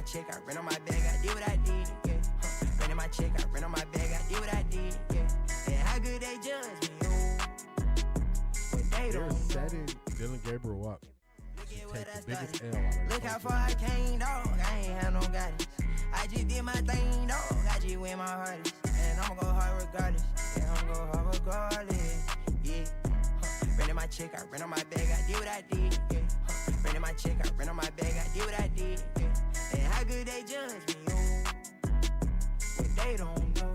check, I ran on my bag, I did what I did, yeah. Ran in my check, I ran on my bag, I did what I did, yeah. And how good they judge me, oh. But they don't know. Setting Dylan Gabriel up. Look at what I The biggest started. L already. Look how far I came, dog. I ain't had no guidance. I just did my thing, dog. I just went my hardest. And I'ma go hard regardless. Yeah, I'ma go hard regardless. Yeah. Ran in my check, I ran on my bag, I did what I did. Yeah. Ran in my check, I ran on my bag, I did what I did. Yeah. And how good they judge me, oh. But they don't know.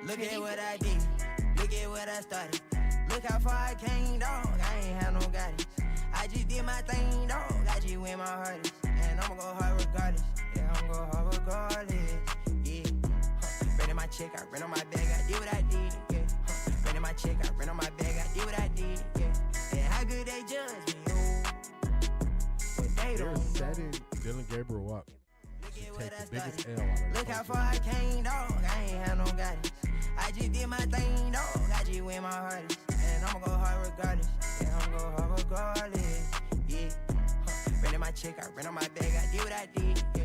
Look at what I did, look at what I started. Look how far I came, dog. I ain't had no guidance. I just did my thing, dog. I just went my hardest. And I'ma go hard regardless. Yeah, I'ma go hard regardless. Yeah. Ran in my check, I ran on my bag, I did what I did. Yeah. Ran in my check, I ran on my bag, I did what I did. Yeah. And how good they judge me, oh. But they don't know. Setting Dylan Gabriel up. Look at what I The biggest started. L already. Look how far I came, dog. I ain't had no guidance. I just did my thing, dog. I just went my hardest. And I'ma go hard regardless. Yeah, I'ma go hard regardless. Yeah. Ran in my check, I ran on my bag, I did what I did. Yeah.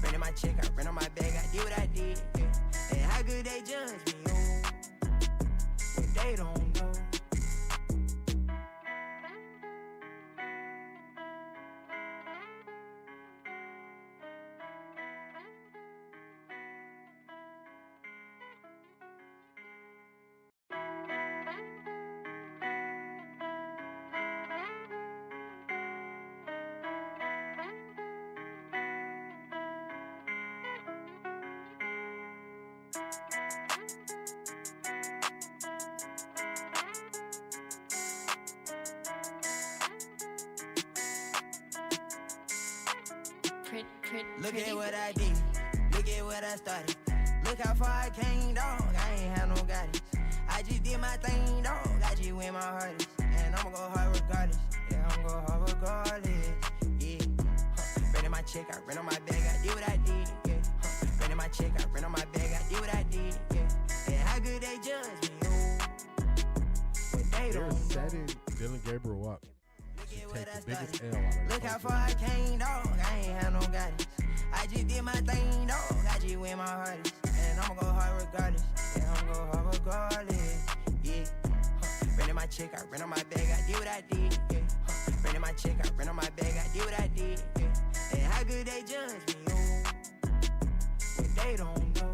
Ran in my check, I ran on my bag, I did what I did. Yeah. And how good they judge me, oh. But they don't know. Look at what I did, look at what I started. Look how far I came, dog. I ain't had no guidance. I just did my thing, dog. I just went my hardest. And I'ma go hard regardless. Yeah, I'ma go hard regardless. Yeah. Ran in my check, I ran on my bag, I did what I did. Yeah. Ran in my check, I ran on my bag, I did what I did. Yeah. And how good they judge me, oh. But they don't know. Setting Dylan Gabriel up. Look at what I The biggest started. L already. Look how far I came, dog. I ain't had no guidance. I just did my thing, dog. I just went my hardest. And I'ma go hard regardless. Yeah, I'ma go hard regardless. Yeah. Ran in my check, I ran on my bag, I did what I did. Yeah. Ran in my check, I ran on my bag, I did what I did. Yeah. And how good they judge me, oh. But they don't know.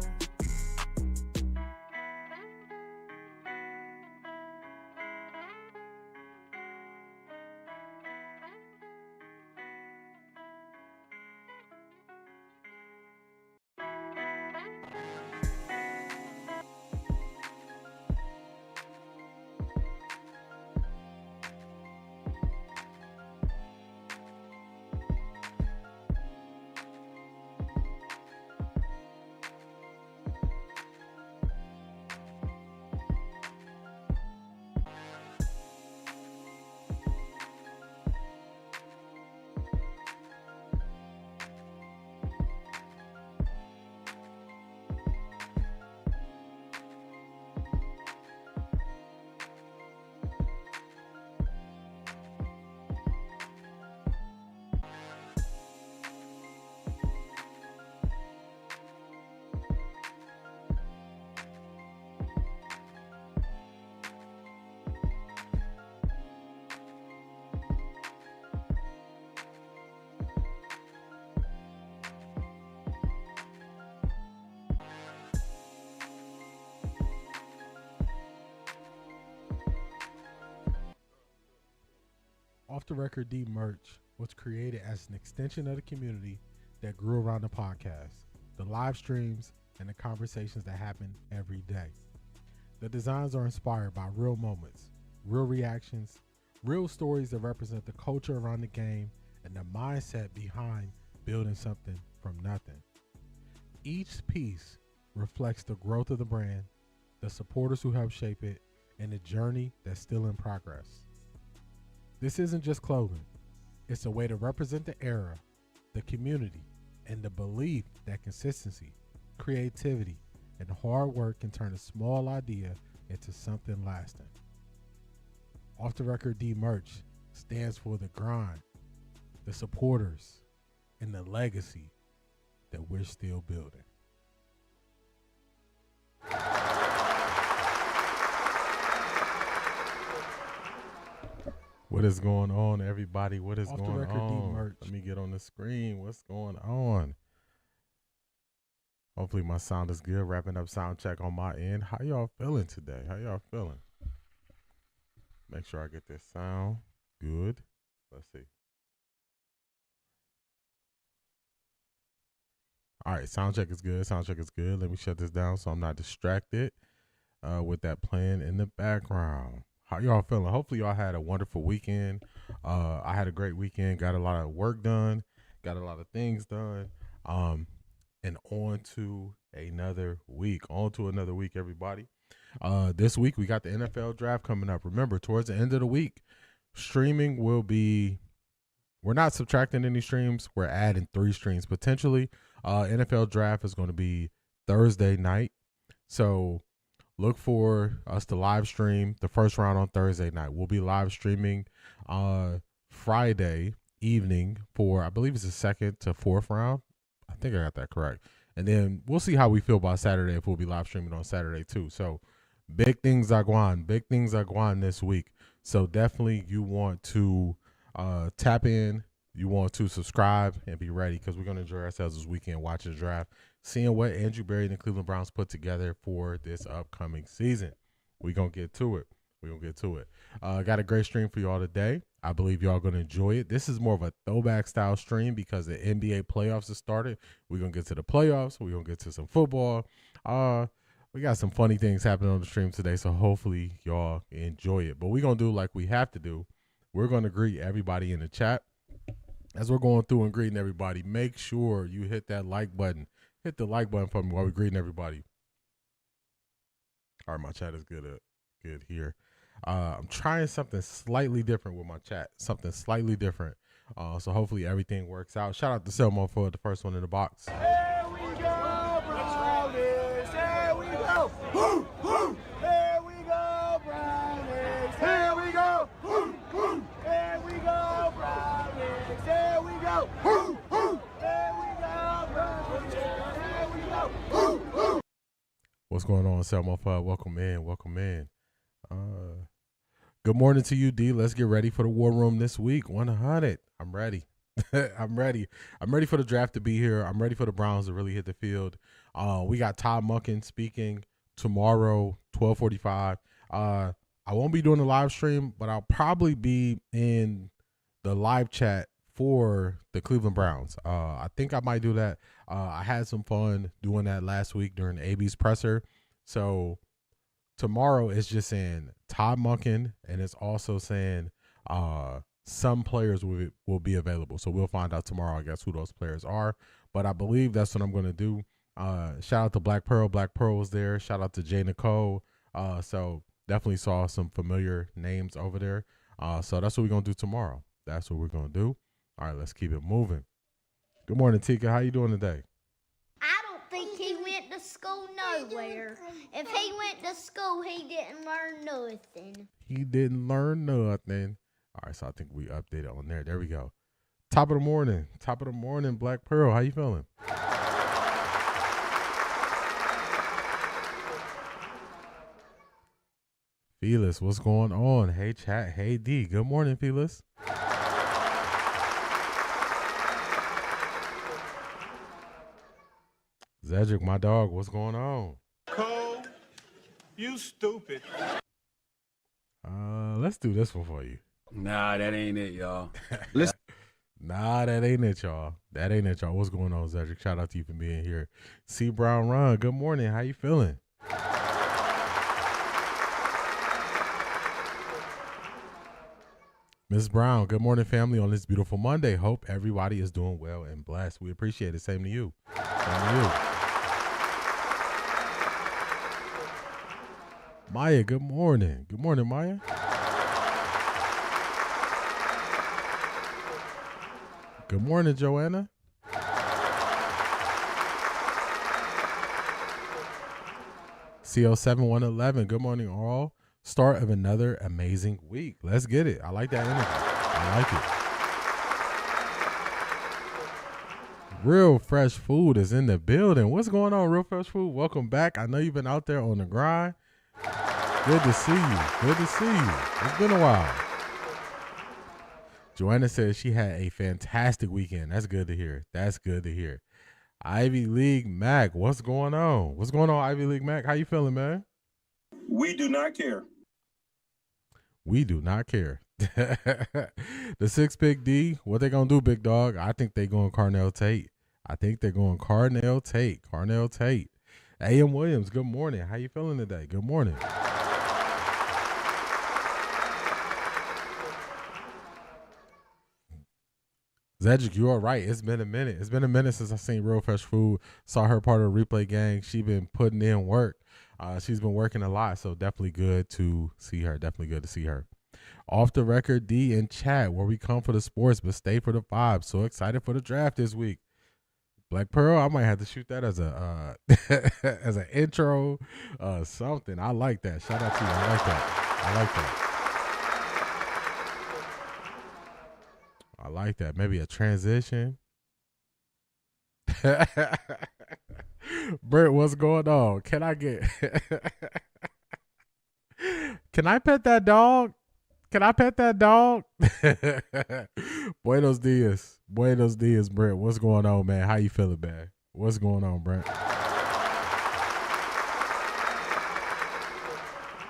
Off the Record D merch was created as an extension of the community that grew around the podcast, the live streams, and the conversations that happen every day. The designs are inspired by real moments, real reactions, real stories that represent the culture around the game and the mindset behind building something from nothing. Each piece reflects the growth of the brand, the supporters who helped shape it, and the journey that's still in progress. This isn't just clothing. It's a way to represent the era, the community, and the belief that consistency, creativity, and hard work can turn a small idea into something lasting. OffThaRecordDee merch stands for the grind, the supporters, and the legacy that we're still building. What is going on, everybody? What is going on? Merch. Let me get on the screen. What's going on? Hopefully my sound is good. Wrapping up sound check on my end. How y'all feeling today? How y'all feeling? Make sure I get this sound good. Let's see. All right, sound check is good. Sound check is good. Let me shut this down so I'm not distracted with that playing in the background. How y'all feeling? Hopefully y'all had a wonderful weekend. I had a great weekend. Got a lot of work done. Got a lot of things done. And on to another week. On to another week, everybody. This week we got the NFL draft coming up. Remember, towards the end of the week, streaming will be. We're not subtracting any streams. We're adding 3 streams potentially. NFL draft is going to be Thursday night. So look for us to live stream the first round on Thursday night. We'll be live streaming Friday evening for, I believe it's the 2nd to 4th round. I think I got that correct. And then we'll see how we feel about Saturday if we'll be live streaming on Saturday too. So big things are going. Big things are going this week. So definitely you want to tap in. You want to subscribe and be ready because we're going to enjoy ourselves this weekend watching the draft, seeing what Andrew Berry and the Cleveland Browns put together for this upcoming season. We're going to get to it. Got a great stream for y'all today. I believe y'all going to enjoy it. This is more of a throwback style stream because the NBA playoffs have started. We're going to get to the playoffs. We're going to get to some football. We got some funny things happening on the stream today, so hopefully y'all enjoy it. But we're going to do like we have to do. We're going to greet everybody in the chat. As we're going through and greeting everybody, make sure you hit that like button. Hit the like button for me while we're greeting everybody. All right, my chat is good here. I'm trying something slightly different with my chat. Something slightly different. So hopefully everything works out. Shout out to Selmo for the first one in the box. Here we go, Brownies. Here we go. Woo, woo. Here we go, Brownies. Here we go. Woo, woo. Here we go, Brownies. Here we go. Woo, woo. Here we go, Brownies. Here we go. Woo, woo. What's going on, Selmo? Welcome in. Good morning to you, D. Let's get ready for the war room this week. 100. I'm ready. I'm ready for the draft to be here. I'm ready for the Browns to really hit the field. We got Todd Monken speaking tomorrow, 12:45. I won't be doing the live stream, but I'll probably be in the live chat for the Cleveland Browns. I think I might do that. I had some fun doing that last week during AB's presser. So tomorrow is just saying Todd Monken, and it's also saying some players will be available. So we'll find out tomorrow, I guess, who those players are. But I believe that's what I'm going to do. Shout out to Black Pearl. Black Pearl was there. Shout out to Jay Nicole. So definitely saw some familiar names over there. So that's what we're going to do tomorrow. That's what we're going to do. All right, let's keep it moving. Good morning, Tika. How you doing today? I don't think he went to school nowhere. If he went to school, he didn't learn nothing. He didn't learn nothing. All right, so I think we updated on there. There we go. Top of the morning, Black Pearl. How you feeling? Felix, what's going on? Hey, chat. Hey, D. Good morning, Felix. Zedric, my dog, what's going on? Cole, you stupid. Let's do this one for you. Nah, that ain't it, y'all. Nah, that ain't it, y'all. What's going on, Zedric? Shout out to you for being here. C. Brown Ron, good morning. How you feeling? Ms. Brown, good morning, family, on this beautiful Monday. Hope everybody is doing well and blessed. We appreciate it. Same to you. Same to you. Maya, good morning. Good morning, Maya. Good morning, Joanna. CO7111, good morning, all. Start of another amazing week. Let's get it. I like that energy. I like it. Real Fresh Food is in the building. What's going on, Real Fresh Food? Welcome back. I know you've been out there on the grind. Good to see you. Good to see you. It's been a while. Joanna says she had a fantastic weekend. That's good to hear. That's good to hear. Ivy League Mac, what's going on? What's going on, Ivy League Mac? How you feeling, man? We do not care. We do not care. The 6-pick D, what they going to do, big dog? I think they going Carnell Tate. I think they're going Carnell Tate. Carnell Tate. A.M. Williams, good morning. How you feeling today? Good morning. Zedric, you are right. It's been a minute. It's been a minute since I seen Real Fresh Food. Saw her part of the replay gang. She been putting in work. She's been working a lot, so definitely good to see her. Definitely good to see her. Off the record, D in chat, where we come for the sports but stay for the vibes. So excited for the draft this week. Black Pearl, I might have to shoot that as a as an intro, something. I like that. Shout out to you. I like that. I like that. I like that. Maybe a transition. Brent, what's going on? Can I get Can I pet that dog? Can I pet that dog? Buenos dias. Buenos dias, Brent. What's going on, man? How you feeling, man? What's going on, Brent?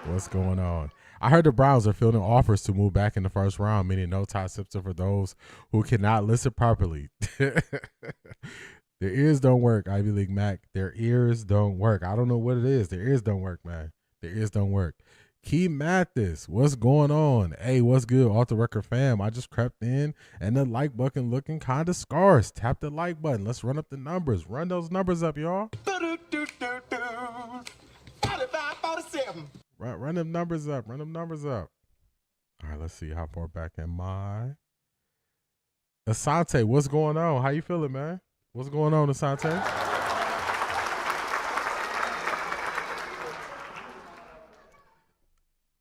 What's going on? I heard the Browns are fielding offers to move back in the first round, meaning no Todd Simpson for those who cannot listen properly. Their ears don't work, Ivy League Mac. Their ears don't work. I don't know what it is. Their ears don't work, man. Their ears don't work. Key Mathis, what's going on? Hey, what's good? Off the record fam. I just crept in and the like button looking kind of scarce. Tap the like button. Let's run up the numbers. Run those numbers up, y'all. 45-47. Run them numbers up. Run them numbers up. All right, let's see. How far back am I? Asante, what's going on? How you feeling, man? What's going on, Asante?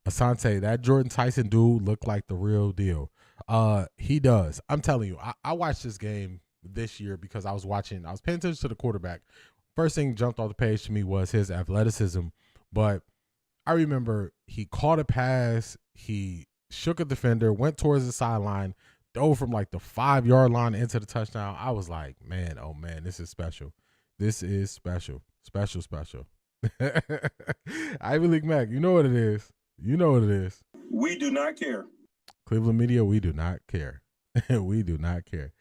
Asante, that Jordan Tyson dude looked like the real deal. He does. I'm telling you, I watched this game this year because I was paying attention to the quarterback. First thing jumped off the page to me was his athleticism, but I remember he caught a pass, he shook a defender, went towards the sideline, dove from like the 5-yard line into the touchdown. I was like, man, oh man, this is special. This is special. Special, special. Ivy League Mac, you know what it is. You know what it is. We do not care. Cleveland media, we do not care. We do not care.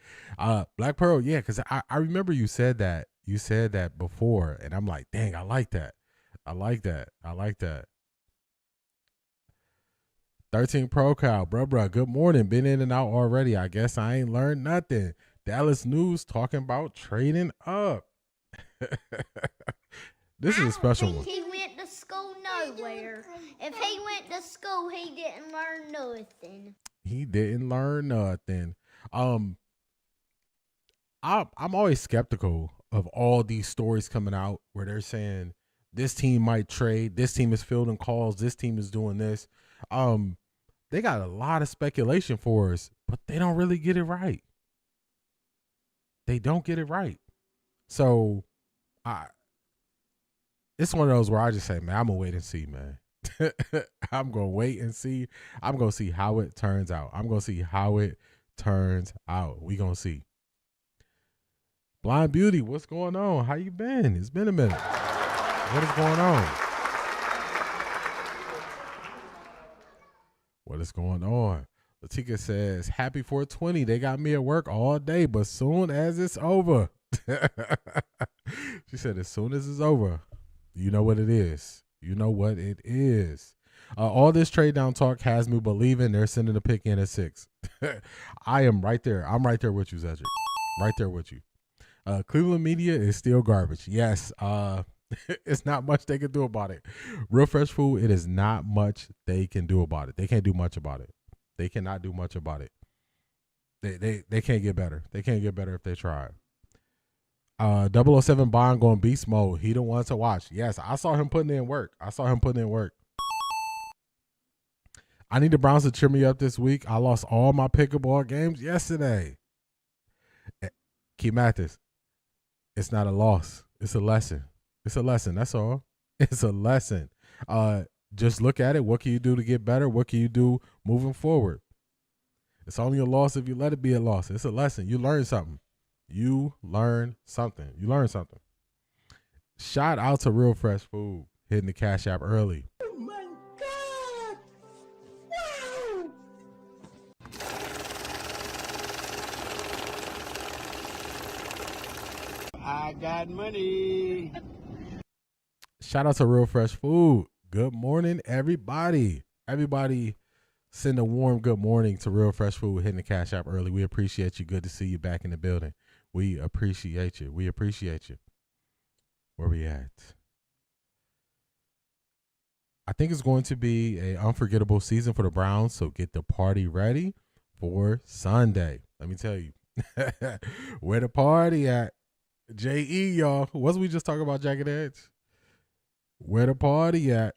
Black Pearl, yeah, because I remember you said that. You said that before, and I'm like, dang, I like that. I like that. I like that. 13 Pro Cow, bruh, good morning. Been in and out already. I guess I ain't learned nothing. Dallas News talking about trading up. This is a special one. He went to school nowhere. If he went to school, he didn't learn nothing. He didn't learn nothing. I'm always skeptical of all these stories coming out where they're saying this team might trade, this team is fielding calls, this team is doing this. They got a lot of speculation for us, but they don't really get it right. They don't get it right. So it's one of those where I just say, man, I'm going to wait and see, man. I'm going to wait and see. I'm going to see how it turns out. I'm going to see how it turns out. We going to see. Blind Beauty, what's going on? How you been? It's been a minute. What is going on? What is going on? Latika says, happy 420. They got me at work all day, but soon as it's over. She said, as soon as it's over, you know what it is. You know what it is. All this trade down talk has me believing they're sending a pick in at 6. I am right there. I'm right there with you, Cedric. Right there with you. Cleveland media is still garbage. Yes. It's not much they can do about it. Real Fresh Food, it is not much they can do about it. They can't do much about it. They cannot do much about it. They can't get better. They can't get better if they try. 007 Bond going beast mode. He the one to watch. Yes, I saw him putting in work. I need the Browns to cheer me up this week. I lost all my pickleball games yesterday. Key Mathis, it's not a loss. It's a lesson. It's a lesson. That's all. It's a lesson. Just look at it. What can you do to get better? What can you do moving forward? It's only a loss if you let it be a loss. It's a lesson. You learn something. You learn something. Shout out to Real Fresh Food hitting the Cash App early. Oh my God! Wow! I got money. Shout out to Real Fresh Food. Good morning, everybody. Everybody send a warm good morning to Real Fresh Food hitting the Cash App early. We appreciate you. Good to see you back in the building. We appreciate you. Where we at? I think it's going to be an unforgettable season for the Browns, so get the party ready for Sunday. Let me tell you. Where the party at? J.E., y'all. Wasn't we just talking about Jagged Edge? Where the party at?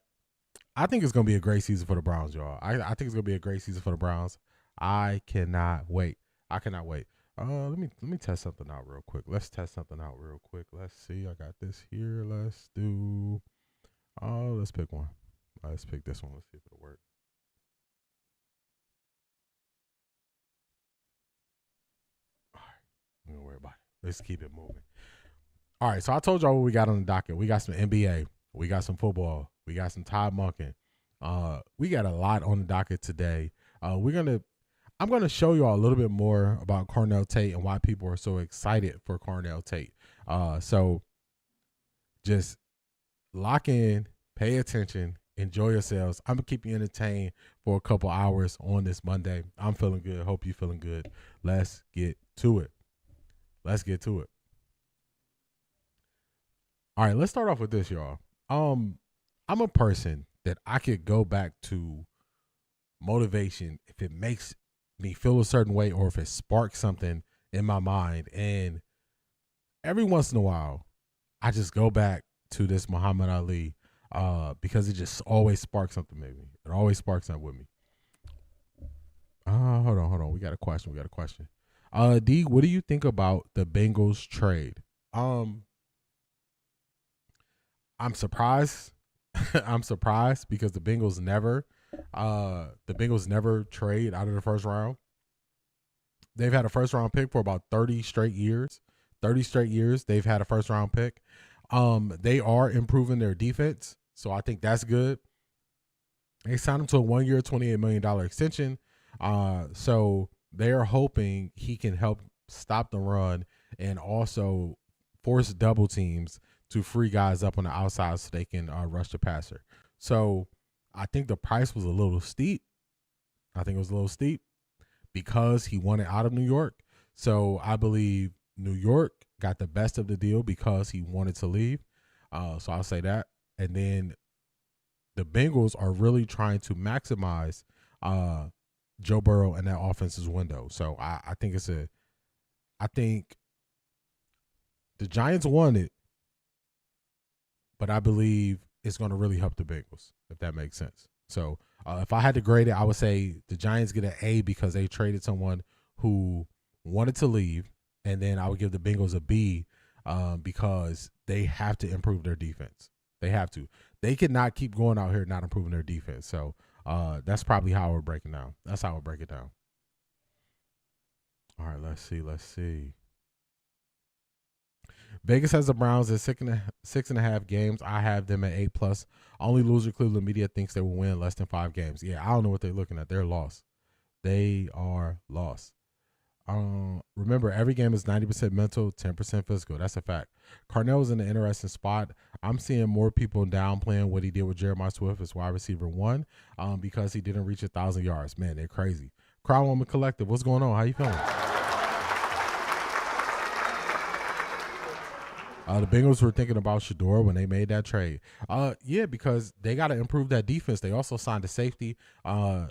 I think it's going to be a great season for the Browns, y'all. I think it's going to be a great season for the Browns. I cannot wait. Let me test something out real quick. Let's test something out real quick. Let's see. I got this here. Let's pick one. Let's pick this one. Let's see if it'll work. All right. I'm going to worry about it. Let's keep it moving. All right. So I told y'all what we got on the docket. We got some NBA. We got some football. We got some Todd Monken. We got a lot on the docket today. I'm going to show y'all a little bit more about Carnell Tate and why people are so excited for Carnell Tate. So just lock in, pay attention, enjoy yourselves. I'm going to keep you entertained for a couple hours on this Monday. I'm feeling good. Hope you're feeling good. Let's get to it. All right, let's start off with this, y'all. I'm a person that I could go back to motivation if it makes me feel a certain way or if it sparks something in my mind. And every once in a while, I just go back to this Muhammad Ali because it just always sparks something in me. It always sparks something with me. Hold on. We got a question. D, what do you think about the Bengals trade? I'm surprised. I'm surprised because the Bengals never trade out of the first round. They've had a first round pick for about 30 straight years. They've had a first round pick. They are improving their defense, so I think that's good. They signed him to a 1-year, $28 million extension. So they are hoping he can help stop the run and also force double teams to free guys up on the outside so they can rush the passer. So I think the price was a little steep. Because he wanted out of New York. So I believe New York got the best of the deal because he wanted to leave. So I'll say that. And then the Bengals are really trying to maximize Joe Burrow and that offense's window. So I think the Giants won it, but I believe it's going to really help the Bengals, if that makes sense. So if I had to grade it, I would say the Giants get an A because they traded someone who wanted to leave, and then I would give the Bengals a B because they have to improve their defense. They have to. They cannot keep going out here not improving their defense. So that's probably how we're breaking down. That's how we'll break it down. All right, let's see. Vegas has the Browns at 6.5 games. I have them at 8+. Only loser Cleveland media thinks they will win less than 5 games. Yeah, I don't know what they're looking at. They're lost. They are lost. Remember, every game is 90% mental, 10% physical. That's a fact. Carnell's in an interesting spot. I'm seeing more people downplaying what he did with Jeremiah Swift as wide receiver 1 because he didn't reach 1,000 yards. Man, they're crazy. Crown Woman Collective, what's going on? How you feeling? The Bengals were thinking about Shador when they made that trade. Yeah, because they got to improve that defense. They also signed a safety.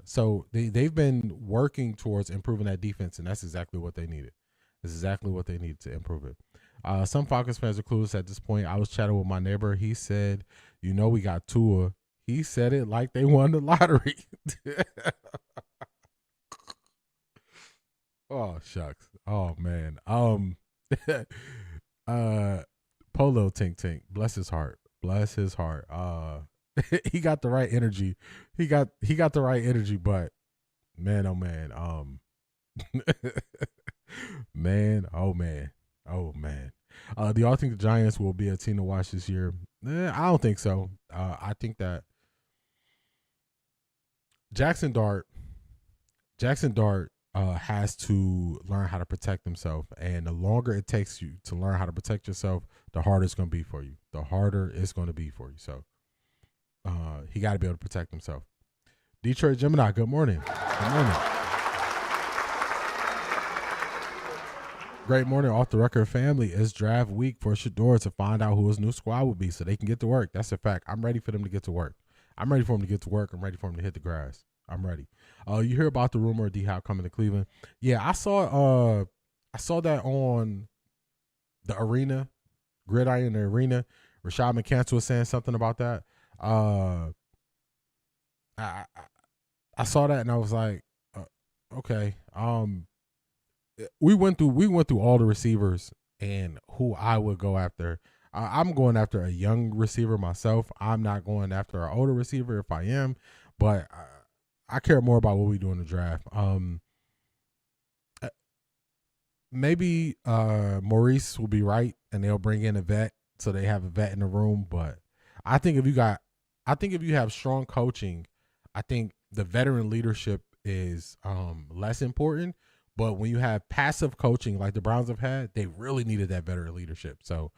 So they've been working towards improving that defense, and that's exactly what they needed. That's exactly what they needed to improve it. Some Falcons fans are clueless at this point. I was chatting with my neighbor. He said, we got Tua. He said it like they won the lottery. Oh, shucks. Oh, man. Polo Tink, bless his heart. Bless his heart. He got the right energy. He got the right energy, but man, oh man. Man, oh man. Oh man. Do y'all think the Giants will be a team to watch this year? I don't think so. I think that Jackson Dart has to learn how to protect himself, and the longer it takes you to learn how to protect yourself, the harder it's going to be for you. So he got to be able to protect himself. Detroit Gemini, good morning. Good morning. Great morning, Off the Record family. It's draft week for Shador to find out who his new squad will be so they can get to work. That's a fact. I'm ready for them to get to work. I'm ready for him to get to work. I'm ready for him to hit the grass. I'm ready. You hear about the rumor of D-Hop coming to Cleveland? Yeah, I saw that on the arena, Gridiron the Arena. Rashad McCants was saying something about that. I saw that and I was like, okay. We went through all the receivers and who I would go after. I'm going after a young receiver myself. I'm not going after an older receiver if I am, but I care more about what we do in the draft. Maybe Maurice will be right and they'll bring in a vet so they have a vet in the room. But I think if you have strong coaching, I think the veteran leadership is less important. But when you have passive coaching like the Browns have had, they really needed that veteran leadership. So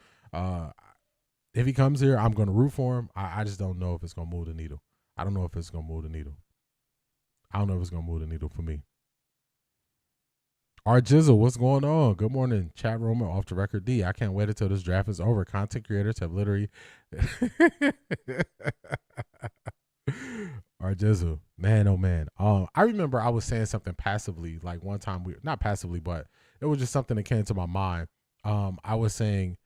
if he comes here, I'm going to root for him. I just don't know if it's going to move the needle. I don't know if it's going to move the needle. I don't know if it's going to move the needle for me. Our Jizzle, what's going on? Good morning, chat room and Off the Record D. I can't wait until this draft is over. Content creators have literally... Our Jizzle, man, oh man. I remember I was saying something passively, like one time not passively, but it was just something that came to my mind. I was saying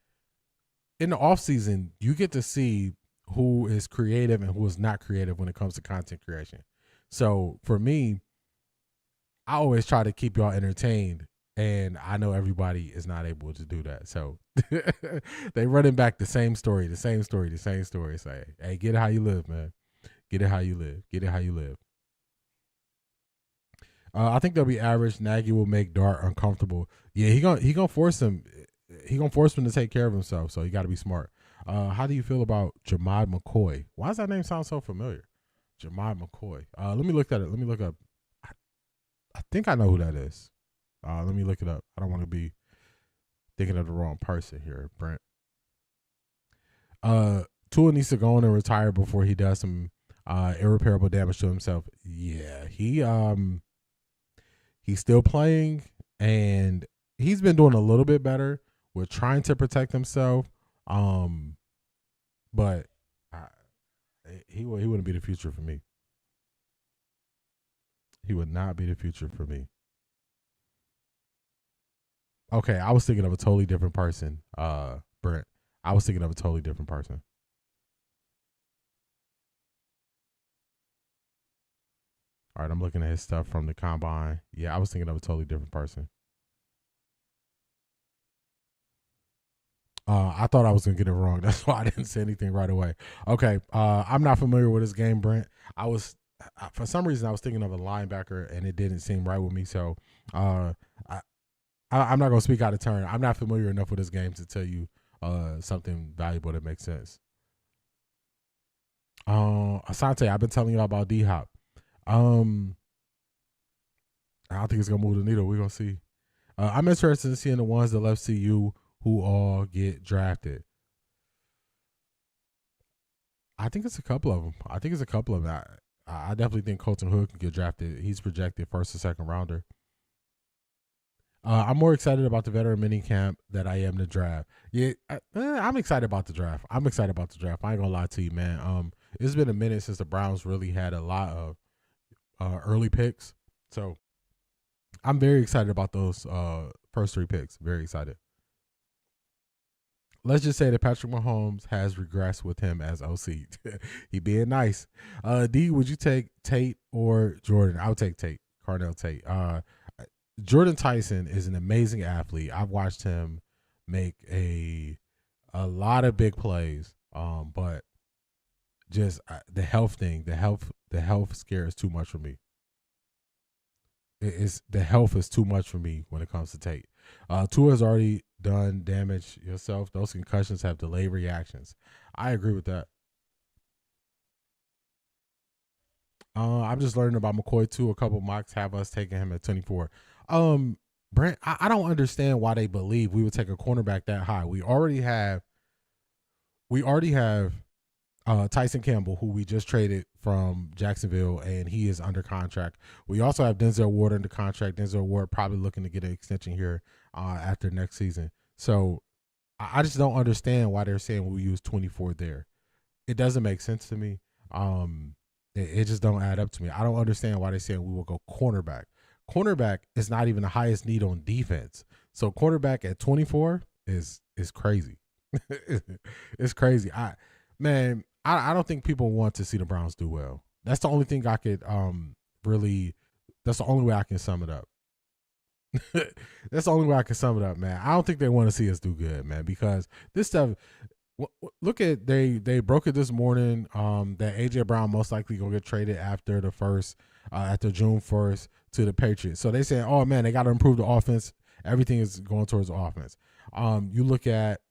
in the off season, you get to see who is creative and who is not creative when it comes to content creation. So for me, I always try to keep y'all entertained, and I know everybody is not able to do that. So they running back the same story. Say, hey, get it how you live, man. Get it how you live. I think they'll be average. Nagy will make Dart uncomfortable. Yeah, he gonna force him. He gonna force him to take care of himself. So you got to be smart. How do you feel about Jamad McCoy? Why does that name sound so familiar? Jamad McCoy. Let me look at it. Let me look up. I think I know who that is. Let me look it up. I don't want to be thinking of the wrong person here, Brent. Tua needs to go on and retire before he does some irreparable damage to himself. Yeah, he's still playing, and he's been doing a little bit better with trying to protect himself. But he wouldn't be the future for me. He would not be the future for me. Okay, I was thinking of a totally different person, Brent. I was thinking of a totally different person. All right, I'm looking at his stuff from the combine. Yeah, I was thinking of a totally different person. I thought I was going to get it wrong. That's why I didn't say anything right away. Okay, I'm not familiar with this game, Brent. For some reason, I was thinking of a linebacker, and it didn't seem right with me. So I'm not going to speak out of turn. I'm not familiar enough with this game to tell you something valuable that makes sense. Asante, I've been telling you about D-Hop. I don't think it's going to move the needle. We're going to see. I'm interested in seeing the ones that left CU who all get drafted. I think it's a couple of them. I definitely think Colton Hood can get drafted. He's projected first or second rounder. I'm more excited about the veteran mini camp than I am the draft. Yeah, I'm excited about the draft. I ain't gonna lie to you, man. It's been a minute since the Browns really had a lot of early picks. So I'm very excited about those first 3 picks. Very excited. Let's just say that Patrick Mahomes has regressed with him as OC. He being nice. D, would you take Tate or Jordan? I would take Tate. Carnell Tate. Jordan Tyson is an amazing athlete. I've watched him make a lot of big plays. But just the health thing, the health scare is too much for me. The health is too much for me when it comes to Tate. Tua has already done damage yourself. Those concussions have delayed reactions. I agree with that. I'm just learning about McCoy too. A couple mocks have us taking him at 24. Brent, I don't understand why they believe we would take a cornerback that high. We already have Tyson Campbell, who we just traded from Jacksonville, and he is under contract. We also have Denzel Ward under contract. Denzel Ward probably looking to get an extension here after next season. So I just don't understand why they're saying we use 24 there. It doesn't make sense to me. It just don't add up to me. I don't understand why they're saying we will go cornerback. Cornerback is not even the highest need on defense. So cornerback at 24 is crazy. It's crazy. I don't think people want to see the Browns do well. That's the only thing I could that's the only way I can sum it up. That's the only way I can sum it up, man. I don't think they want to see us do good, man, because this stuff, look at, they broke it this morning that A.J. Brown most likely going to get traded after the first, after June 1st to the Patriots. So they saying, oh, man, they got to improve the offense. Everything is going towards the offense. You look at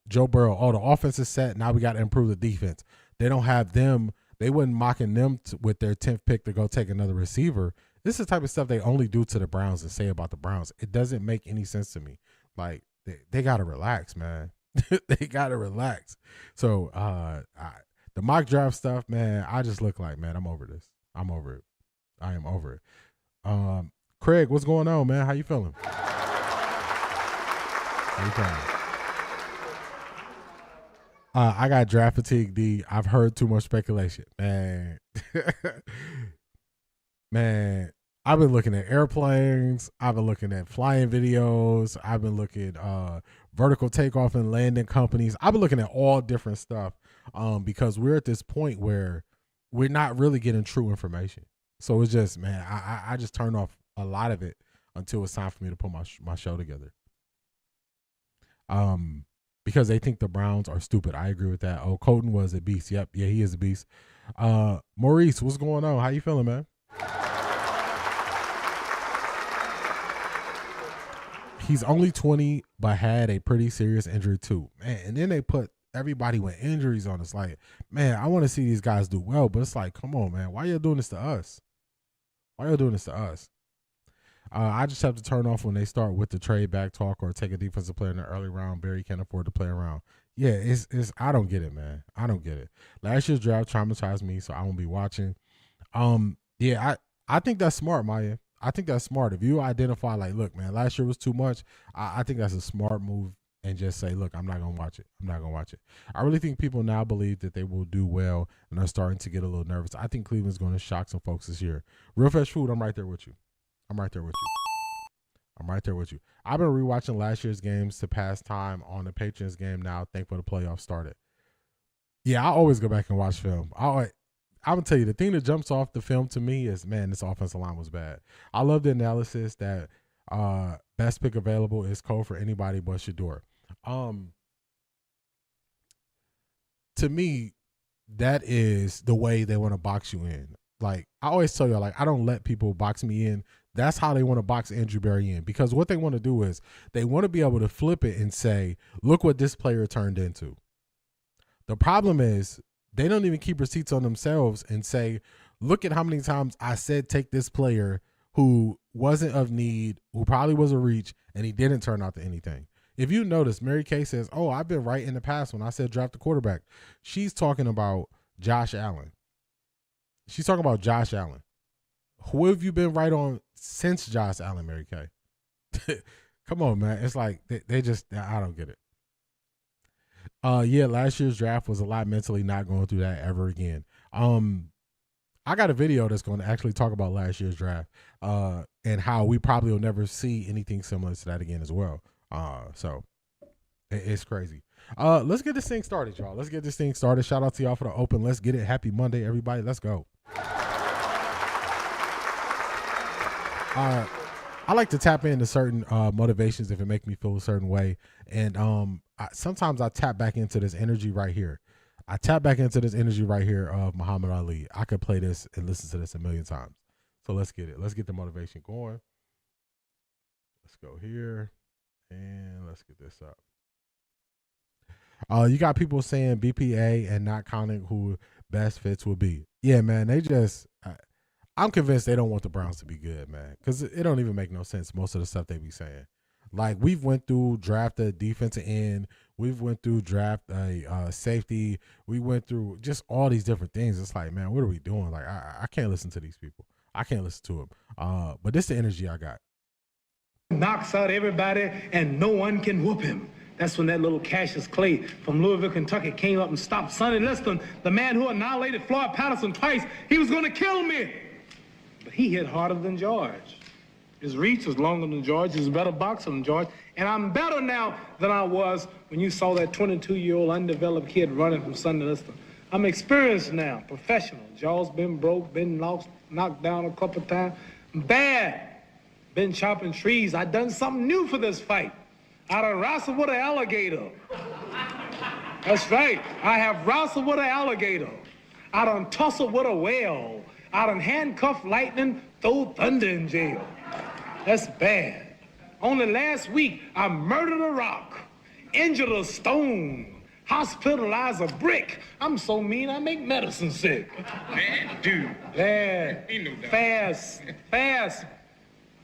Joe Burrow, the offense is set. Now we got to improve the defense. They don't have them. They wasn't mocking them with their 10th pick to go take another receiver. This is the type of stuff they only do to the Browns and say about the Browns. It doesn't make any sense to me. Like, they got to relax, man. They got to relax. So the mock draft stuff, man, I just look like, man, I'm over this. I'm over it. I am over it. Craig, what's going on, man? How you feeling? How you feeling? I got draft fatigue, D. I've heard too much speculation, man. Man, I've been looking at airplanes. I've been looking at flying videos. I've been looking at vertical takeoff and landing companies. I've been looking at all different stuff because we're at this point where we're not really getting true information. So it's just, man, I just turn off a lot of it until it's time for me to put my show together. Because they think the Browns are stupid. I agree with that. Oh, Colton was a beast. Yep. Yeah, he is a beast. Maurice, what's going on? How you feeling, man? He's only 20, but had a pretty serious injury too. Man, and then they put everybody with injuries on us. Like, man, I want to see these guys do well, but it's like, come on, man. Why y'all doing this to us? I just have to turn off when they start with the trade back talk or take a defensive player in the early round. Barry can't afford to play around. Yeah, it's I don't get it, man. I don't get it. Last year's draft traumatized me, so I won't be watching. Yeah, I think that's smart, Maya. I think that's smart. If you identify, like, look, man, last year was too much, I think that's a smart move, and just say, look, I'm not going to watch it. I really think people now believe that they will do well and are starting to get a little nervous. I think Cleveland's going to shock some folks this year. Real Fresh Food, I'm right there with you. I've been rewatching last year's games to pass time on the Patriots game now, thankful the playoffs started. Yeah, I always go back and watch film. I'm going to tell you, the thing that jumps off the film to me is, man, this offensive line was bad. I love the analysis that best pick available is code for anybody but Shador. To me, that is the way they want to box you in. Like, I always tell you, like, I don't let people box me in. That's how they want to box Andrew Berry in, because what they want to do is they want to be able to flip it and say, look what this player turned into. The problem is they don't even keep receipts on themselves and say, look at how many times I said take this player who wasn't of need, who probably was a reach, and he didn't turn out to anything. If you notice, Mary Kay says, oh, I've been right in the past when I said draft the quarterback. She's talking about Josh Allen. She's talking about Josh Allen. Who have you been right on since Josh Allen, Mary Kay? Come on, man. It's like they just, I don't get it. Yeah, last year's draft was a lot mentally, not going through that ever again. I got a video that's going to actually talk about last year's draft and how we probably will never see anything similar to that again as well. So it's crazy. Let's get this thing started, y'all. Let's get this thing started. Shout out to y'all for the open. Let's get it. Happy Monday, everybody. Let's go. I like to tap into certain motivations if it make me feel a certain way. And sometimes I tap back into this energy right here. I tap back into this energy right here of Muhammad Ali. I could play this and listen to this a million times. So let's get it. Let's get the motivation going. Let's go here. And let's get this up. You got people saying BPA and not counting who best fits will be. Yeah, man, they just I'm convinced they don't want the Browns to be good, man, because it don't even make no sense, most of the stuff they be saying. Like, we've went through draft a defensive end. We've went through draft a safety. We went through just all these different things. It's like, man, what are we doing? Like, I can't listen to these people. I can't listen to them. But this is the energy I got. Knocks out everybody, and no one can whoop him. That's when that little Cassius Clay from Louisville, Kentucky came up and stopped Sonny Liston, the man who annihilated Floyd Patterson twice. He was going to kill me. But he hit harder than George. His reach was longer than George. He's a better boxer than George. And I'm better now than I was when you saw that 22-year-old undeveloped kid running from Sonny Liston. I'm experienced now, professional. Jaw's been broke, been knocked down a couple of times. I'm bad. Been chopping trees. I done something new for this fight. I done wrestled with an alligator. That's right. I have wrestled with an alligator. I done tussled with a whale. I done handcuffed lightning, throw thunder in jail. That's bad. Only last week, I murdered a rock, injured a stone, hospitalized a brick. I'm so mean, I make medicine sick. Man, dude. Bad. Fast.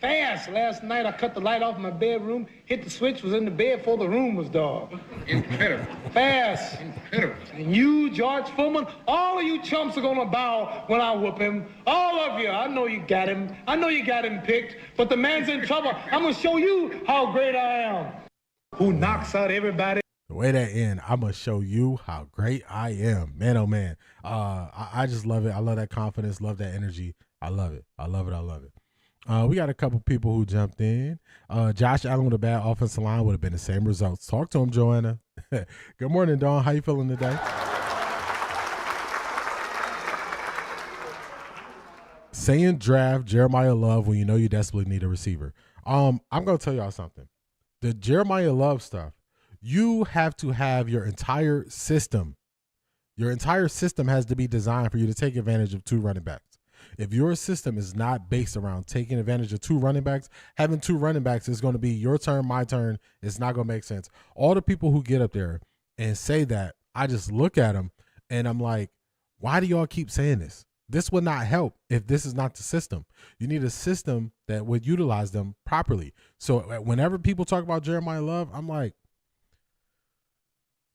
Last night, I cut the light off in my bedroom, hit the switch, was in the bed before the room was dark. Incredible. Fast. Incredible. And you, George Foreman, all of you chumps are gonna bow when I whoop him. All of you. I know you got him. I know you got him picked, but the man's in trouble. I'm gonna show you how great I am. Who knocks out everybody. The way that end, I'm going to show you how great I am. Man, oh, man. I just love it. I love that confidence, love that energy. I love it. I love it. We got a couple people who jumped in. Josh Allen with a bad offensive line would have been the same results. Talk to him, Joanna. Good morning, Dawn. How you feeling today? Saying draft Jeremiah Love when you know you desperately need a receiver. I'm going to tell y'all something. The Jeremiah Love stuff, you have to have your entire system. Your entire system has to be designed for you to take advantage of two running backs. If your system is not based around taking advantage of two running backs, having two running backs is going to be your turn, my turn. It's not going to make sense. All the people who get up there and say that, I just look at them and I'm like, why do y'all keep saying this? This would not help if this is not the system. You need a system that would utilize them properly. So whenever people talk about Jeremiah Love, I'm like,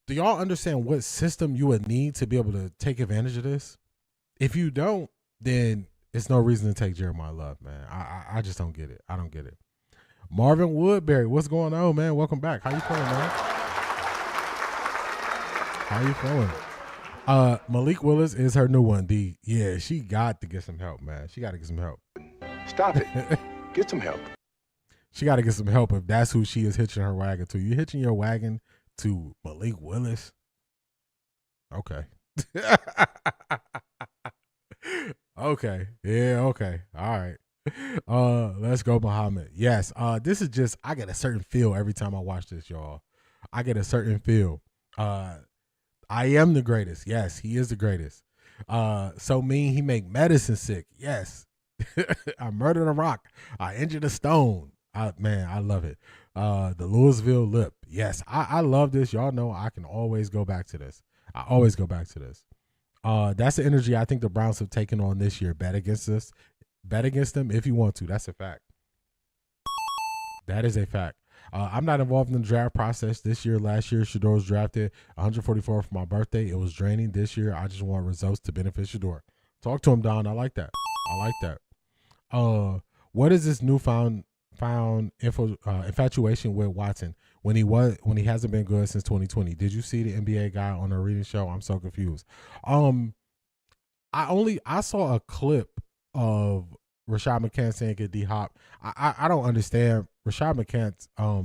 do y'all understand what system you would need to be able to take advantage of this? If you don't, then it's no reason to take Jeremiah Love, man. I just don't get it. I don't get it. Marvin Woodbury, what's going on, man? Welcome back. How you feeling, man? How you feeling? Malik Willis is her new one, D. Yeah, she got to get some help, man. She got to get some help. Stop it. Get some help. She got to get some help if that's who she is hitching her wagon to. You hitching your wagon to Malik Willis? Okay. Okay. Yeah, okay. All right. Let's go, Muhammad. Yes. This is just, I get a certain feel every time I watch this, y'all. I get a certain feel. I am the greatest. Yes, he is the greatest. So mean he make medicine sick. Yes. I murdered a rock. I injured a stone. Man, I love it. The Louisville lip. Yes, I love this. Y'all know I can always go back to this. I always go back to this. That's the energy I think the Browns have taken on this year. Bet against us. Bet against them if you want to. That's a fact. That is a fact. I'm not involved in the draft process this year. Last year, Shador was drafted 144 for my birthday. It was draining. This year, I just want results to benefit Shador. Talk to him, Don. I like that. What is this newfound infatuation with Watson when he hasn't been good since 2020? Did you see the NBA guy on the reading show? I'm so confused. I saw a clip of Rashad McCants saying get D-Hop. I don't understand Rashad McCants. I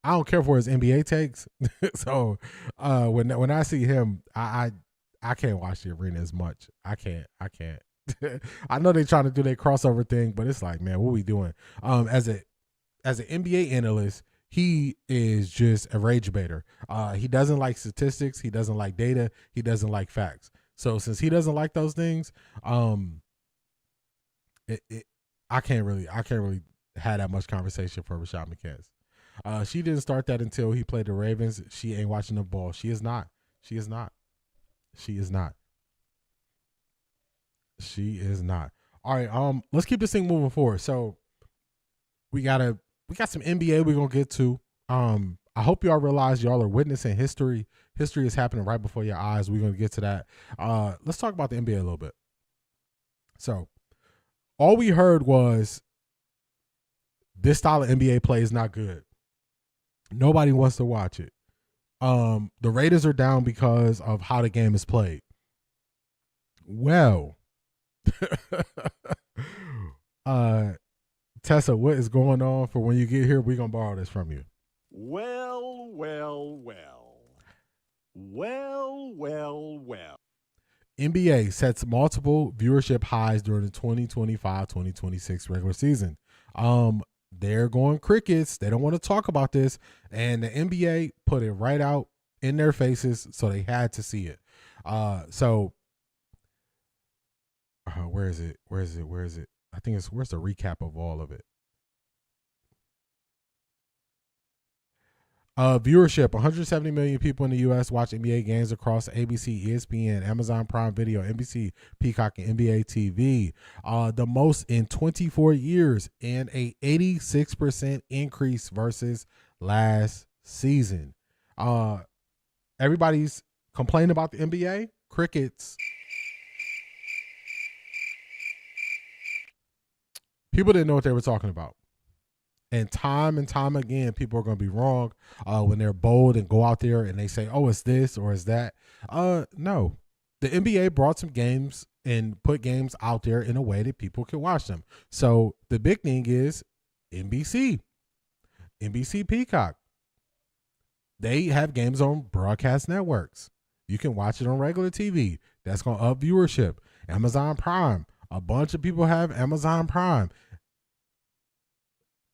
don't care for his NBA takes. So when I see him, I can't watch the arena as much. I can't. I know they're trying to do their crossover thing, but it's like, man, what are we doing? As an NBA analyst, he is just a rage baiter. He doesn't like statistics. He doesn't like data. He doesn't like facts. So since he doesn't like those things, I can't really have that much conversation for Rashad McCants. She didn't start that until he played the Ravens. She ain't watching the ball. She is not. All right, let's keep this thing moving forward. So we got some NBA we're gonna get to. I hope y'all realize y'all are witnessing history. History is happening right before your eyes. We're gonna get to that. Let's talk about the NBA a little bit. So all we heard was this style of NBA play is not good. Nobody wants to watch it. The Raiders are down because of how the game is played. Well, Tessa, what is going on for when you get here? We're going to borrow this from you. Well. NBA sets multiple viewership highs during the 2025-2026 regular season. They're going crickets. They don't want to talk about this. And the NBA put it right out in their faces, so they had to see it. Where is it? I think where's the recap of all of it? Viewership, 170 million people in the U.S. watch NBA games across ABC, ESPN, Amazon Prime Video, NBC, Peacock, and NBA TV. The most in 24 years and a 86% increase versus last season. Everybody's complaining about the NBA. Crickets. People didn't know what they were talking about. And time again, people are going to be wrong when they're bold and go out there and they say, oh, it's this or it's that. No. The NBA brought some games and put games out there in a way that people can watch them. So the big thing is NBC Peacock. They have games on broadcast networks. You can watch it on regular TV. That's going to up viewership. Amazon Prime. A bunch of people have Amazon Prime.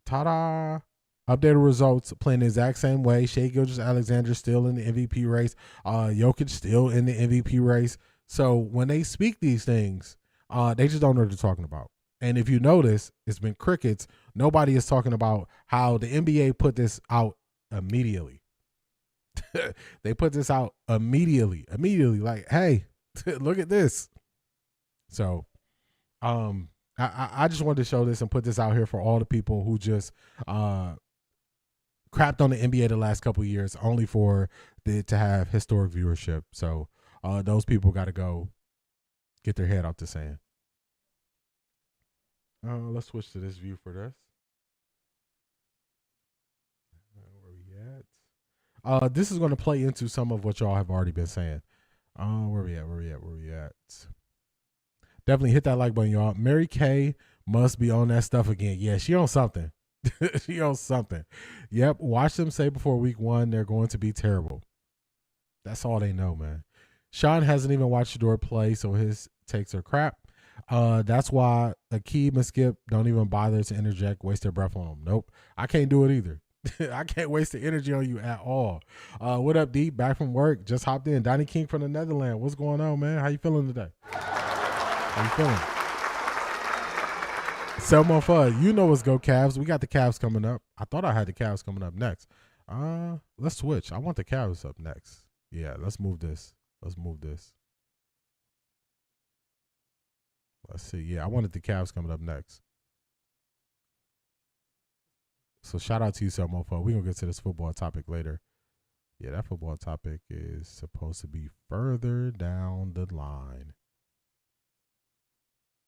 Ta-da. Updated results playing the exact same way. Shai Gilgeous-Alexander still in the MVP race. Jokic still in the MVP race. So when they speak these things, they just don't know what they're talking about. And if you notice, it's been crickets. Nobody is talking about how the NBA put this out immediately. They put this out immediately. Like, hey, look at this. So, I just wanted to show this and put this out here for all the people who just crapped on the NBA the last couple of years only for it to have historic viewership. So those people got to go get their head out the sand. Let's switch to this view for this. Where we at? This is going to play into some of what y'all have already been saying. Where we at? Definitely hit that like button, y'all. Mary Kay must be on that stuff again. Yeah, she on something. She on something. Yep. Watch them say before week 1 they're going to be terrible. That's all they know, man. Sean hasn't even watched Shador play, so his takes are crap. That's why Akeem and Skip don't even bother to interject, waste their breath on him. Nope. I can't do it either. I can't waste the energy on you at all. What up, D? Back from work. Just hopped in. Donnie King from the Netherlands. What's going on, man? How you feeling today? How you feeling? Selma Fudd, you know what's go Cavs. We got the Cavs coming up. I thought I had the Cavs coming up next. Let's switch. I want the Cavs up next. Yeah, let's move this. Let's see. Yeah, I wanted the Cavs coming up next. So shout out to you, some mofo. We're going to get to this football topic later. Yeah, that football topic is supposed to be further down the line.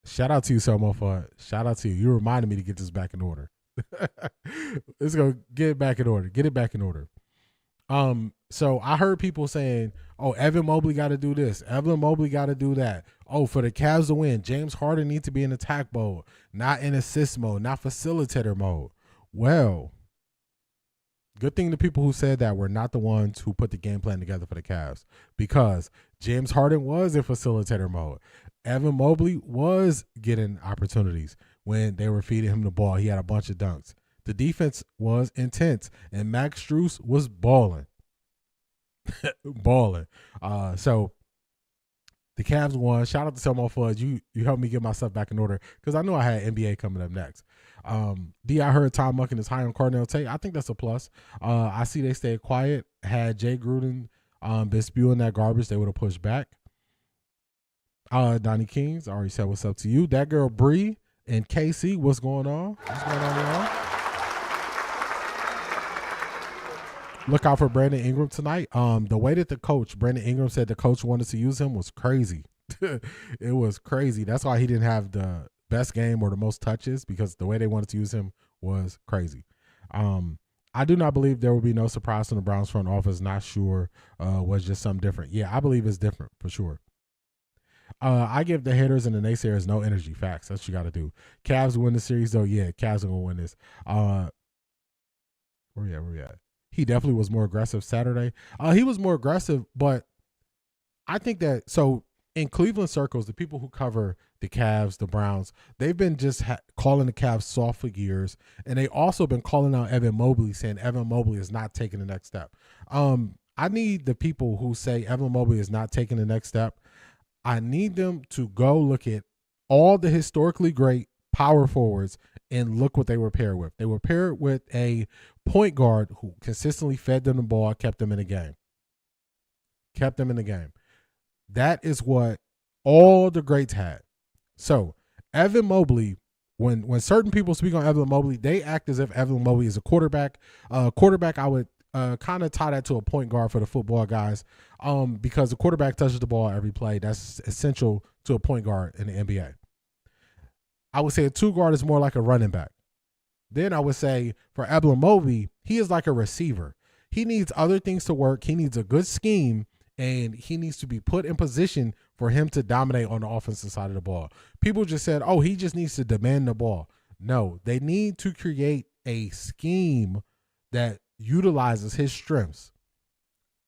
Shout out to you, some mofo. Shout out to you. You reminded me to get this back in order. Let's go get it back in order. Get it back in order. So I heard people saying, oh, Evan Mobley got to do this. Evan Mobley got to do that. Oh, for the Cavs to win, James Harden needs to be in attack mode, not in assist mode, not facilitator mode. Well, good thing the people who said that were not the ones who put the game plan together for the Cavs, because James Harden was in facilitator mode. Evan Mobley was getting opportunities when they were feeding him the ball. He had a bunch of dunks. The defense was intense, and Max Strus was balling. balling. So the Cavs won. Shout out to Selma Fudge. You helped me get myself back in order because I knew I had NBA coming up next. D, I heard Todd Monken is high on Carnell Tate. I think that's a plus. I see they stayed quiet. Had Jay Gruden been spewing that garbage, they would have pushed back. Donnie Kings, I already said what's up to you. That girl Bree and KC, what's going on? What's going on, y'all? Look out for Brandon Ingram tonight. The way that Brandon Ingram said the coach wanted to use him was crazy. It was crazy. That's why he didn't have the best game or the most touches, because the way they wanted to use him was crazy. I do not believe there will be no surprise from the Browns front office. Not sure was just something different. Yeah, I believe it's different for sure. I give the haters and the naysayers no energy. Facts. That's what you got to do. Cavs win the series, though. Yeah, Cavs are going to win this. Where we at? He definitely was more aggressive Saturday. He was more aggressive, but I think that, so in Cleveland circles, the people who cover the Cavs, the Browns, they've been just calling the Cavs soft for years, and they also been calling out Evan Mobley, saying Evan Mobley is not taking the next step. I need the people who say Evan Mobley is not taking the next step, I need them to go look at all the historically great power forwards and look what they were paired with. They were paired with a point guard who consistently fed them the ball, kept them in the game. That is what all the greats had. So Evan Mobley, when certain people speak on Evan Mobley, they act as if Evan Mobley is a quarterback. I would kind of tie that to a point guard for the football guys, because the quarterback touches the ball every play. That's essential to a point guard in the NBA. I would say a two guard is more like a running back. Then I would say for Evan Mobley, he is like a receiver. He needs other things to work. He needs a good scheme, and he needs to be put in position for him to dominate on the offensive side of the ball. People just said, oh, he just needs to demand the ball. No, they need to create a scheme that utilizes his strengths.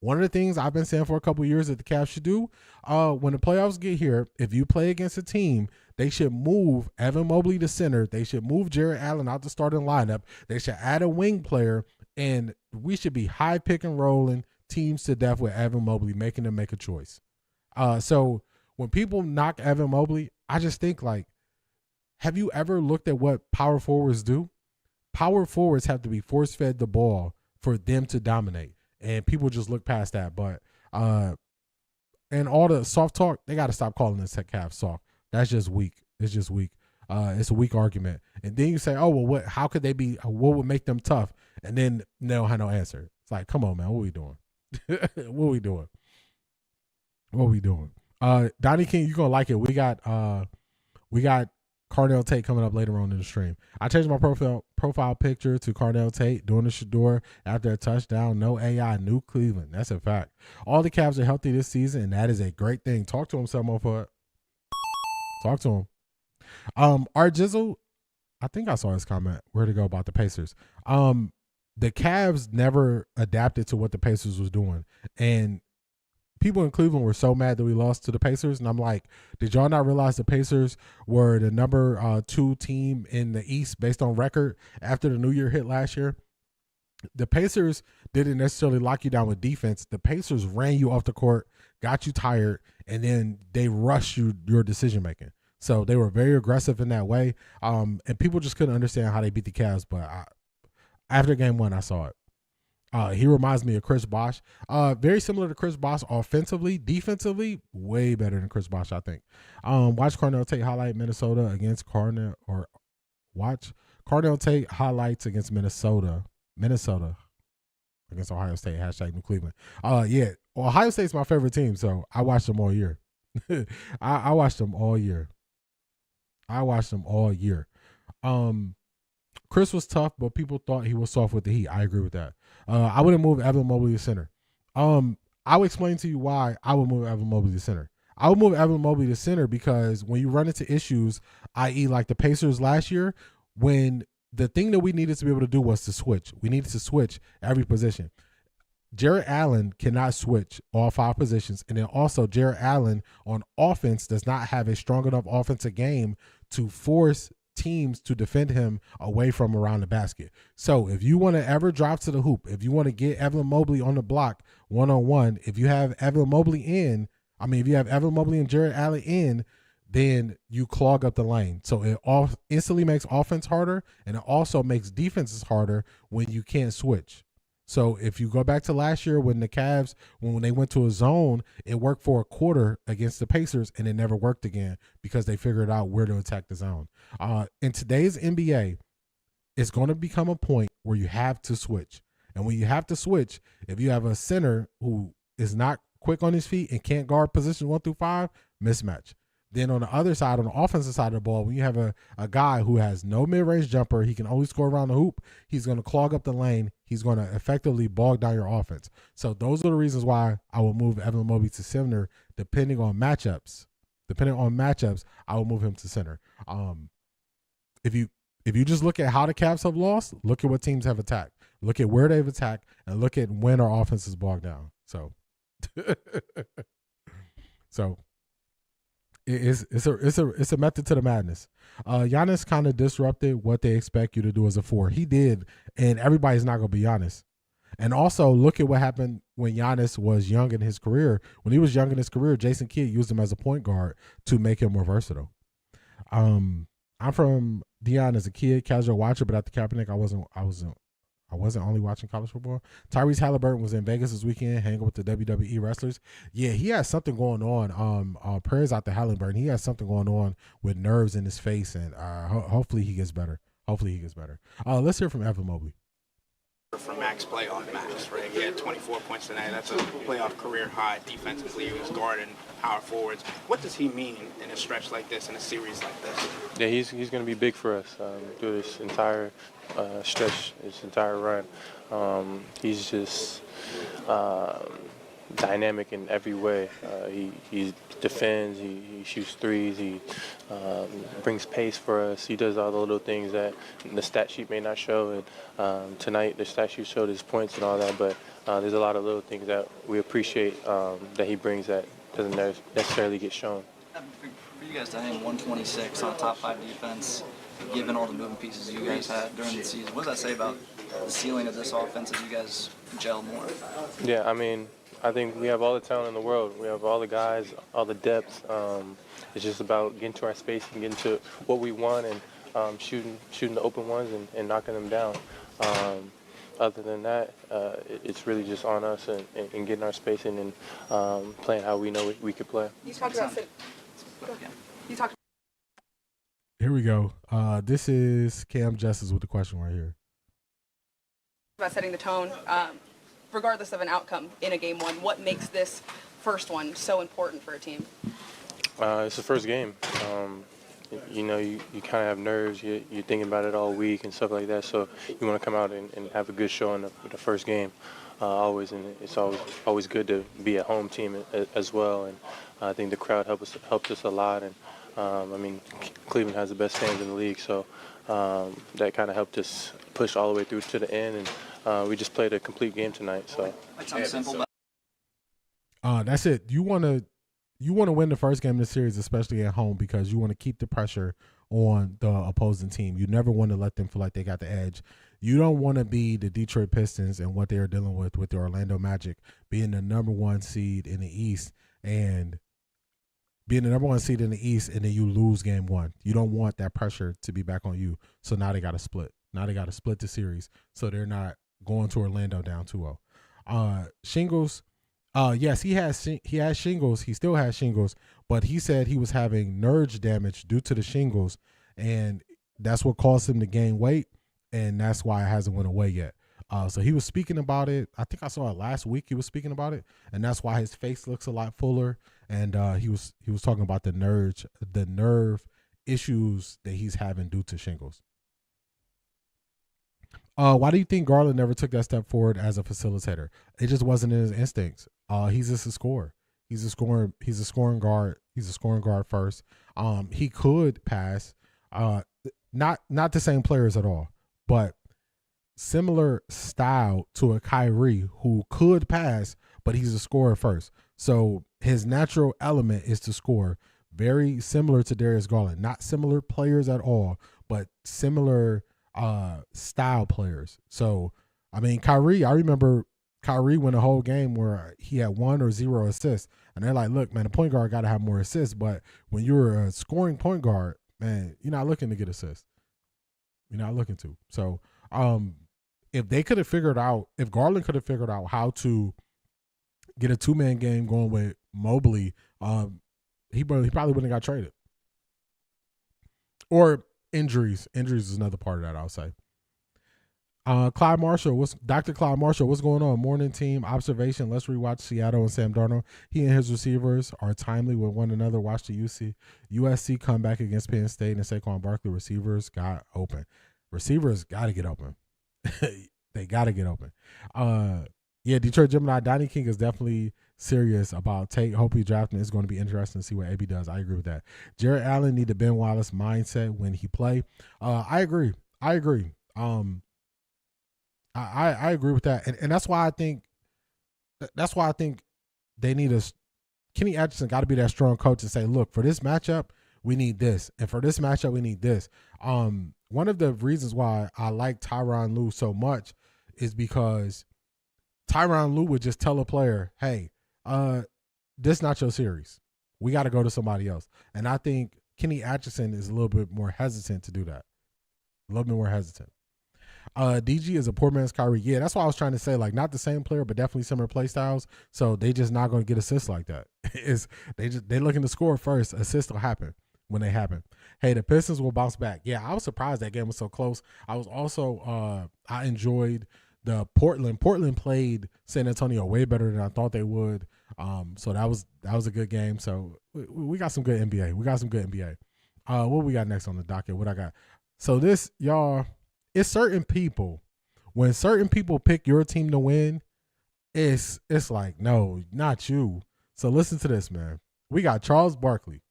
One of the things I've been saying for a couple of years that the Cavs should do, when the playoffs get here, if you play against a team, they should move Evan Mobley to center. They should move Jared Allen out the starting lineup. They should add a wing player, and we should be high pick and rolling teams to death with Evan Mobley, making them make a choice. So when people knock Evan Mobley, I just think, like, have you ever looked at what power forwards do? Power forwards have to be force-fed the ball for them to dominate, and people just look past that. But and all the soft talk, they got to stop calling this Cavs soft. That's just weak. It's just weak. It's a weak argument. And then you say, oh, well, what? How could they be? What would make them tough? And then they don't have no answer. It's like, come on, man, what are we doing? What are we doing? Donnie King, you're gonna like it. We got Carnell Tate coming up later on in the stream. I changed my profile picture to Carnell Tate doing the Shador after a touchdown. No AI, new Cleveland. That's a fact. All the Cavs are healthy this season, and that is a great thing. Talk to him, someone, for it. Talk to him. Art Jizzle, I think I saw his comment. Where to go about the Pacers. The Cavs never adapted to what the Pacers was doing, and people in Cleveland were so mad that we lost to the Pacers. And I'm like, did y'all not realize the Pacers were the number 2 team in the East based on record after the New Year hit last year? The Pacers didn't necessarily lock you down with defense. The Pacers ran you off the court, got you tired, and then they rushed your decision making. So they were very aggressive in that way. And people just couldn't understand how they beat the Cavs. But after game 1, I saw it. He reminds me of Chris Bosh. Very similar to Chris Bosh offensively. Defensively, way better than Chris Bosh, I think. Watch Carnell Tate highlight Minnesota against watch Carnell Tate highlights against Minnesota against Ohio State, # New Cleveland. Yeah, Ohio State's my favorite team, so I watched them all year. I watched them all year. Chris was tough, but people thought he was soft with the heat. I agree with that. I wouldn't move Evan Mobley to center. I will explain to you why I would move Evan Mobley to center. I would move Evan Mobley to center because when you run into issues, i.e. like the Pacers last year, when the thing that we needed to be able to do was to switch. We needed to switch every position. Jarrett Allen cannot switch all 5 positions. And then also Jarrett Allen on offense does not have a strong enough offensive game to force teams to defend him away from around the basket. So if you want to ever drive to the hoop, if you want to get Evan Mobley on the block one-on-one, if you have Evan Mobley and Jarrett Allen in, then you clog up the lane. So it instantly makes offense harder, and it also makes defenses harder when you can't switch. So if you go back to last year when the Cavs, when they went to a zone, it worked for a quarter against the Pacers, and it never worked again because they figured out where to attack the zone. In today's NBA, it's going to become a point where you have to switch. And when you have to switch, if you have a center who is not quick on his feet and can't guard positions 1 through 5, mismatch. Then on the other side, on the offensive side of the ball, when you have a guy who has no mid-range jumper, he can only score around the hoop, he's going to clog up the lane. He's going to effectively bog down your offense. So those are the reasons why I will move Evan Mobley to center, depending on matchups. I will move him to center. If you just look at how the Cavs have lost, look at what teams have attacked. Look at where they've attacked, and look at when our offense is bogged down. So, It's a method to the madness. Giannis kind of disrupted what they expect you to do as a 4. He did, and everybody's not going to be Giannis. And also, look at what happened when Giannis was young in his career. When he was young in his career, Jason Kidd used him as a point guard to make him more versatile. I'm from Deion as a kid, casual watcher, but after Kaepernick, I wasn't only watching college football. Tyrese Halliburton was in Vegas this weekend hanging with the WWE wrestlers. Yeah, he has something going on. Prayers out to Halliburton. He has something going on with nerves in his face, and hopefully he gets better. Let's hear from Evan Mobley. For max playoff max, right? He had 24 points tonight. That's a playoff career high defensively. He was guarding power forwards. What does he mean in a stretch like this, in a series like this? Yeah, he's going to be big for us through this entire stretch, this entire run. He's just dynamic in every way. He defends, he shoots threes, he brings pace for us. He does all the little things that the stat sheet may not show. And tonight the stat sheet showed his points and all that, but there's a lot of little things that we appreciate that he brings that doesn't necessarily get shown. For you guys to hang 126 on a top 5 defense, given all the moving pieces you guys had during the season, what does that say about the ceiling of this offense as you guys gel more? Yeah, I mean, I think we have all the talent in the world. We have all the guys, all the depth. It's just about getting to our space and getting to what we want and shooting the open ones and knocking them down. Other than that, it's really just on us and getting our space and playing how we know we could play. You talked about Here we go. This is Cam Justice with the question right here. About setting the tone, regardless of an outcome in a game one. What makes this first one so important for a team? It's the first game. You kind of have nerves. You're thinking about it all week and stuff like that. So you want to come out and have a good show in the first game. Always, and it's always good to be a home team as well. And I think the crowd helps us a lot. And I mean, Cleveland has the best fans in the league, so that kind of helped us push all the way through to the end. And we just played a complete game tonight. So that's it. You want to win the first game of the series, especially at home, because you want to keep the pressure on the opposing team. You never want to let them feel like they got the edge. You don't want to be the Detroit Pistons and what they are dealing with the Orlando Magic, being the number 1 seed in the East and then you lose game 1. You don't want that pressure to be back on you. So now they got to split. Now they got to split the series so they're not going to Orlando down 2-0. Shingles. Yes, he has shingles. He still has shingles, but he said he was having nerve damage due to the shingles, and that's what caused him to gain weight, and that's why it hasn't went away yet. So he was speaking about it. I think I saw it last week. He was speaking about it, and that's why his face looks a lot fuller. And he was talking about the nerve issues that he's having due to shingles. Why do you think Garland never took that step forward as a facilitator? It just wasn't in his instincts. He's just a scorer. He's a scoring guard. He's a scoring guard first. He could pass. Not the same players at all, but similar style to a Kyrie who could pass, but he's a scorer first. So his natural element is to score. Very similar to Darius Garland. Not similar players at all, but similar style players. So, I mean, Kyrie, I remember Kyrie won a whole game where he had 1 or 0 assists. And they're like, look, man, the point guard got to have more assists. But when you're a scoring point guard, man, you're not looking to get assists. You're not looking to. So, if they could have figured out, if Garland could have figured out how to get a 2-man game going with Mobley, he probably wouldn't have got traded. Or injuries. Injuries is another part of that, I'll say. Clyde Marshall, Dr. Clyde Marshall, what's going on? Morning team observation. Let's rewatch Seattle and Sam Darnold. He and his receivers are timely with one another. Watch the USC comeback against Penn State and Saquon Barkley. Receivers got open. Receivers got to get open. They got to get open. Yeah, Detroit Gemini, Donnie King is definitely serious about Tate. Hope he drafted him. It's going to be interesting to see what AB does. I agree with that. Jared Allen need the Ben Wallace mindset when he play. I agree. I agree with that. And that's why I think they need Kenny Atchison got to be that strong coach and say, look, for this matchup, we need this. And for this matchup, we need this. One of the reasons why I like Tyronn Lue so much is because Tyronn Lue would just tell a player, hey, this not your series. We got to go to somebody else. And I think Kenny Atchison is a little bit more hesitant to do that. A little bit more hesitant. DG is a poor man's Kyrie. Yeah, that's why I was trying to say, like, not the same player, but definitely similar play styles. So they just not going to get assists like that. They looking to score first. Assists will happen when they happen. Hey, the Pistons will bounce back. Yeah, I was surprised that game was so close. I was also I enjoyed the Portland. Portland played San Antonio way better than I thought they would. So that was a good game. So we got some good NBA. What we got next on the docket? What I got? So this, y'all, it's certain people. When certain people pick your team to win, it's like, no, not you. So listen to this, man. We got Charles Barkley.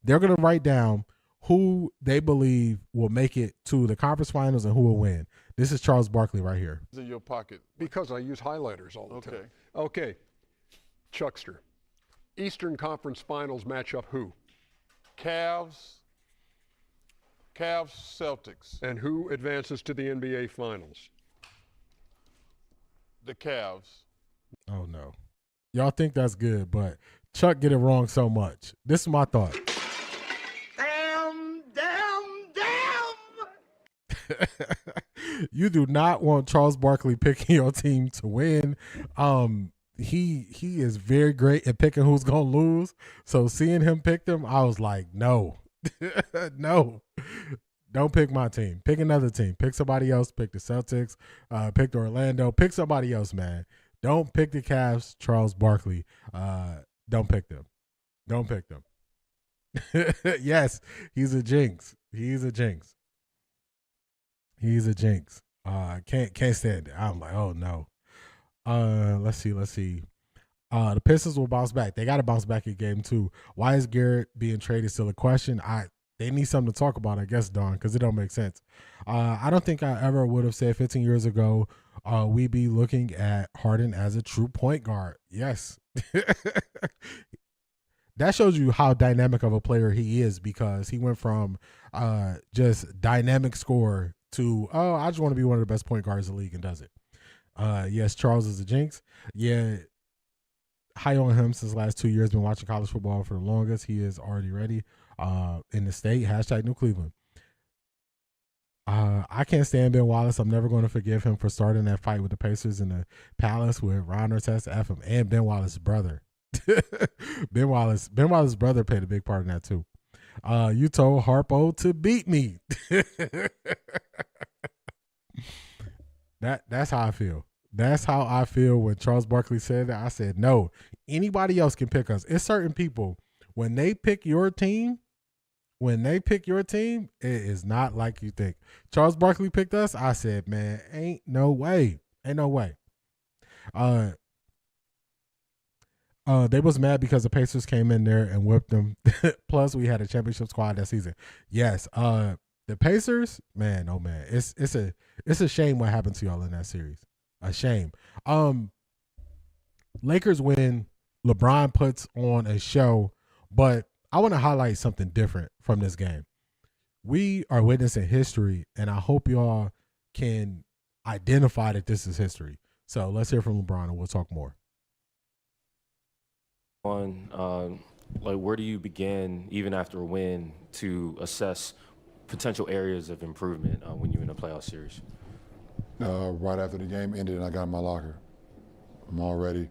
They're going to write down who they believe will make it to the conference finals and who will win. This is Charles Barkley right here. In your pocket. Because I use highlighters all the time. Okay. Chuckster. Eastern Conference Finals matchup who? Cavs, Celtics. And who advances to the NBA Finals? The Cavs. Oh, no. Y'all think that's good, but Chuck get it wrong so much. This is my thought. You do not want Charles Barkley picking your team to win. He is very great at picking who's gonna lose. So seeing him pick them, I was like, no, no, don't pick my team. Pick another team. Pick somebody else. Pick the Celtics. Pick Orlando. Pick somebody else, man. Don't pick the Cavs. Charles Barkley. Don't pick them. Don't pick them. Yes, he's a jinx. He's a jinx. Can't stand it. I'm like, oh no. Let's see. The Pistons will bounce back. They got to bounce back in game 2. Why is Garrett being traded still a question? They need something to talk about, I guess, Dawn, because it don't make sense. I don't think I ever would have said 15 years ago we'd be looking at Harden as a true point guard. Yes. That shows you how dynamic of a player he is, because he went from just dynamic scorer to, I just want to be one of the best point guards in the league, and does it. Yes, Charles is a jinx. Yeah, high on him since the last 2 years. Been watching college football for the longest. He is already ready in the state. # New Cleveland. I can't stand Ben Wallace. I'm never going to forgive him for starting that fight with the Pacers in the Palace with Ron Artest, F him, and Ben Wallace's brother. Ben Wallace's brother played a big part in that too. You told Harpo to beat me. That's how I feel. That's how I feel when Charles Barkley said that. I said, no, anybody else can pick us. It's certain people, when they pick your team, it is not like you think. Charles Barkley picked us. I said, man, ain't no way. Ain't no way. They was mad because the Pacers came in there and whipped them. Plus, we had a championship squad that season. Yes. The Pacers, man, oh man, it's a shame what happened to y'all in that series. A shame. Lakers win. LeBron puts on a show, but I want to highlight something different from this game. We are witnessing history, and I hope y'all can identify that this is history. So let's hear from LeBron, and we'll talk more. Where do you begin, even after a win, to assess potential areas of improvement when you're in a playoff series? Right after the game ended and I got in my locker. I'm already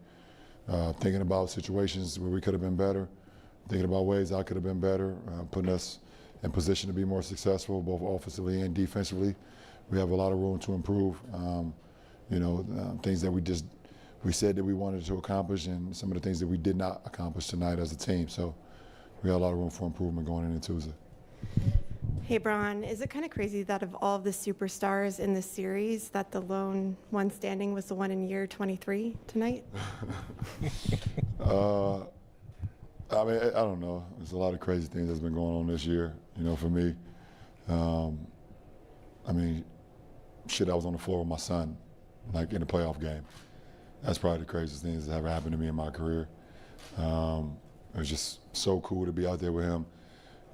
thinking about situations where we could have been better, thinking about ways I could have been better, putting us in position to be more successful, both offensively and defensively. We have a lot of room to improve. Things that we said that we wanted to accomplish, and some of the things that we did not accomplish tonight as a team. So we have a lot of room for improvement going into Tuesday. Hey, Bron, is it kind of crazy that of all the superstars in this series, that the lone one standing was the one in year 23 tonight? I don't know. There's a lot of crazy things that's been going on this year, for me. I was on the floor with my son, like in a playoff game. That's probably the craziest thing that's ever happened to me in my career. It was just so cool to be out there with him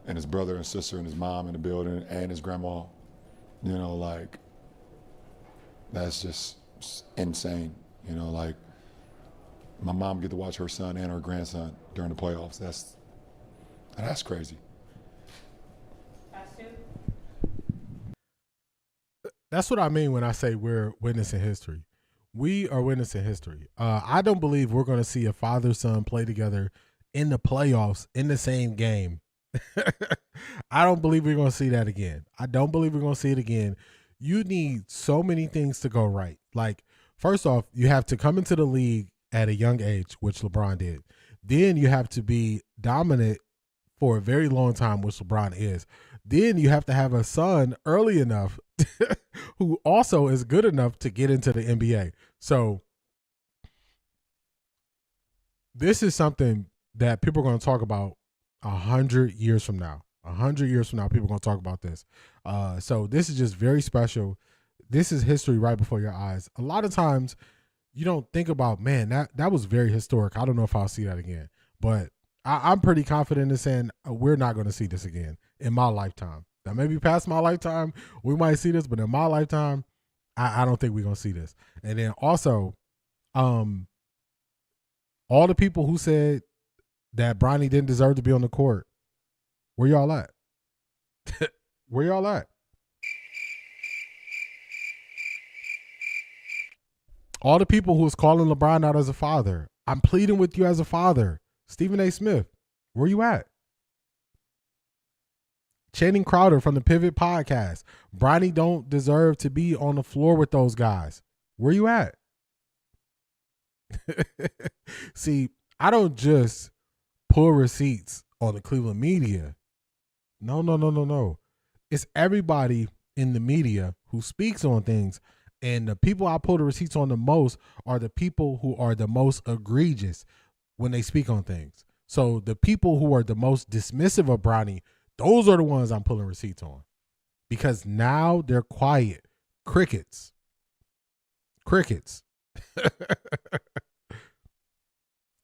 and his brother and sister and his mom in the building and his grandma. That's just insane. My mom get to watch her son and her grandson during the playoffs. That's crazy. That's what I mean when I say we're witnessing history. We are witnessing history. I don't believe we're going to see a father-son play together in the playoffs in the same game. I don't believe we're going to see that again. I don't believe we're going to see it again. You need so many things to go right. Like, first off, you have to come into the league at a young age, which LeBron did. Then you have to be dominant for a very long time, which LeBron is. Then you have to have a son early enough who also is good enough to get into the NBA. So this is something that people are going to talk about 100 years from now. 100 years from now, people are going to talk about this. So this is just very special. This is history right before your eyes. A lot of times you don't think about, man, that was very historic. I don't know if I'll see that again. But I'm pretty confident in saying we're not going to see this again in my lifetime. Now, maybe past my lifetime, we might see this, but in my lifetime, I don't think we're going to see this. And then also, all the people who said that Bronny didn't deserve to be on the court, where y'all at? Where y'all at? All the people who was calling LeBron out as a father, I'm pleading with you as a father. Stephen A. Smith, where you at? Channing Crowder from the Pivot Podcast, Bronny don't deserve to be on the floor with those guys. Where you at? See, I don't just pull receipts on the Cleveland media. No. It's everybody in the media who speaks on things. And the people I pull the receipts on the most are the people who are the most egregious when they speak on things. So the people who are the most dismissive of Bronny, those are the ones I'm pulling receipts on. Because now they're quiet. Crickets.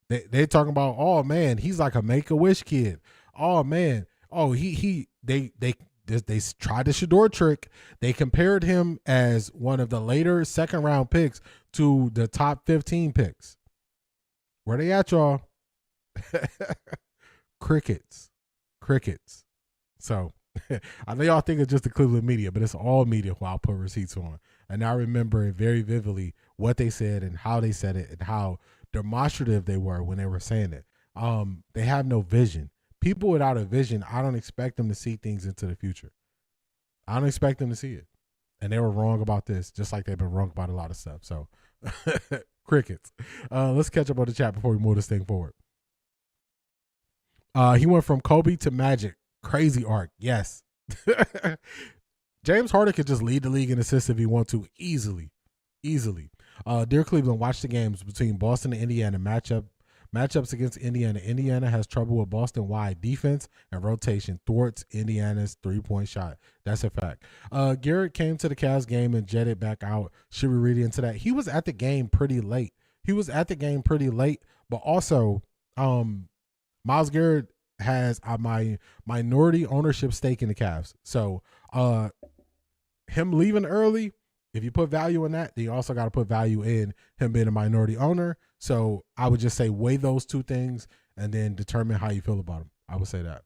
They talking about, oh man, he's like a Make-A-Wish kid. Oh man, they tried the Shador trick. They compared him as one of the later second round picks to the top 15 picks. Where they at, y'all? Crickets. So I know y'all think it's just the Cleveland media, but it's all media who I'll put receipts on. And I remember it very vividly what they said and how they said it and how demonstrative they were when they were saying it. They have no vision. people without a vision, I don't expect them to see things into the future. I don't expect them to see it. And they were wrong about this, just like they've been wrong about a lot of stuff. So, crickets. Let's catch up on the chat before we move this thing forward. He went from Kobe to Magic. Crazy arc. Yes. James Harden could just lead the league in assists if he want to easily. Dear Cleveland, watch the games between Boston and Indiana matchups against Indiana. Indiana has trouble with Boston wide defense and rotation thwarts Indiana's 3-point shot. That's a fact. Garrett came to the Cavs game and jetted back out. Should we read into that? He was at the game pretty late. But also, Myles Garrett has my minority ownership stake in the Cavs. So him leaving early, if you put value in that, then you also got to put value in him being a minority owner. So I would just say weigh those two things and then determine how you feel about them. I would say that.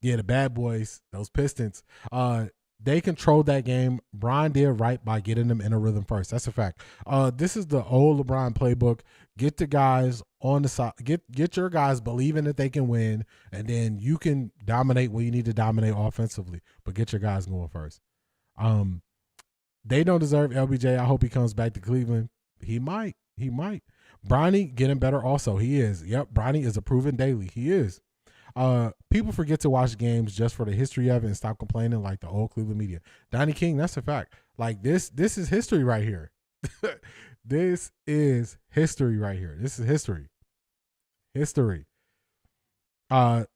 Yeah, the bad boys, those Pistons, they controlled that game. Bron did right by getting them in a rhythm first. That's a fact. This is the old LeBron playbook. Get the guys on the side. Get your guys believing that they can win, and then you can dominate when you need to dominate offensively. But get your guys going first. They don't deserve LBJ. I hope he comes back to Cleveland. He might. Bronny getting better also. He is. Yep, Bronny is improving daily. He is. People forget to watch games just for the history of it and stop complaining like the old Cleveland media. Donnie King, that's a fact. Like this is history right here. This is history right here. This is history.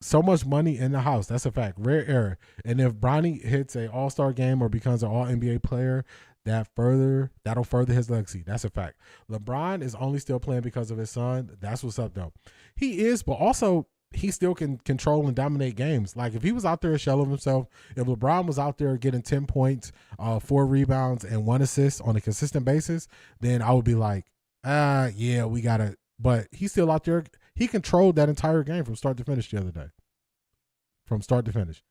So much money in the house. That's a fact. Rare error. And if Bronny hits an all-star game or becomes an all-NBA player, that'll further his legacy. That's a fact. LeBron is only still playing because of his son. That's what's up, though. He is, but also he still can control and dominate games. Like if he was out there a shell of himself, if LeBron was out there getting 10 points, 4 rebounds, and 1 assist on a consistent basis, then I would be like, yeah, we got to. But he's still out there. He controlled that entire game from start to finish the other day. From start to finish.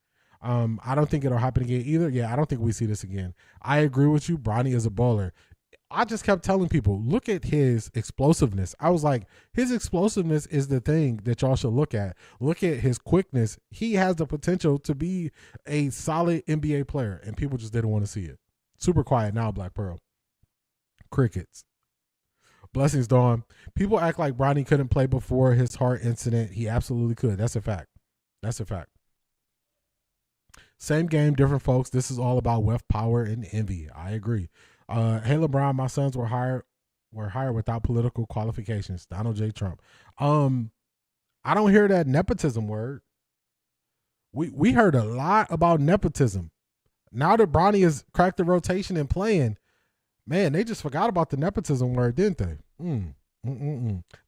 I don't think it'll happen again either. Yeah, I don't think we see this again. I agree with you. Bronny is a baller. I just kept telling people, look at his explosiveness. I was like, his explosiveness is the thing that y'all should look at. Look at his quickness. He has the potential to be a solid NBA player, and people just didn't want to see it. Super quiet now, Black Pearl. Crickets. Blessings, Dawn. People act like Bronny couldn't play before his heart incident. He absolutely could. That's a fact. Same game, different folks. This is all about wealth, power, and envy. I agree. Hey, LeBron, my sons were hired without political qualifications. Donald J. Trump. I don't hear that nepotism word. We heard a lot about nepotism. Now that Bronny has cracked the rotation and playing, man, they just forgot about the nepotism word, didn't they?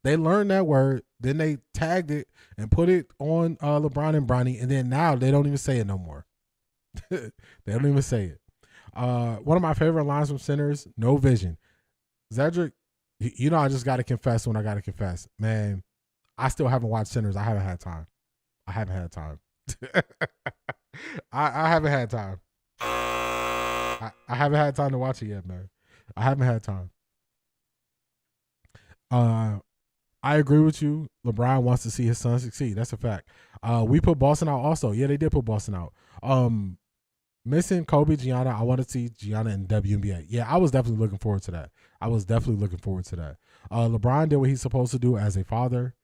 They learned that word, then they tagged it and put it on LeBron and Bronny, and then now they don't even say it no more. They don't even say it. One of my favorite lines from Sinners, no vision. Zedric, you know I just got to confess when I got to confess. Man, I still haven't watched Sinners. I haven't had time. I haven't had time. I haven't had time. I haven't had time to watch it yet, man. I haven't had time. I agree with you. LeBron wants to see his son succeed. That's a fact. We put Boston out also. Yeah, they did put Boston out. Missing Kobe, Gianna. I want to see Gianna in WNBA. Yeah, I was definitely looking forward to that. LeBron did what he's supposed to do as a father.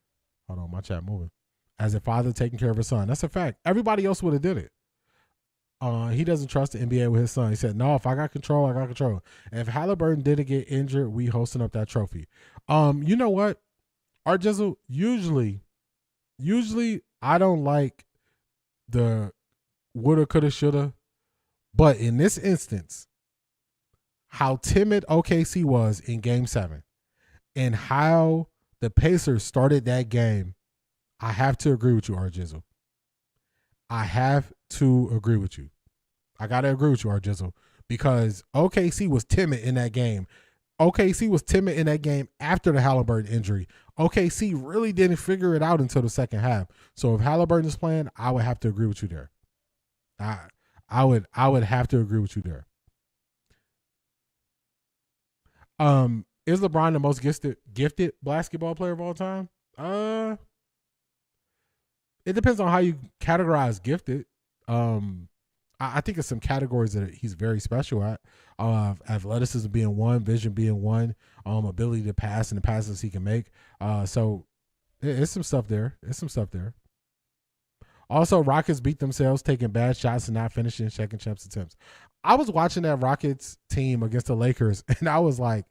Hold on, my chat moving. As a father taking care of his son. That's a fact. Everybody else would have did it. He doesn't trust the NBA with his son. He said, no, if I got control, I got control. And if Halliburton didn't get injured, we hosting up that trophy. You know what? Art Jizzle, usually I don't like the woulda, coulda, shoulda. But in this instance, how timid OKC was in Game 7 and how the Pacers started that game, I have to agree with you, Art Jizzle. I have to agree with you. I got to agree with you, Art Jizzle, because OKC was timid in that game. OKC was timid in that game after the Halliburton injury. OKC really didn't figure it out until the second half. So if Halliburton is playing, I would have to agree with you there. I would have to agree with you there. Is LeBron the most gifted basketball player of all time? It depends on how you categorize gifted. I think it's some categories that he's very special at. Athleticism being one, vision being one, ability to pass and the passes he can make. So it's some stuff there. Also, Rockets beat themselves taking bad shots and not finishing second chance attempts. I was watching that Rockets team against the Lakers, and I was like,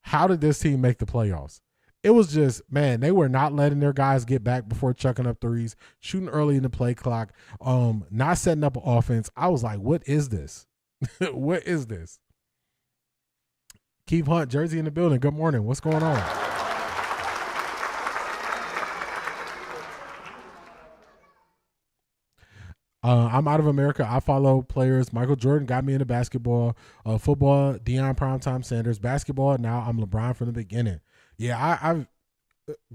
how did this team make the playoffs? It was just, man, they were not letting their guys get back before chucking up threes, shooting early in the play clock, not setting up an offense. I was like, what is this? What is this? Keith Hunt, Jersey in the building. Good morning. What's going on? I'm out of America. I follow players. Michael Jordan got me into basketball. Football, Deion Primetime Sanders. Basketball, now I'm LeBron from the beginning. Yeah, I've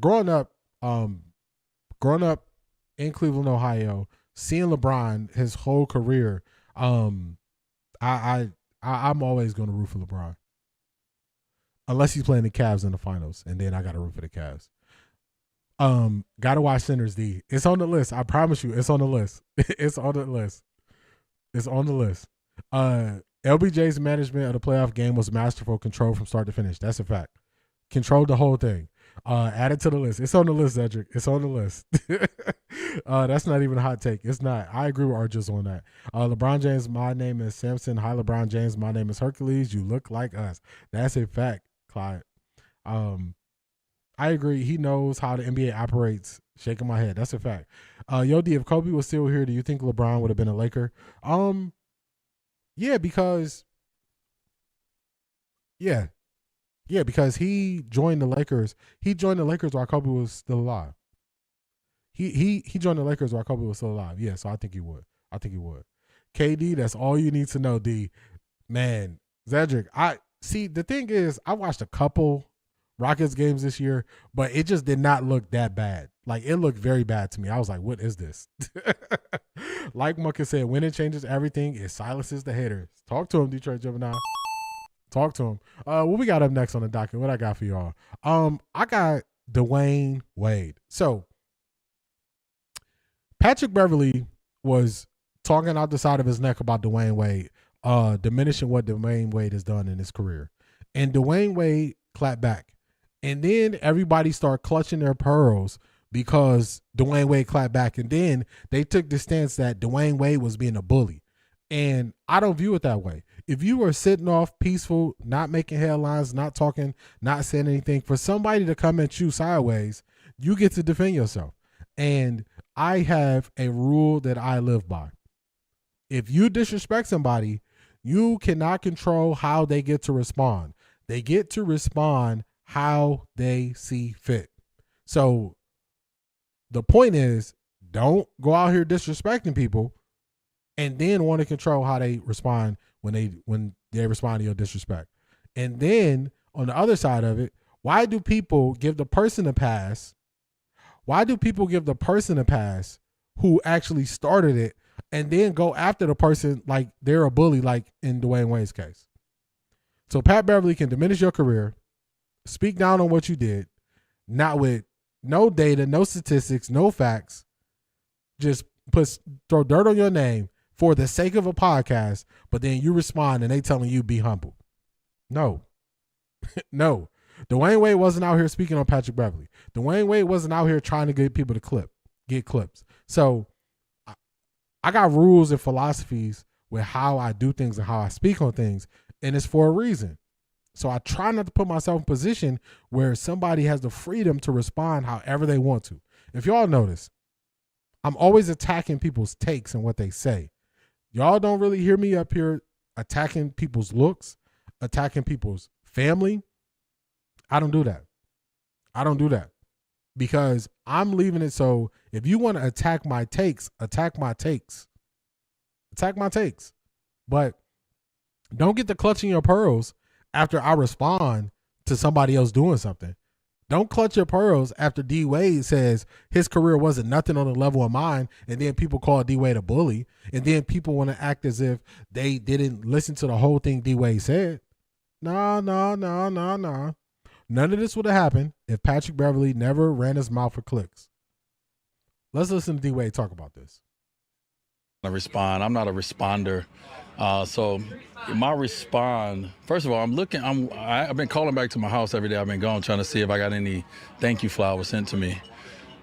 growing up in Cleveland, Ohio, seeing LeBron his whole career. I'm always going to root for LeBron, unless he's playing the Cavs in the finals, and then I got to root for the Cavs. Gotta watch Sinners D. It's on the list. I promise you, it's on the list. It's on the list. It's on the list. LBJ's management of the playoff game was masterful, control from start to finish. That's a fact. Controlled the whole thing. Add it to the list. It's on the list, Cedric. It's on the list. That's not even a hot take. It's not. I agree with Arjus on that. LeBron James, my name is Samson. Hi, LeBron James. My name is Hercules. You look like us. That's a fact, Clyde. I agree. He knows how the NBA operates. Shaking my head. That's a fact. Yodi, if Kobe was still here, do you think LeBron would have been a Laker? Yeah, because he joined the Lakers. He joined the Lakers while Kobe was still alive. He joined the Lakers while Kobe was still alive. Yeah, so I think he would. KD, that's all you need to know, D. Man, Cedric, the thing is, I watched a couple Rockets games this year, but it just did not look that bad. Like, it looked very bad to me. I was like, what is this? Like Monken said, when it changes everything, it silences the haters. Talk to him, Detroit Gemini. Talk to him. What we got up next on the docket? What I got for y'all? I got Dwyane Wade. So Patrick Beverley was talking out the side of his neck about Dwyane Wade, diminishing what Dwyane Wade has done in his career. And Dwyane Wade clapped back. And then everybody started clutching their pearls because Dwyane Wade clapped back. And then they took the stance that Dwyane Wade was being a bully. And I don't view it that way. If you were sitting off peaceful, not making headlines, not talking, not saying anything, for somebody to come at you sideways, you get to defend yourself. And I have a rule that I live by. If you disrespect somebody, you cannot control how they get to respond. They get to respond how they see fit. So the point is, don't go out here disrespecting people and then want to control how they respond when they respond to your disrespect. And then on the other side of it, why do people give the person a pass? Why do people give the person a pass who actually started it and then go after the person like they're a bully, like in Dwyane Wade's case? So Pat Beverly can diminish your career, speak down on what you did, not with no data, no statistics, no facts, just throw dirt on your name for the sake of a podcast, but then you respond and they telling you be humble. No. No. Dwyane Wade wasn't out here speaking on Patrick Beverly. Dwyane Wade wasn't out here trying to get people to get clips. So I got rules and philosophies with how I do things and how I speak on things, and it's for a reason. So I try not to put myself in a position where somebody has the freedom to respond however they want to. If y'all notice, I'm always attacking people's takes and what they say. Y'all don't really hear me up here attacking people's looks, attacking people's family. I don't do that. Because I'm leaving it so if you want to attack my takes, attack my takes. Attack my takes. But don't get to clutching your pearls after I respond to somebody else doing something. Don't clutch your pearls after D Wade says his career wasn't nothing on the level of mine, and then people call D Wade a bully, and then people want to act as if they didn't listen to the whole thing D Wade said. No. None of this would have happened if Patrick Beverly never ran his mouth for clicks. Let's listen to D-Wade talk about this. Respond. I'm not a responder. So my respond, first of all, I've been calling back to my house every day. I've been going trying to see if I got any thank you flowers sent to me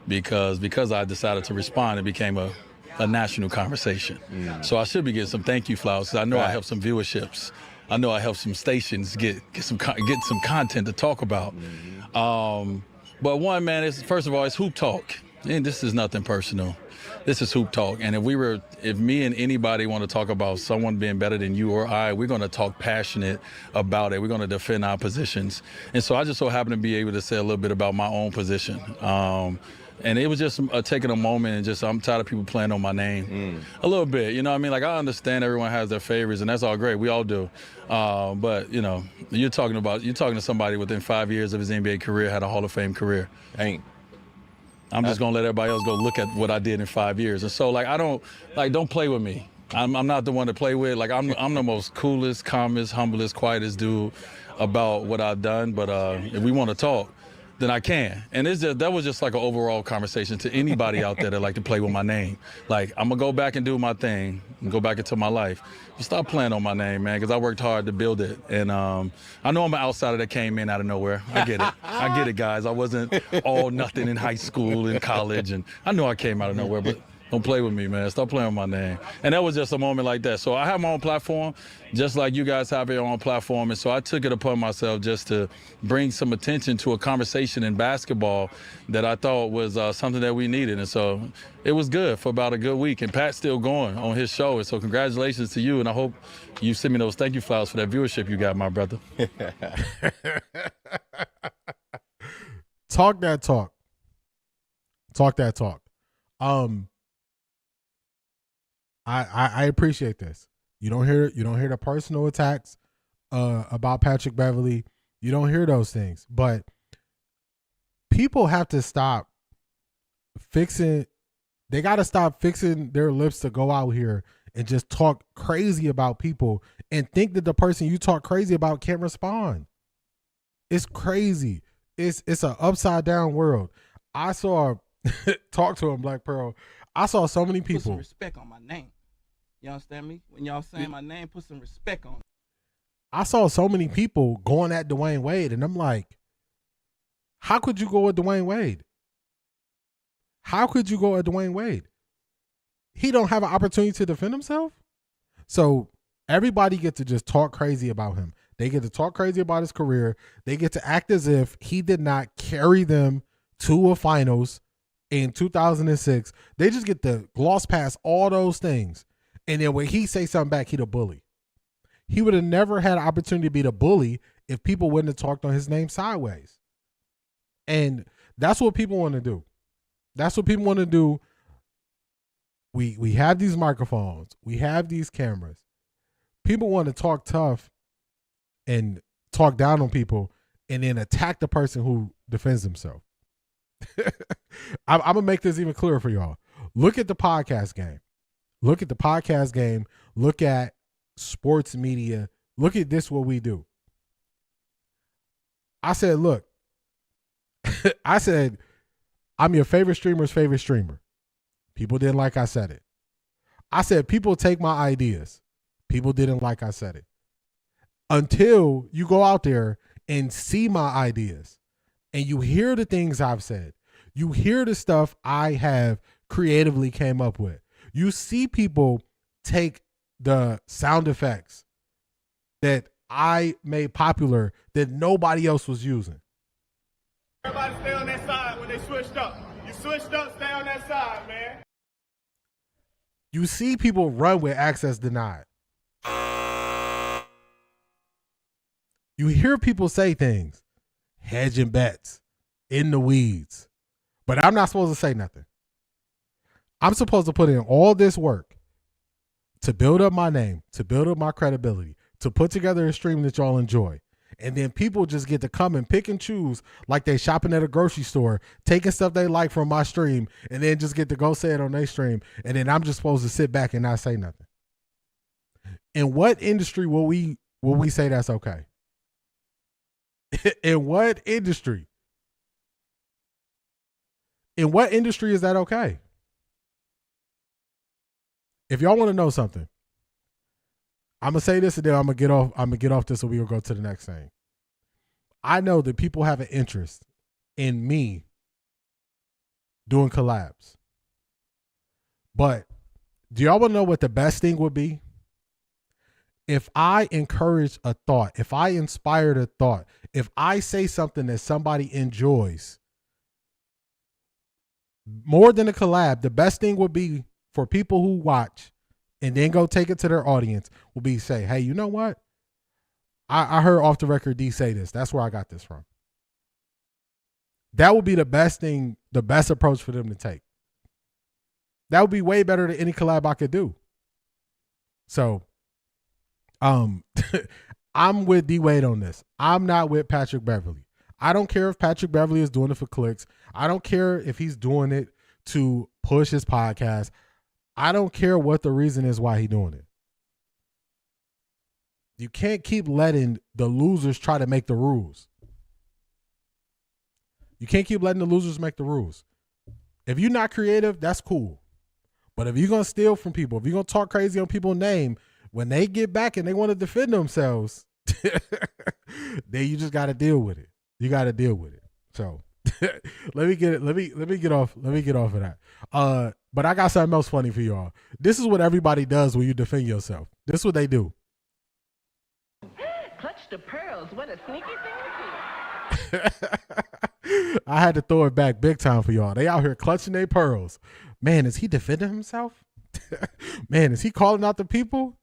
because I decided to respond, it became a national conversation. So I should be getting some thank you flowers because I know I helped some viewerships. I know I helped some stations get some content to talk about. But one, man, first of all, it's hoop talk. And this is nothing personal. This is hoop talk. And if me and anybody want to talk about someone being better than you or I, we're going to talk passionate about it. We're going to defend our positions. And so I just so happen to be able to say a little bit about my own position. And it was just taking a moment and I'm tired of people playing on my name a little bit. You know what I mean? Like, I understand everyone has their favorites, and that's all great. We all do. But, you know, you're talking to somebody within 5 years of his NBA career, had a Hall of Fame career. I'm just going to let everybody else go look at what I did in 5 years. And so, like, don't play with me. I'm not the one to play with. Like, I'm the most coolest, calmest, humblest, quietest dude about what I've done. But if we want to talk, then I can. And that was just like an overall conversation to anybody out there that like to play with my name. Like, I'm going to go back and do my thing and go back into my life. But stop playing on my name, man, because I worked hard to build it. And I know I'm an outsider that came in out of nowhere. I get it. I get it, guys. I wasn't all nothing in high school and college. And I know I came out of nowhere, but don't play with me, man. Stop playing with my name. And that was just a moment like that. So I have my own platform, just like you guys have your own platform. And so I took it upon myself just to bring some attention to a conversation in basketball that I thought was something that we needed. And so it was good for about a good week. And Pat's still going on his show. And so congratulations to you. And I hope you send me those thank you flowers for that viewership you got, my brother. Talk that talk. Talk that talk. I appreciate this. You don't hear the personal attacks about Patrick Beverley. You don't hear those things. But people have to stop fixing. They got to stop fixing their lips to go out here and just talk crazy about people and think that the person you talk crazy about can't respond. It's crazy. It's an upside down world. I saw talk to him, Black Pearl. I saw so many people. Put some respect on my name. You understand me? When y'all saying my name, put some respect on it. I saw so many people going at Dwyane Wade, and I'm like, how could you go at Dwyane Wade? How could you go at Dwyane Wade? He don't have an opportunity to defend himself? So everybody gets to just talk crazy about him. They get to talk crazy about his career. They get to act as if he did not carry them to a finals in 2006. They just get to gloss past all those things. And then when he say something back, he the bully. He would have never had an opportunity to be the bully if people wouldn't have talked on his name sideways. And that's what people want to do. That's what people want to do. We have these microphones. We have these cameras. People want to talk tough and talk down on people and then attack the person who defends himself. I'm going to make this even clearer for y'all. Look at the podcast game. Look at the podcast game. Look at sports media. Look at this, what we do. I said, look, I said, I'm your favorite streamer's favorite streamer. People didn't like I said it. I said, people take my ideas. People didn't like I said it. Until you go out there and see my ideas and you hear the things I've said. You hear the stuff I have creatively came up with. You see people take the sound effects that I made popular that nobody else was using. Everybody stay on that side when they switched up. You switched up, stay on that side, man. You see people run with access denied. You hear people say things, hedging bets, in the weeds. But I'm not supposed to say nothing. I'm supposed to put in all this work to build up my name, to build up my credibility, to put together a stream that y'all enjoy. And then people just get to come and pick and choose like they shopping at a grocery store, taking stuff they like from my stream, and then just get to go say it on their stream. And then I'm just supposed to sit back and not say nothing. In what industry will we say that's okay? In what industry? In what industry is that okay? if y'all want to know something, I'm gonna say this and then I'm gonna get off this, so we'll go to the next thing. I know that people have an interest in me doing collabs, but do y'all want to know what the best thing would be? If I encourage a thought, if I inspired a thought, if I say something that somebody enjoys, more than a collab, the best thing would be for people who watch and then go take it to their audience will be say, hey, you know what? I heard Off the Record D say this. That's where I got this from. That would be the best thing, the best approach for them to take. That would be way better than any collab I could do. So, I'm with D Wade on this. I'm not with Patrick Beverley. I don't care if Patrick Beverley is doing it for clicks. I don't care if he's doing it to push his podcast. I don't care what the reason is why he's doing it. You can't keep letting the losers try to make the rules. You can't keep letting the losers make the rules. If you're not creative, that's cool. But if you're going to steal from people, if you're going to talk crazy on people's name, when they get back and they want to defend themselves, then you just got to deal with it. You got to deal with it. So let me get off of that. But I got something else funny for y'all. This is what everybody does when you defend yourself. This is what they do. Clutch the pearls. What a sneaky thing to do. I had to throw it back big time for y'all. They out here clutching their pearls. Man, is he defending himself? Man, is he calling out the people?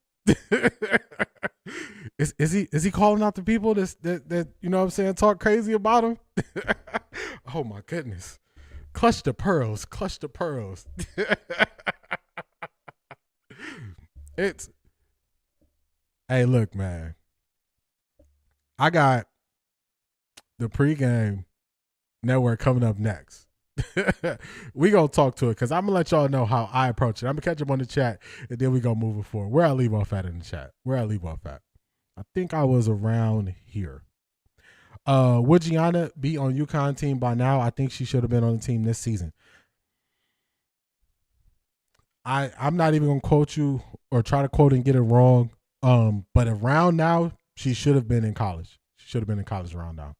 is he calling out the people that you know what I'm saying, talk crazy about him? Oh my goodness. Clutch the pearls. Hey, look, man. I got the Pregame Network coming up next. We gonna talk to it because I'm gonna let y'all know how I approach it. I'm gonna catch up on the chat and then we gonna move it forward. Where I leave off at in the chat. I think I was around here. Would Gianna be on UConn team by now? I think she should have been on the team this season. I'm not even gonna quote you or try to quote and get it wrong. But around now, she should have been in college. She should have been in college around now.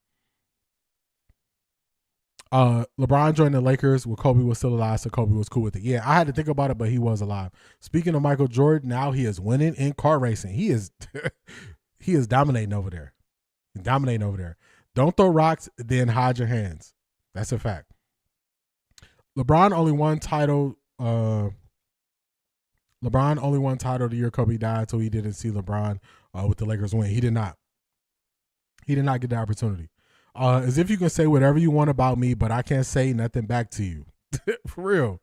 LeBron joined the Lakers when Kobe was still alive, so Kobe was cool with it. Yeah, I had to think about it, but he was alive. Speaking of Michael Jordan, now he is winning in car racing. He is he is dominating over there. Don't throw rocks, then hide your hands. That's a fact. LeBron only won title. LeBron only won title the year Kobe died, so he didn't see LeBron with the Lakers win. He did not. He did not get the opportunity. As if you can say whatever you want about me, but I can't say nothing back to you. For real.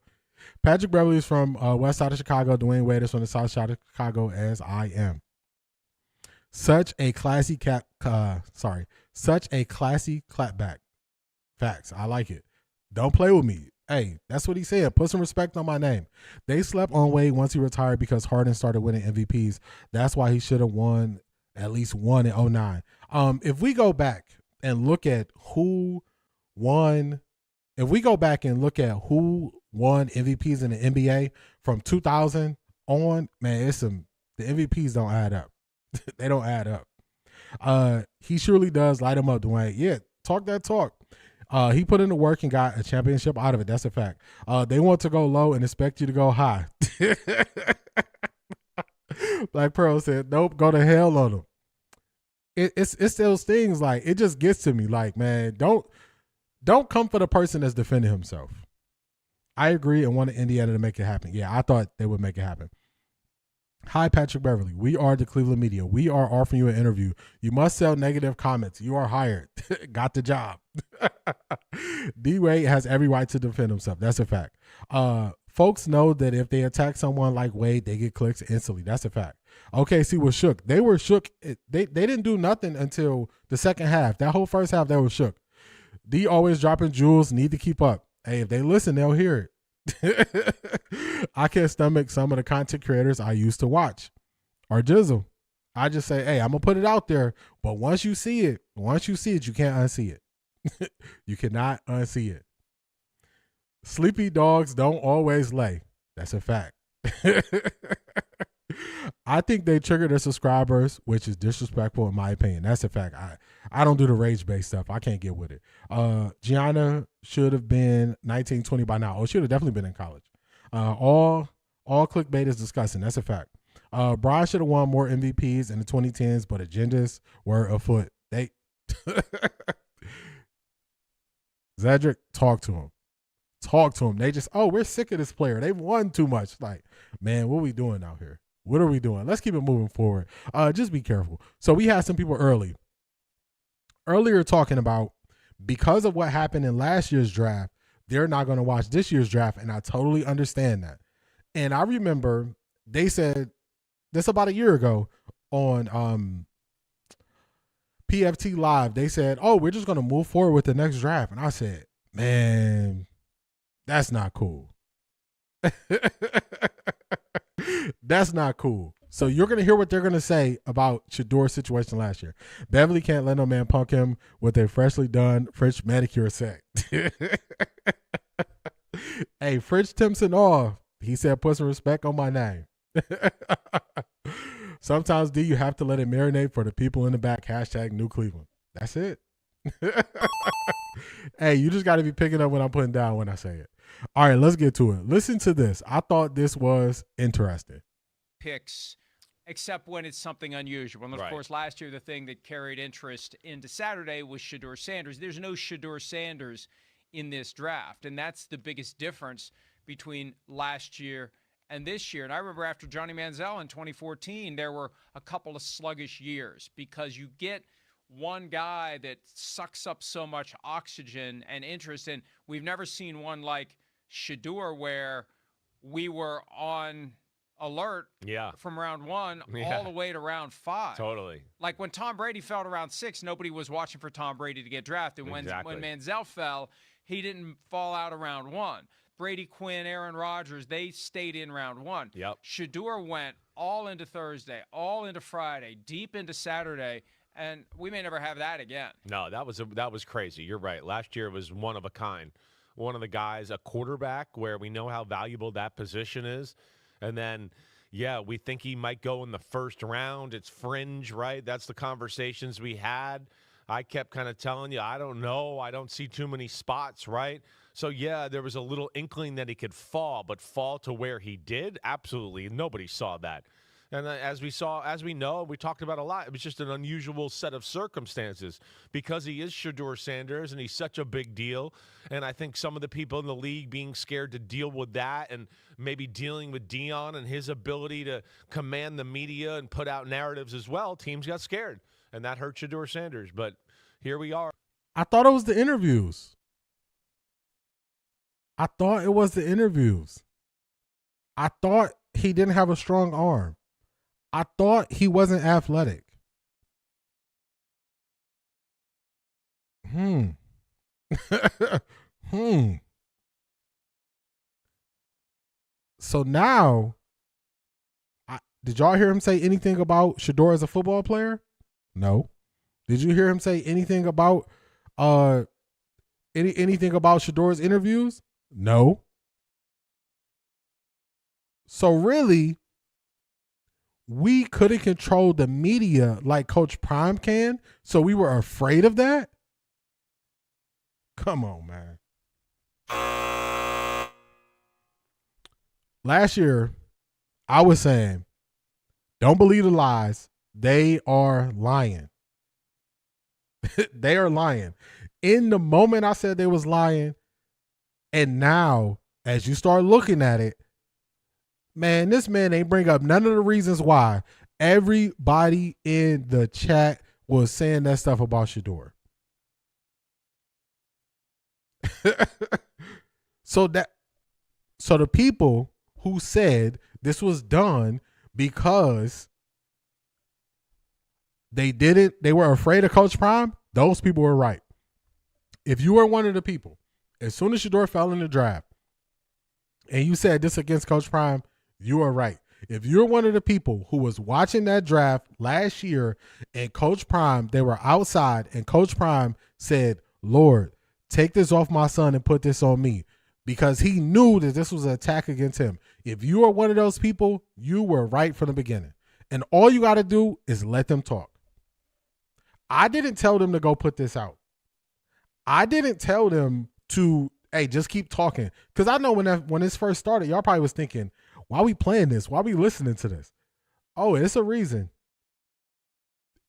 Patrick Beverley is from west side of Chicago. Dwayne Wade is from the south side of Chicago, as I am. Such a classy clapback. Facts. I like it. Don't play with me. Hey, that's what he said. Put some respect on my name. They slept on Wade once he retired because Harden started winning MVPs. That's why he should have won at least one in 2009. If we go back and look at who won MVPs in the NBA from 2000 on, man, the MVPs don't add up. They don't add up. He surely does light him up, Dwayne. Yeah, talk that talk. He put in the work and got a championship out of it. That's a fact. They want to go low and expect you to go high. Black Pearl said, nope, go to hell on them. It's those things, like, it just gets to me. Like, man, don't come for the person that's defending himself. I agree and wanted Indiana to make it happen. Yeah, I thought they would make it happen. Hi, Patrick Beverley. We are the Cleveland media. We are offering you an interview. You must sell negative comments. You are hired. Got the job. D-Wade has every right to defend himself. That's a fact. Folks know that if they attack someone like Wade, they get clicks instantly. That's a fact. OKC was shook. They were shook. They didn't do nothing until the second half. That whole first half, they were shook. D always dropping jewels. Need to keep up. Hey, if they listen, they'll hear it. I can't stomach some of the content creators I used to watch or Jizzle. I just say, hey, I'm gonna put it out there, but once you see it, you can't unsee it. You cannot unsee it. Sleepy dogs don't always lay. That's a fact. I think they trigger their subscribers, which is disrespectful in my opinion. That's a fact. I don't do the rage-based stuff. I can't get with it. Gianna should have been 19, 20 by now. Oh, should have definitely been in college. All clickbait is disgusting. That's a fact. Brian should have won more MVPs in the 2010s, but agendas were afoot. Zedric, talk to him. Talk to him. They just, we're sick of this player. They've won too much. Like, man, what are we doing out here? What are we doing? Let's keep it moving forward. Just be careful. So we had some people earlier talking about, because of what happened in last year's draft, they're not going to watch this year's draft, and I totally understand that. And I remember they said this about a year ago on PFT Live. They said, we're just going to move forward with the next draft. And I said, man, that's not cool. That's not cool. So you're going to hear what they're going to say about Shador's situation last year. Beverly can't let no man punk him with a freshly done French manicure set. Hey, French Timpson off. He said, put some respect on my name. Sometimes, D, you have to let it marinate for the people in the back. # New Cleveland. That's it. Hey, you just got to be picking up what I'm putting down when I say it. All right, let's get to it. Listen to this. I thought this was interesting. Picks, except when it's something unusual. And, of course, last year the thing that carried interest into Saturday was Shador Sanders. There's no Shador Sanders in this draft, and that's the biggest difference between last year and this year. And I remember after Johnny Manziel in 2014, there were a couple of sluggish years because you get one guy that sucks up so much oxygen and interest. And we've never seen one like Shador where we were on alert from round 1 all the way to round 5. Totally. Like when Tom Brady fell to round 6, nobody was watching for Tom Brady to get drafted. When Manziel fell, he didn't fall out of round 1. Brady Quinn, Aaron Rodgers, they stayed in round 1. Yep. Shador went all into Thursday, all into Friday, deep into Saturday, and we may never have that again. No, that was crazy. You're right. Last year was one of a kind. One of the guys, a quarterback, where we know how valuable that position is. And then, we think he might go in the first round. It's fringe, right? That's the conversations we had. I kept kind of telling you, I don't know. I don't see too many spots, right? So, there was a little inkling that he could fall, but fall to where he did? Absolutely. Nobody saw that. And as we know, we talked about a lot, it was just an unusual set of circumstances because he is Shador Sanders and he's such a big deal. And I think some of the people in the league being scared to deal with that and maybe dealing with Deion and his ability to command the media and put out narratives as well, teams got scared. And that hurt Shador Sanders. But here we are. I thought it was the interviews. I thought he didn't have a strong arm. I thought he wasn't athletic. So now, did y'all hear him say anything about Shador as a football player? No. Did you hear him say anything about anything about Shador's interviews? No. So really, we couldn't control the media like Coach Prime can, so we were afraid of that? Come on, man. Last year, I was saying, don't believe the lies. They are lying. They are lying. In the moment I said they was lying, and now, as you start looking at it, man, this man ain't bring up none of the reasons why. Everybody in the chat was saying that stuff about Shador. So the people who said this was done because they were afraid of Coach Prime, those people were right. If you were one of the people, as soon as Shador fell in the draft, and you said this against Coach Prime, you are right. If you're one of the people who was watching that draft last year and Coach Prime, they were outside and Coach Prime said, Lord, take this off my son and put this on me, because he knew that this was an attack against him. If you are one of those people, you were right from the beginning. And all you got to do is let them talk. I didn't tell them to go put this out. I didn't tell them to, hey, just keep talking. Because I know when this first started, y'all probably was thinking, why are we playing this? Why are we listening to this? Oh, it's a reason.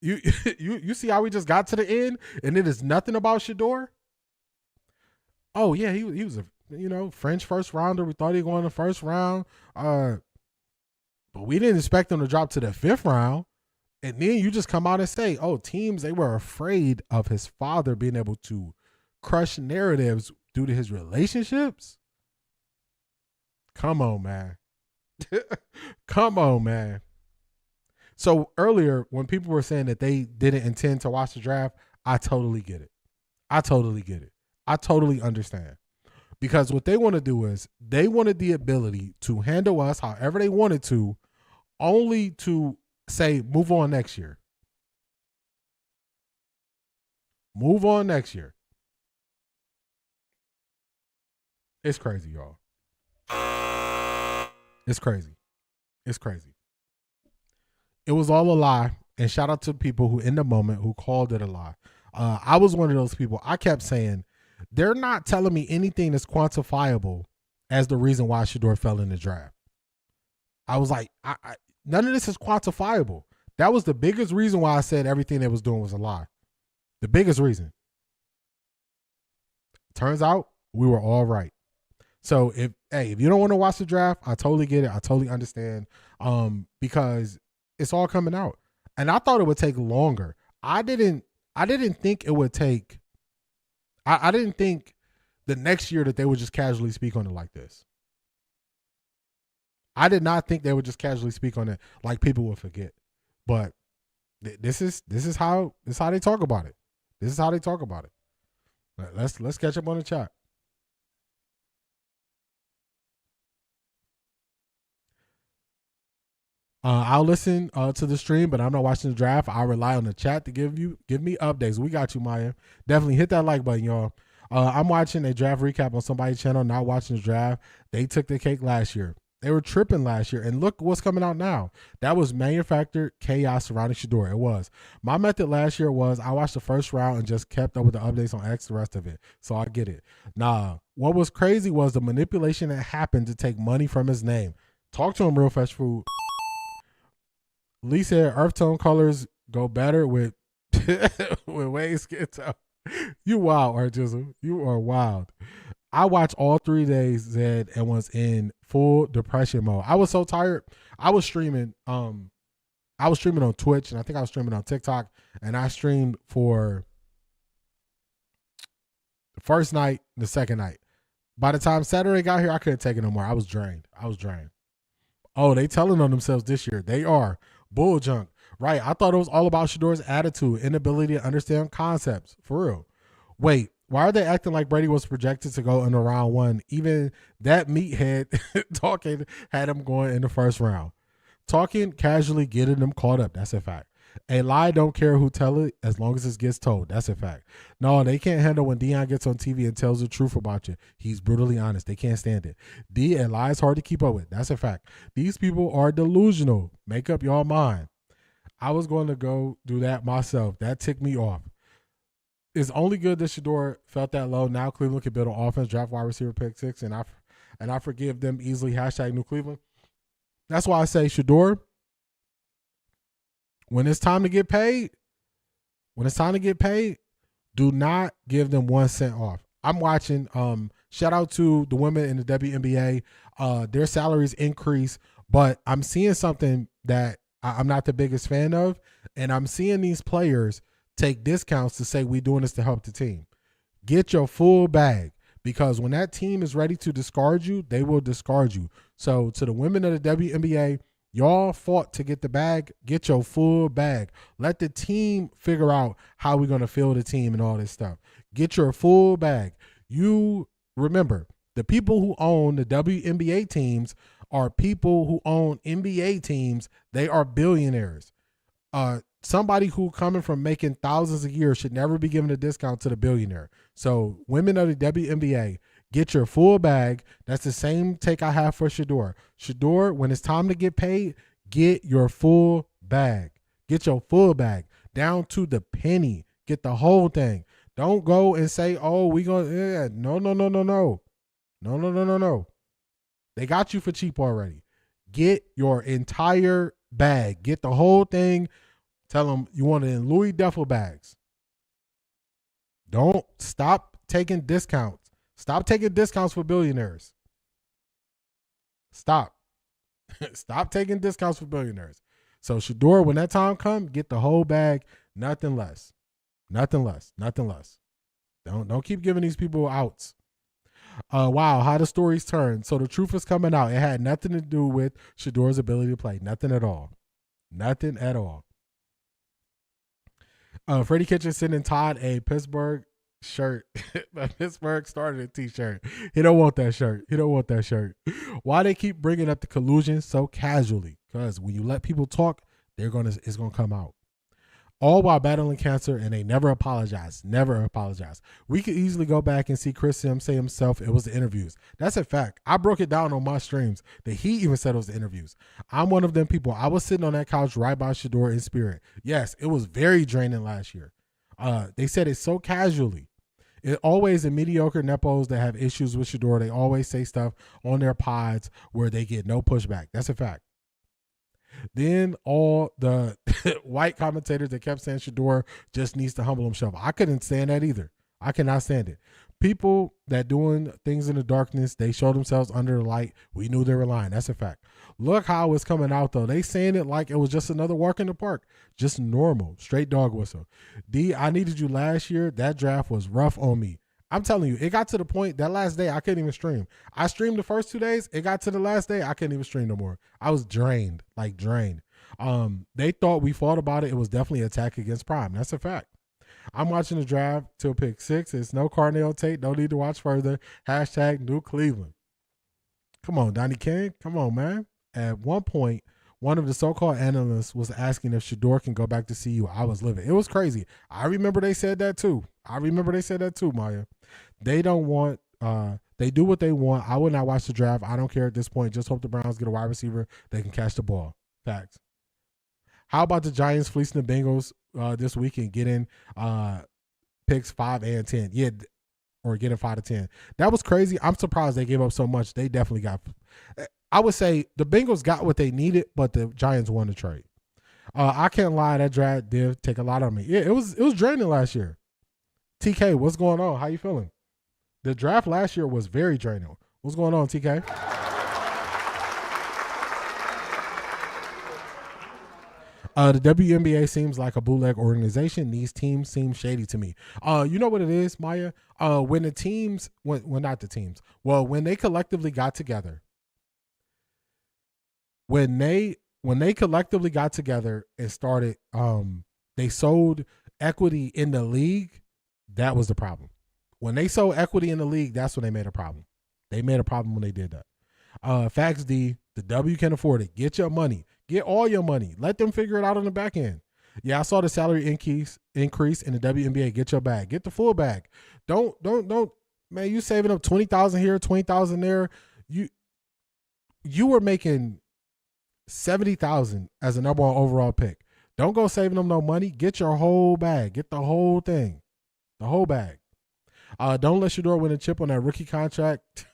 You see how we just got to the end and it is nothing about Shador? Oh, yeah, he was a French first rounder. We thought he'd go in the first round. But we didn't expect him to drop to the 5th round. And then you just come out and say, oh, teams, they were afraid of his father being able to crush narratives due to his relationships. Come on, man. Come on, man. So earlier, when people were saying that they didn't intend to watch the draft, I totally get it. I totally understand. Because what they want to do is they wanted the ability to handle us however they wanted to, only to say, move on next year. Move on next year. It's crazy, y'all. It's crazy. It's crazy. It was all a lie. And shout out to people who, in the moment, who called it a lie. I was one of those people. I kept saying, they're not telling me anything that's quantifiable as the reason why Shador fell in the draft. I was like, none of this is quantifiable. That was the biggest reason why I said everything they was doing was a lie. The biggest reason. Turns out we were all right. So if you don't want to watch the draft, I totally get it. I totally understand. Because it's all coming out. And I thought it would take longer. I didn't think it would take. I didn't think the next year that they would just casually speak on it like this. I did not think they would just casually speak on it like people would forget. But this is how they talk about it. This is how they talk about it. Let's catch up on the chat. I'll listen to the stream, but I'm not watching the draft. I rely on the chat to give me updates. We got you, Maya. Definitely hit that like button, y'all. I'm watching a draft recap on somebody's channel, not watching the draft. They took the cake last year. They were tripping last year, and look what's coming out now. That was manufactured chaos surrounding Shador. It was. My method last year was I watched the first round and just kept up with the updates on X, the rest of it. So I get it. Nah, what was crazy was the manipulation that happened to take money from his name. Talk to him, Real Fresh Food. Lee said earth tone colors go better with Wayne skin tone. You wild, Arjizzle. You are wild. I watched all 3 days, Zed, and was in full depression mode. I was so tired. I was streaming on Twitch, and I think I was streaming on TikTok, and I streamed for the first night, the second night. By the time Saturday got here, I couldn't take it no more. I was drained. Oh, they telling on themselves this year. They are. Bull junk. Right. I thought it was all about Shador's attitude, inability to understand concepts. For real. Wait, why are they acting like Brady was projected to go in round 1? Even that meathead talking had him going in the first round. Talking casually, getting them caught up. That's a fact. A lie don't care who tell it as long as it gets told. That's a fact. No, they can't handle when Deion gets on TV and tells the truth about you. He's brutally honest. They can't stand it. A lie is hard to keep up with. That's a fact. These people are delusional. Make up your mind. I was going to go do that myself. That ticked me off. It's only good that Shador felt that low. Now Cleveland can build an offense, draft wide receiver, pick 6, and I forgive them easily. # New Cleveland. That's why I say Shador, when it's time to get paid, do not give them 1 cent off. I'm watching. Shout out to the women in the WNBA. Their salaries increase, but I'm seeing something that I'm not the biggest fan of, and I'm seeing these players take discounts to say we're doing this to help the team. Get your full bag, because when that team is ready to discard you, they will discard you. So to the women of the WNBA, y'all fought to get the bag. Get your full bag. Let the team figure out how we're going to fill the team and all this stuff. Get your full bag. You remember, the people who own the WNBA teams are people who own NBA teams. They are billionaires. Somebody who coming from making thousands a year should never be given a discount to the billionaire. So women of the WNBA, Get your full bag. That's the same take I have for Shador. Shador, when it's time to get paid, get your full bag. Get your full bag down to the penny. Get the whole thing. Don't go and say, oh, we going to, No. They got you for cheap already. Get your entire bag. Get the whole thing. Tell them you want it in Louis duffel bags. Don't stop taking discounts. Stop taking discounts for billionaires. Stop. Stop taking discounts for billionaires. So Shador, when that time comes, get the whole bag, nothing less. Nothing less. Nothing less. Don't keep giving these people outs. Wow, how the stories turn. So the truth is coming out. It had nothing to do with Shador's ability to play. Nothing at all. Nothing at all. Freddie Kitchen sending Todd a Pittsburgh shirt. Pittsburgh started a t-shirt. He don't want that shirt. He don't want that shirt. Why they keep bringing up the collusion so casually? Because when you let people talk, it's gonna come out. All while battling cancer, and they never apologize. Never apologize. We could easily go back and see Chris Sims say himself it was the interviews. That's a fact. I broke it down on my streams that he even said it was the interviews. I'm one of them people. I was sitting on that couch right by Shador in spirit. Yes, it was very draining last year. They said it so casually. It always the mediocre nepos that have issues with Shador. They always say stuff on their pods where they get no pushback. That's a fact. Then all the white commentators that kept saying Shador just needs to humble himself. I couldn't stand that either. I cannot stand it. People that doing things in the darkness, they show themselves under the light. We knew they were lying. That's a fact. Look how it's coming out, though. They saying it like it was just another walk in the park. Just normal. Straight dog whistle. D, I needed you last year. That draft was rough on me. I'm telling you, it got to the point that last day I couldn't even stream. I streamed the first 2 days. It got to the last day. I couldn't even stream no more. I was drained, like drained. They thought we fought about it. It was definitely an attack against Prime. That's a fact. I'm watching the draft till pick 6. It's no Carnell Tate. No need to watch further. Hashtag New Cleveland. Come on, Donnie King. Come on, man. At one point, one of the so-called analysts was asking if Shador can go back to CU. I was livid. It was crazy. I remember they said that too. Maya. They don't want, they do what they want. I would not watch the draft. I don't care at this point. Just hope the Browns get a wide receiver. They can catch the ball. Facts. How about the Giants fleecing the Bengals this week and getting picks 5 and 10? Yeah, or getting 5 to 10. That was crazy. I'm surprised they gave up so much. They definitely got, I would say the Bengals got what they needed, but the Giants won the trade. I can't lie, that draft did take a lot on me. Yeah, it was draining last year. TK, what's going on? How you feeling? The draft last year was very draining. What's going on, TK? The WNBA seems like a bootleg organization. These teams seem shady to me. You know what it is, Maya? When the teams, not the teams. Well, when they collectively got together, when they collectively got together and started, they sold equity in the league. That was the problem. When they sold equity in the league, that's when they made a problem. They made a problem when they did that. Facts D, the W can afford it. Get your money. Get all your money. Let them figure it out on the back end. Yeah, I saw the salary increase in the WNBA. Get your bag. Get the full bag. Don't, man, you saving up 20,000 here, 20,000 there. You were making 70,000 as a number one overall pick. Don't go saving them no money. Get your whole bag. Get the whole thing. The whole bag. Don't let Shador win a chip on that rookie contract.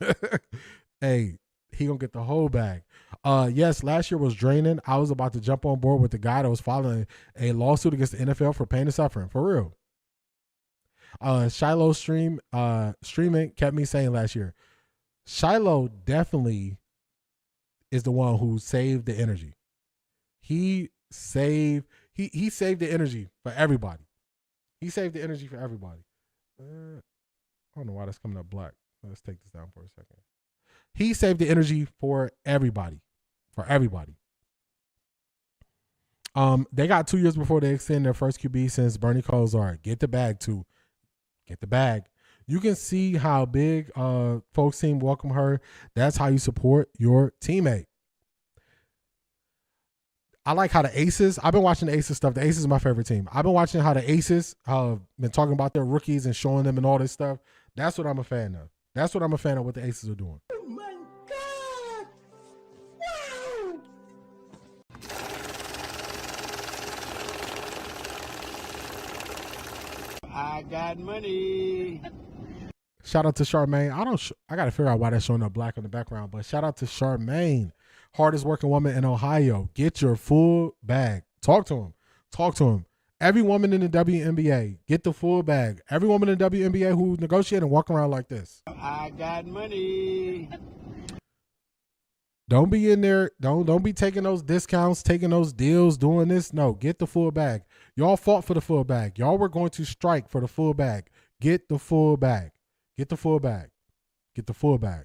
Hey, he gonna get the whole bag. Yes, last year was draining. I was about to jump on board with the guy that was filing a lawsuit against the NFL for pain and suffering. For real. Shiloh streaming kept me saying last year. Shiloh definitely is the one who saved the energy. He saved the energy for everybody. He saved the energy for everybody. I don't know why that's coming up black. Let's take this down for a second. He saved the energy for everybody. For everybody. They got 2 years before they extend their first QB since Bernie Kosar. Get the bag too. Get the bag. You can see how big folks team welcome her. That's how you support your teammate. I like how the Aces, I've been watching the Aces stuff. The Aces is my favorite team. I've been watching how the Aces been talking about their rookies and showing them and all this stuff. That's what I'm a fan of. That's what I'm a fan of what the Aces are doing. Oh my God! Wow! I got money. Shout out to Charmaine. I got to figure out why that's showing up black in the background, but shout out to Charmaine, hardest working woman in Ohio. Get your full bag. Talk to him. Talk to him. Every woman in the WNBA, get the full bag. Every woman in the WNBA who negotiate and walk around like this. I got money. Don't be in there. Don't be taking those discounts, taking those deals, doing this. No, get the full bag. Y'all fought for the full bag. Y'all were going to strike for the full bag. Get the full bag. Get the full bag. Get the full bag.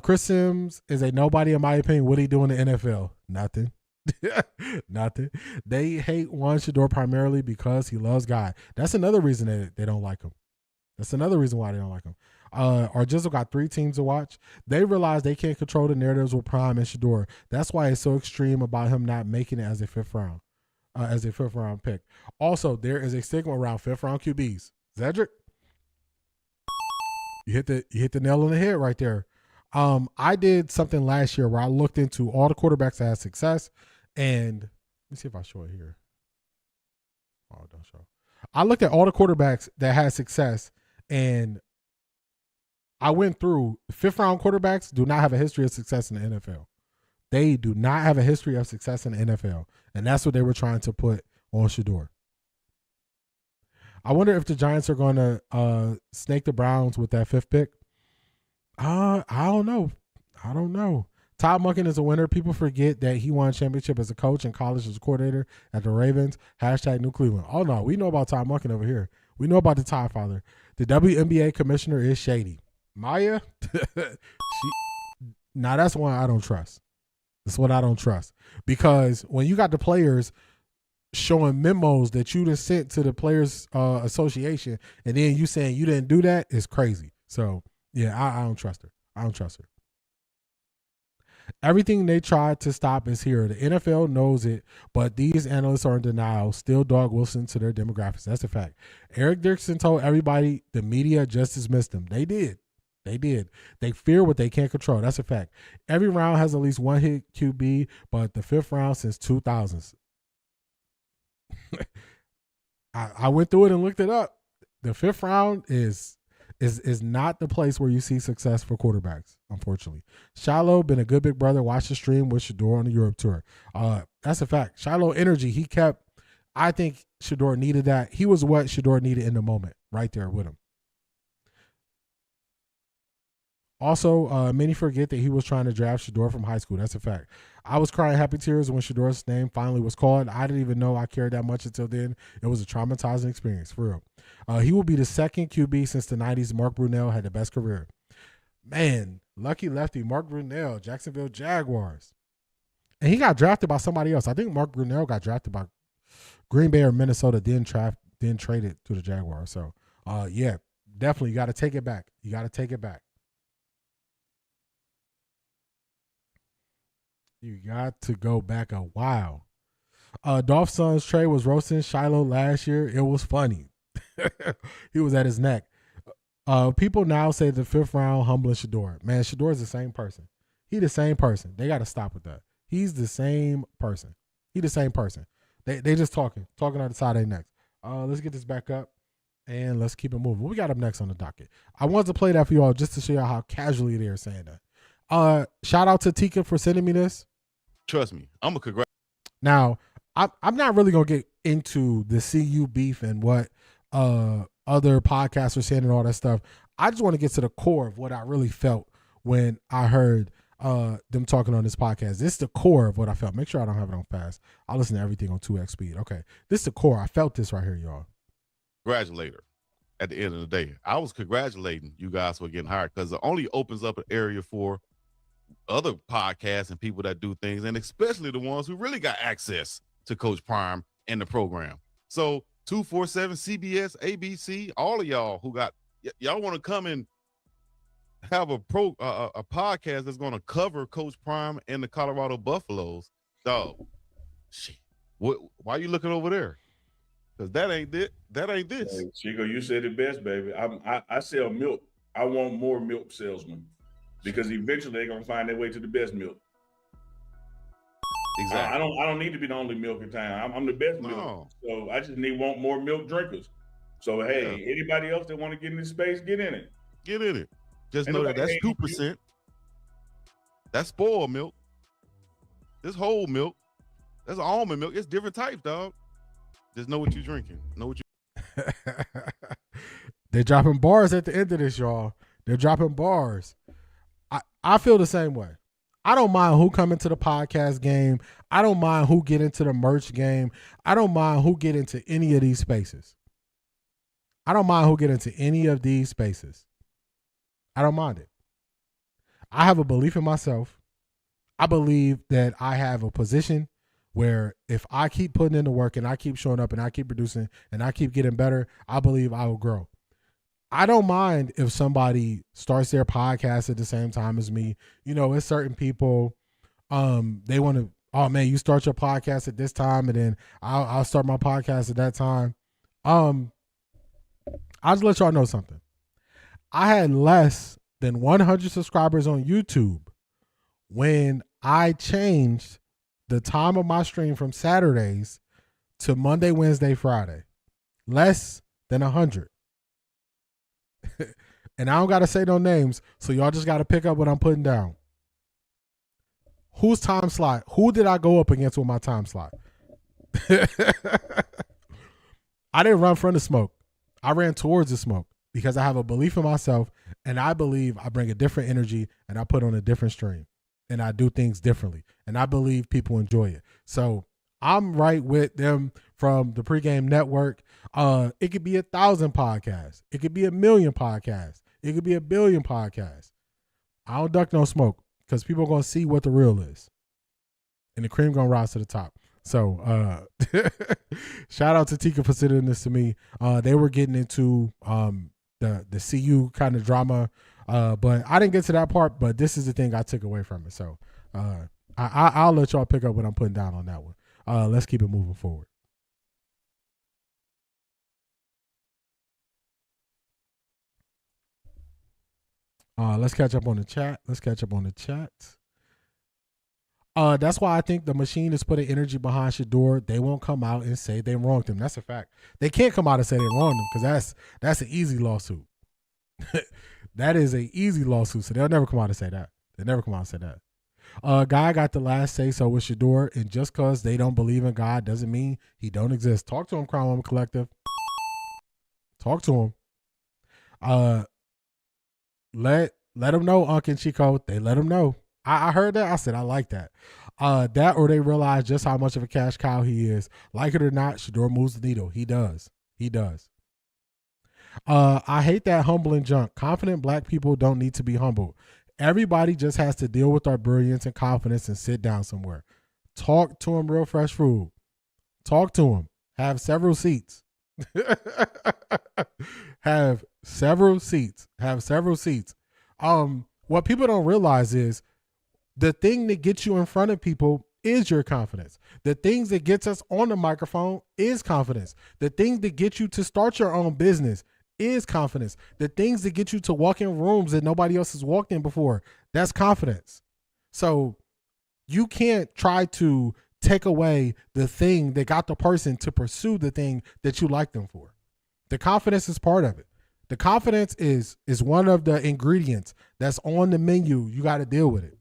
Chris Sims is a nobody in my opinion. What he do in the NFL? Nothing. Nothing. They hate Juan Shador primarily because he loves God. That's another reason they don't like him. That's another reason why they don't like him. Our Jizzle got 3 teams to watch. They realize they can't control the narratives with Prime and Shador. That's why it's so extreme about him not making it as a fifth round pick. Also, there is a stigma around 5th round QBs. Cedric, you hit the nail on the head right there. I did something last year where I looked into all the quarterbacks that had success, and let me see if I show it here. Oh, don't show. I looked at all the quarterbacks that had success, and I went through 5th round quarterbacks do not have a history of success in the NFL. They do not have a history of success in the NFL, and that's what they were trying to put on Shador. I wonder if the Giants are going to snake the Browns with that 5th pick. I don't know. Todd Monken is a winner. People forget that he won a championship as a coach in college as a coordinator at the Ravens. # New Cleveland. Oh, no. We know about Todd Monken over here. We know about the Todd father. The WNBA commissioner is shady. Maya? Now, that's one I don't trust. That's what I don't trust. Because when you got the players showing memos that you just sent to the Players Association and then you saying you didn't do that, is crazy. So, yeah, I don't trust her. I don't trust her. Everything they tried to stop is here. The NFL knows it, but these analysts are in denial. Still Dawg Wilson to their demographics. That's a fact. Eric Dixon told everybody the media just dismissed them. They did. They fear what they can't control. That's a fact. Every round has at least one hit QB, but the 5th round since 2000s. I went through it and looked it up. The 5th round is not the place where you see success for quarterbacks, unfortunately. Shiloh been a good big brother. Watch the stream with Shador on the Europe tour. That's a fact. Shiloh energy, he kept. I think Shador needed that. He was what Shador needed in the moment, right there with him. Also, many forget that he was trying to draft Shador from high school. That's a fact. I was crying happy tears when Shador's name finally was called. I didn't even know I cared that much until then. It was a traumatizing experience, for real. He will be the second QB since the 90s. Mark Brunell had the best career. Man, lucky lefty, Mark Brunell, Jacksonville Jaguars. And he got drafted by somebody else. I think Mark Brunell got drafted by Green Bay or Minnesota, then traded to the Jaguars. So, yeah, definitely you got to take it back. You got to take it back. You got to go back a while. Dolph Son's trade was roasting Shiloh last year. It was funny. He was at his neck. People now say the 5th round humbling Shador. Man, Shador's the same person. He the same person. They got to stop with that. He's the same person. He the same person. They just talking on the side of their necks. Let's get this back up and let's keep it moving. What we got up next on the docket? I wanted to play that for y'all just to show y'all how casually they're saying that. Shout out to Tika for sending me this. Trust me, I'm a congrats. Now, I'm not really gonna get into the CU beef and what other podcasts are saying and all that stuff. I just want to get to the core of what I really felt when I heard them talking on this podcast. This is the core of what I felt. Make sure I don't have it on fast. I listen to everything on 2x speed. Okay, this is the core. I felt this right here, y'all. Congratulator. At the end of the day, I was congratulating you guys for getting hired because it only opens up an area for other podcasts and people that do things, and especially the ones who really got access to Coach Prime and the program. So 247, CBS, ABC, all of y'all who got y'all want to come and have a podcast that's going to cover Coach Prime and the Colorado Buffaloes. Dog, shit. Why are you looking over there? Because that ain't it. That ain't this. Hey, Chico, you said it best, baby. I sell milk. I want more milk salesmen because eventually they're gonna find their way to the best milk. Exactly. I don't need to be the only milk in town. I'm the best milk. So I just want more milk drinkers. So hey, anybody else that want to get in this space, get in it. Get in it. Just know that's 2%. That's spoiled milk. This whole milk. That's almond milk. It's different types, dog. Just know what you're drinking. Know what you. They're dropping bars at the end of this, y'all. They're dropping bars. I feel the same way. I don't mind who come into the podcast game. I don't mind who get into the merch game. I don't mind who get into any of these spaces. I don't mind who get into any of these spaces. I don't mind it. I have a belief in myself. I believe that I have a position where if I keep putting in the work and I keep showing up and I keep producing and I keep getting better, I believe I will grow. I don't mind if somebody starts their podcast at the same time as me. You know, it's certain people, they want to, oh man, you start your podcast at this time and then I'll start my podcast at that time. I'll just let y'all know something. I had less than 100 subscribers on YouTube when I changed the time of my stream from Saturdays to Monday, Wednesday, Friday. Less than 100. And I don't got to say no names, so y'all just got to pick up what I'm putting down. Whose time slot? Who did I go up against with my time slot? I didn't run from the smoke. I ran towards the smoke because I have a belief in myself, and I believe I bring a different energy, and I put on a different stream, and I do things differently, and I believe people enjoy it. So I'm right with them from the Pregame Network. It could be 1,000 podcasts. It could be 1,000,000 podcasts. It could be 1,000,000,000 podcasts. I don't duck no smoke because people are going to see what the real is. And the cream going to rise to the top. So shout out to Tika for sending this to me. They were getting into the CU kind of drama, but I didn't get to that part. But this is the thing I took away from it. So I'll let y'all pick up what I'm putting down on that one. Let's keep it moving forward. Let's catch up on the chat. That's why I think the machine is putting energy behind Shador. They won't come out and say they wronged him. That's a fact. They can't come out and say they wronged him because that's an easy lawsuit. That is an easy lawsuit. So they'll never come out and say that. Guy got the last say so with Shador, and just because they don't believe in God doesn't mean he don't exist. Talk to him, Crown Woman Collective. Talk to him. Let him know, Unc and Chico. They let him know. I heard that. I said, I like that. That or they realize just how much of a cash cow he is. Like it or not, Shador moves the needle. He does. I hate that humbling junk. Confident black people don't need to be humbled. Everybody just has to deal with our brilliance and confidence and sit down somewhere. Talk to him, Real Fresh Food. Talk to him. Have several seats. Have several seats. What people don't realize is the thing that gets you in front of people is your confidence. The things that gets us on the microphone is confidence. The things that get you to start your own business is confidence. The things that get you to walk in rooms that nobody else has walked in before, that's confidence. So you can't try to take away the thing that got the person to pursue the thing that you like them for. The confidence is part of it. The confidence is one of the ingredients that's on the menu. You got to deal with it.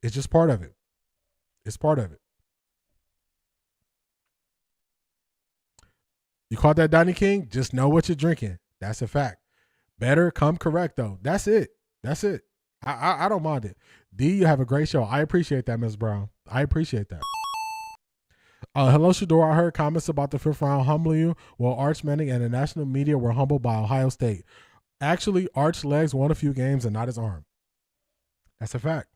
It's just part of it. You caught that, Donnie King? Just know what you're drinking. That's a fact. Better come correct, though. That's it. I don't mind it. D, you have a great show. I appreciate that, Ms. Brown. I appreciate that. Hello, Shador. I heard comments about the 5th round humbling you. Well, Arch Manning and the national media were humbled by Ohio State. Actually, Arch's legs won a few games and not his arm. That's a fact.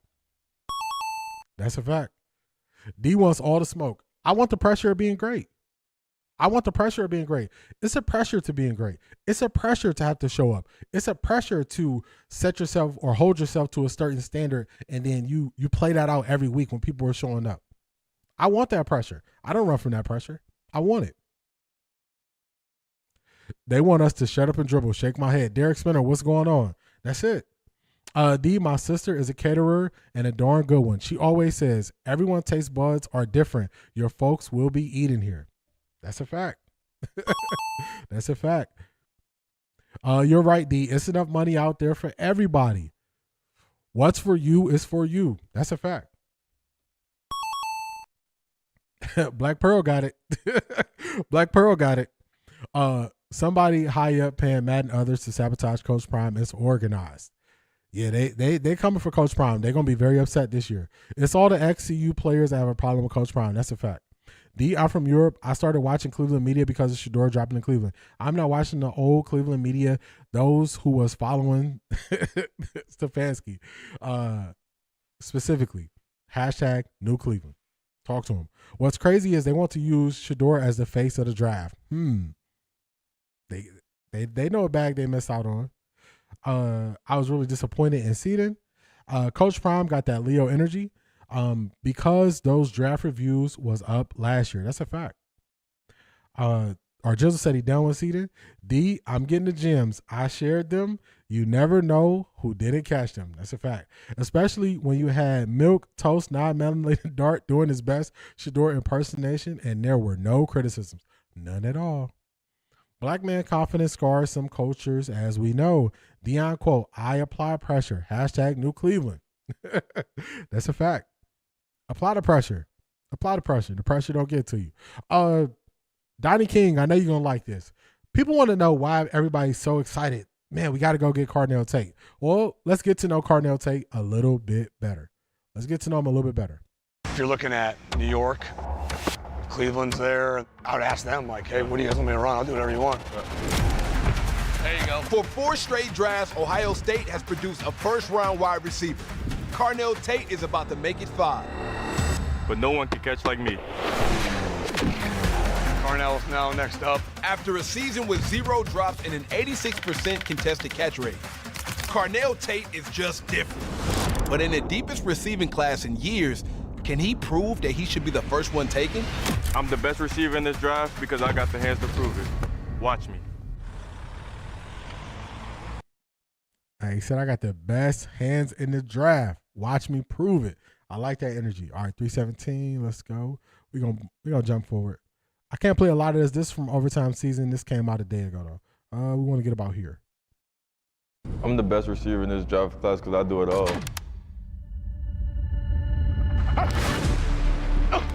D wants all the smoke. I want the pressure of being great. It's a pressure to being great. It's a pressure to have to show up. It's a pressure to set yourself or hold yourself to a certain standard, and then you play that out every week when people are showing up. I want that pressure. I don't run from that pressure. I want it. They want us to shut up and dribble. Shake my head. Derek Spinner, what's going on? That's it. D, my sister is a caterer and a darn good one. She always says, everyone's taste buds are different. Your folks will be eating here. That's a fact. That's a fact. You're right, D. It's enough money out there for everybody. What's for you is for you. That's a fact. Black Pearl got it. Black Pearl got it. Somebody high up paying Madden others to sabotage Coach Prime is organized. Yeah, they coming for Coach Prime. They're going to be very upset this year. It's all the XCU players that have a problem with Coach Prime. That's a fact. D, I'm from Europe. I started watching Cleveland media because of Shador dropping in Cleveland. I'm not watching the old Cleveland media, those who was following Stefanski. Specifically, hashtag New Cleveland. Talk to him. What's crazy is they want to use Shador as the face of the draft. They know a bag they missed out on. I was really disappointed in Seaton. Coach Prime got that Leo energy because those draft reviews was up last year. That's a fact. Jizzle said he done with Seaton. D, I'm getting the gems. I shared them. You never know who didn't catch them. That's a fact. Especially when you had Milk Toast, non-melanated Dart doing his best Shador impersonation, and there were no criticisms. None at all. Black man confidence scars some cultures, as we know. Deion quote, I apply pressure. Hashtag New Cleveland. That's a fact. Apply the pressure. Apply the pressure. The pressure don't get to you. Donnie King, I know you're going to like this. People want to know why everybody's so excited. Man, we got to go get Carnell Tate. Well, let's get to know Carnell Tate a little bit better. Let's get to know him a little bit better. If you're looking at New York, Cleveland's there, I would ask them, like, hey, what do you guys want me to run? I'll do whatever you want. There you go. For 4 straight drafts, Ohio State has produced a first-round wide receiver. Carnell Tate is about to make it 5. But no one can catch like me. Carnell's now next up. After a season with 0 drops and an 86% contested catch rate, Carnell Tate is just different. But in the deepest receiving class in years, can he prove that he should be the first one taken? I'm the best receiver in this draft because I got the hands to prove it. Watch me. He said, I got the best hands in the draft. Watch me prove it. I like that energy. All right, 317. Let's go. We're gonna jump forward. I can't play a lot of this. This is from overtime season. This came out a day ago, though. We want to get about here. I'm the best receiver in this draft class because I do it all.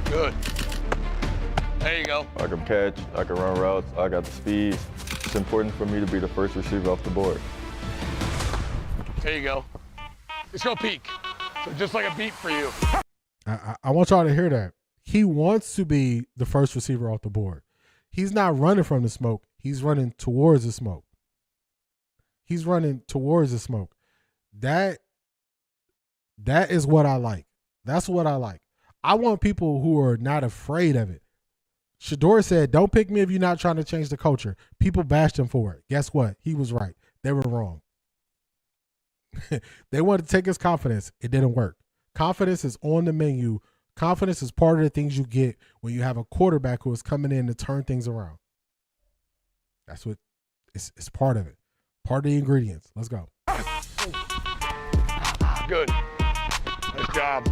Good. There you go. I can catch, I can run routes, I got the speed. It's important for me to be the first receiver off the board. There you go. Let's go peek. So just like a beat for you. I want y'all to hear that. He wants to be the first receiver off the board. He's not running from the smoke. He's running towards the smoke. He's running towards the smoke. That is what I like. That's what I like. I want people who are not afraid of it. Shador said, don't pick me if you're not trying to change the culture. People bashed him for it. Guess what? He was right. They were wrong. They wanted to take his confidence. It didn't work. Confidence is on the menu. Confidence is part of the things you get when you have a quarterback who is coming in to turn things around. That's what it's part of it. Part of the ingredients. Let's go. Good. Nice job.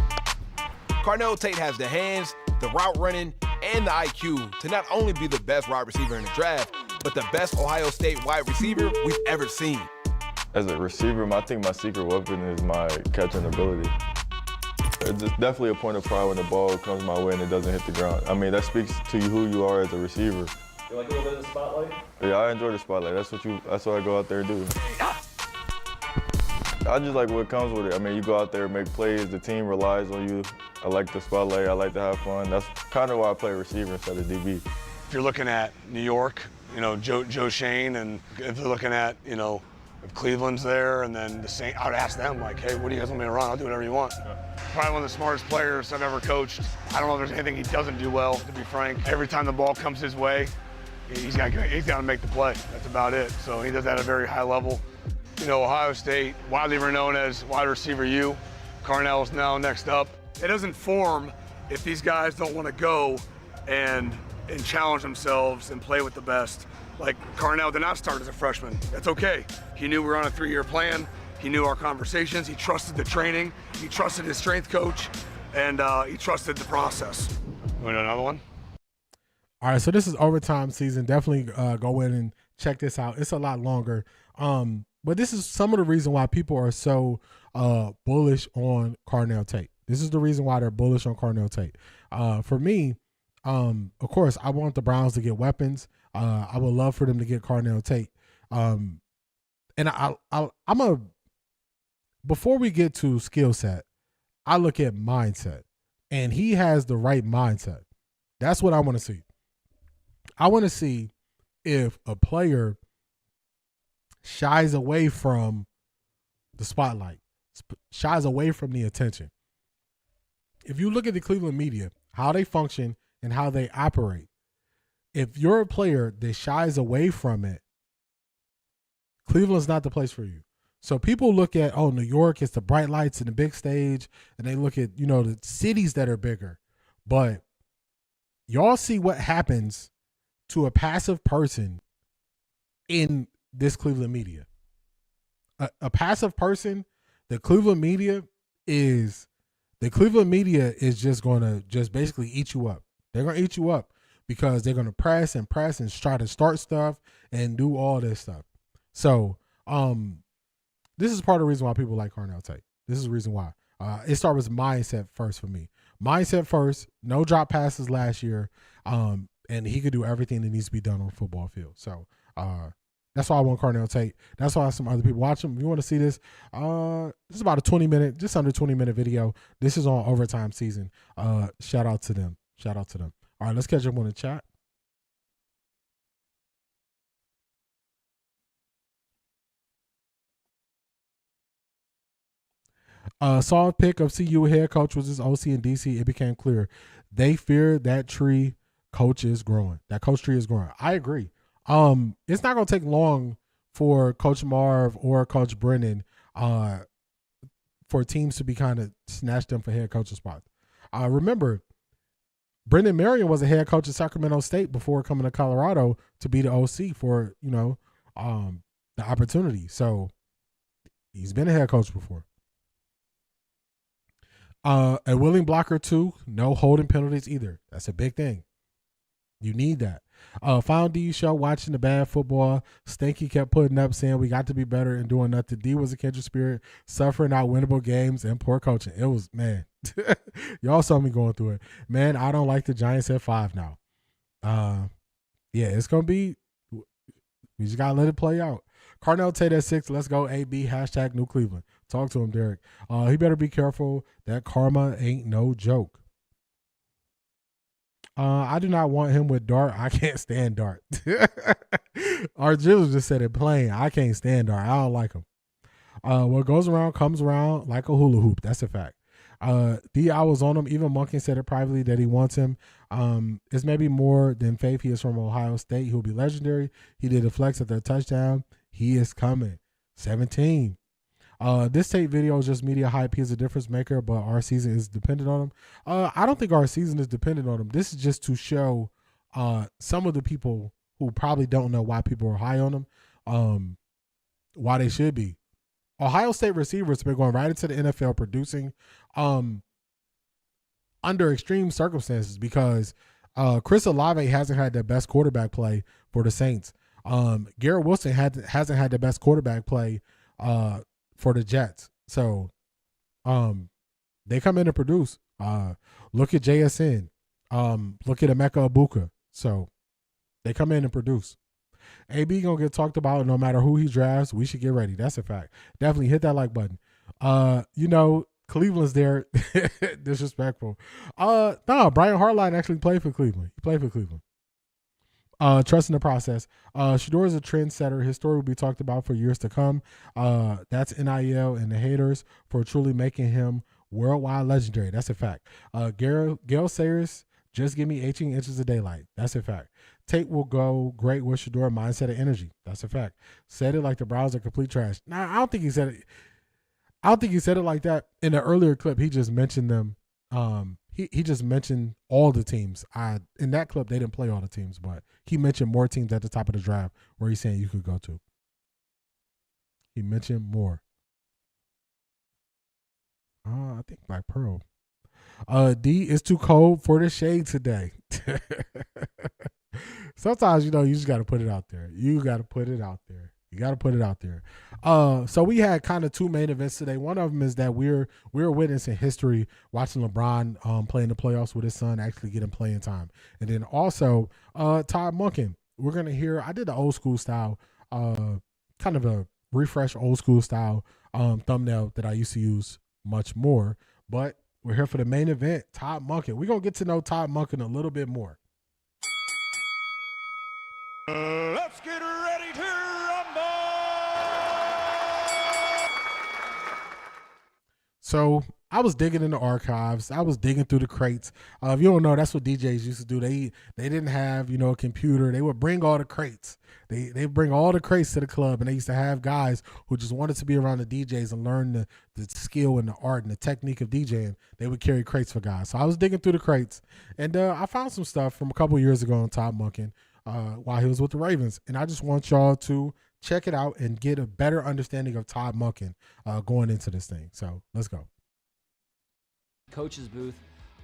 Carnell Tate has the hands, the route running, and the IQ to not only be the best wide receiver in the draft, but the best Ohio State wide receiver we've ever seen. As a receiver, I think my secret weapon is my catching ability. It's definitely a point of pride when the ball comes my way and it doesn't hit the ground. I mean, that speaks to who you are as a receiver. You like a little bit of the spotlight? Yeah, I enjoy the spotlight. That's what I go out there and do. I just like what comes with it. I mean, you go out there and make plays. The team relies on you. I like the spotlight. I like to have fun. That's kind of why I play receiver instead of DB. If you're looking at New York, Joe Shane, and if you're looking at, if Cleveland's there, and then the Saints, I would ask them, like, hey, what do you guys want me to run? I'll do whatever you want. Probably one of the smartest players I've ever coached. I don't know if there's anything he doesn't do well, to be frank. Every time the ball comes his way, he's got to make the play. That's about it. So he does that at a very high level. Ohio State, widely renowned as wide receiver U. Carnell's now next up. It doesn't form if these guys don't want to go and challenge themselves and play with the best. Like Carnell did not start as a freshman. That's okay. He knew we were on a 3-year plan. He knew our conversations. He trusted the training. He trusted his strength coach, and he trusted the process. You want another one? All right, so this is overtime season. Definitely go in and check this out. It's a lot longer. But this is some of the reason why people are so bullish on Carnell Tate. This is the reason why they're bullish on Carnell Tate. For me, of course, I want the Browns to get weapons. I would love for them to get Carnell Tate. And before we get to skill set, I look at mindset. And he has the right mindset. That's what I want to see. I want to see if a player shies away from the spotlight, shies away from the attention. If you look at the Cleveland media, how they function and how they operate, if you're a player that shies away from it, Cleveland's not the place for you. So people look at, New York, it's the bright lights and the big stage, and they look at, the cities that are bigger. But y'all see what happens to a passive person in this Cleveland media. A passive person, the Cleveland media is just going to just basically eat you up. They're going to eat you up because they're going to press and try to start stuff and do all this stuff. So, this is part of the reason why people like Carnell Tate. This is the reason why. It starts with mindset first for me. Mindset first, no drop passes last year, and he could do everything that needs to be done on the football field. So that's why I want Carnell Tate. That's why some other people watch him. If you want to see this, this is about a just under 20-minute video. This is on overtime season. Shout out to them. Shout out to them. All right, let's catch up on the chat. Saw pick of CU head coach was his OC in DC. It became clear they fear that coach is growing. That coach tree is growing. I agree. It's not going to take long for Coach Marv or Coach Brennan for teams to be kind of snatched them for head coaching spots. Remember, Brendan Marion was a head coach at Sacramento State before coming to Colorado to be the OC for, the opportunity. So he's been a head coach before. A willing blocker too. No holding penalties either. That's a big thing. You need that. Final D show, watching the bad football. Stinky kept putting up, saying we got to be better and doing nothing. D was a kindred spirit, suffering out winnable games and poor coaching. It was, man. Y'all saw me going through it. Man, I don't like the Giants at 5 now. Yeah, it's going to be, we just got to let it play out. Carnell Tate at 6. Let's go, AB, hashtag New Cleveland. Talk to him, Derek. He better be careful. That karma ain't no joke. I do not want him with Dart. I can't stand Dart. Our Jill just said it plain. I can't stand Dart. I don't like him. What goes around comes around like a hula hoop. That's a fact. I was on him. Even Monken said it privately that he wants him. It's maybe more than faith. He is from Ohio State. He'll be legendary. He did a flex at their touchdown. He is coming. 17. This Tate video is just media hype. He's a difference maker, but our season is dependent on him. I don't think our season is dependent on him. This is just to show some of the people who probably don't know why people are high on him, why they should be. Ohio State receivers have been going right into the NFL producing under extreme circumstances because Chris Olave hasn't had the best quarterback play for the Saints. Garrett Wilson hasn't had the best quarterback play for the Jets. So they come in and produce. Look at JSN. Look at Emeka Egbuka. So they come in and produce. AB gonna get talked about no matter who he drafts. We should get ready. That's a fact. Definitely hit that like button. Cleveland's there. Disrespectful. No, Brian Hartline actually played for Cleveland. He played for Cleveland. Trust in the process. Shador is a trendsetter. His story will be talked about for years to come. That's NIL and the haters for truly making him worldwide legendary. That's a fact. Gail Sayers, just give me 18 inches of daylight. That's a fact. Tate will go great with Shador mindset and energy. That's a fact. Said it like the Browns are complete trash. Nah, I don't think he said it. I don't think he said it like that. In the earlier clip, he just mentioned them. he just mentioned all the teams. In that clip, they didn't play all the teams, but he mentioned more teams at the top of the draft where he's saying you could go to. He mentioned more. I think Black Pearl. D, it's too cold for the shade today. Sometimes, you just got to put it out there. You got to put it out there. So we had kind of two main events today. One of them is that we're witnessing history, watching LeBron play in the playoffs with his son, actually getting playing time. And then also Todd Monken. We're going to hear, I did the old school style, kind of a refresh old school style thumbnail that I used to use much more. But we're here for the main event, Todd Monken. We're going to get to know Todd Monken a little bit more. Let's get ready to rumble! So I was digging in the archives. I was digging through the crates. If you don't know, that's what DJs used to do. They didn't have, a computer. They would bring all the crates. They bring all the crates to the club, and they used to have guys who just wanted to be around the DJs and learn the skill and the art and the technique of DJing. They would carry crates for guys. So I was digging through the crates, and I found some stuff from a couple of years ago on Todd Monken while he was with the Ravens. And I just want y'all to check it out and get a better understanding of Todd Monken going into this thing. So let's go. Coach's booth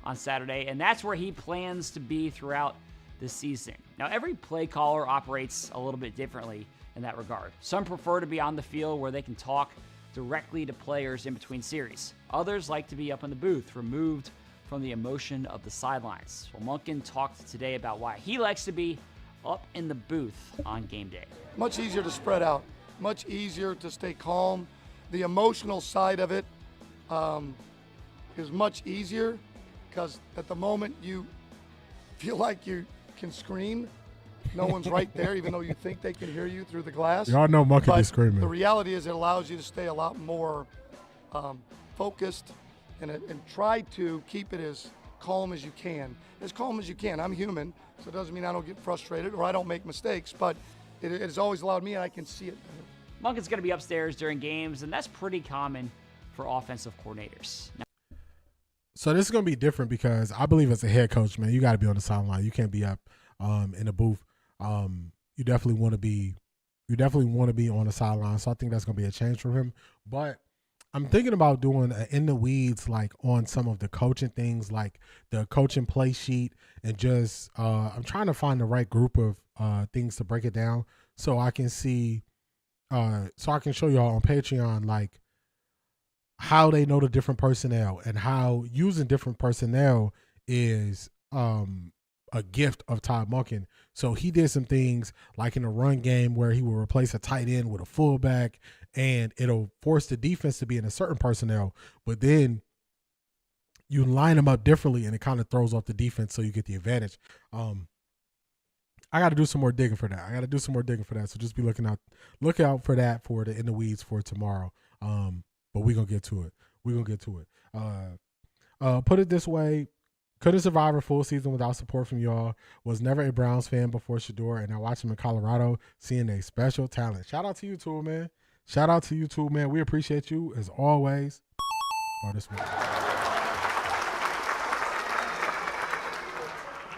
on Saturday, and that's where he plans to be throughout the season. Now, every play caller operates a little bit differently in that regard. Some prefer to be on the field where they can talk directly to players in between series. Others like to be up in the booth, removed from the emotion of the sidelines. Well, Monken talked today about why he likes to be up in the booth on game day. Much easier to spread out, much easier to stay calm. The emotional side of it is much easier because at the moment you feel like you can scream. No one's right there, even though you think they can hear you through the glass. Y'all know Monken be screaming. The reality is it allows you to stay a lot more focused and try to keep it as calm as you can. As calm as you can. I'm human, so it doesn't mean I don't get frustrated or I don't make mistakes, but it has always allowed me, and I can see it. Monken's going to be upstairs during games, and that's pretty common for offensive coordinators. So this is going to be different because I believe as a head coach, man, you got to be on the sideline. You can't be up in the booth. You definitely want to be on the sideline. So I think that's going to be a change for him. But I'm thinking about doing an in the weeds, like on some of the coaching things, like the coaching play sheet, and just I'm trying to find the right group of things to break it down so I can see, so I can show y'all on Patreon, like how they know the different personnel and how using different personnel is a gift of Todd Monken. So he did some things like in the run game where he will replace a tight end with a fullback, and it'll force the defense to be in a certain personnel, but then you line them up differently and it kind of throws off the defense so you get the advantage. I got to do some more digging for that. So just be look out for that for the in the weeds for tomorrow. But we're going to get to it. Put it this way. Couldn't survive a full season without support from y'all. Was never a Browns fan before Shador, and I watch him in Colorado, seeing a special talent. Shout out to you too, man. We appreciate you as always. This one.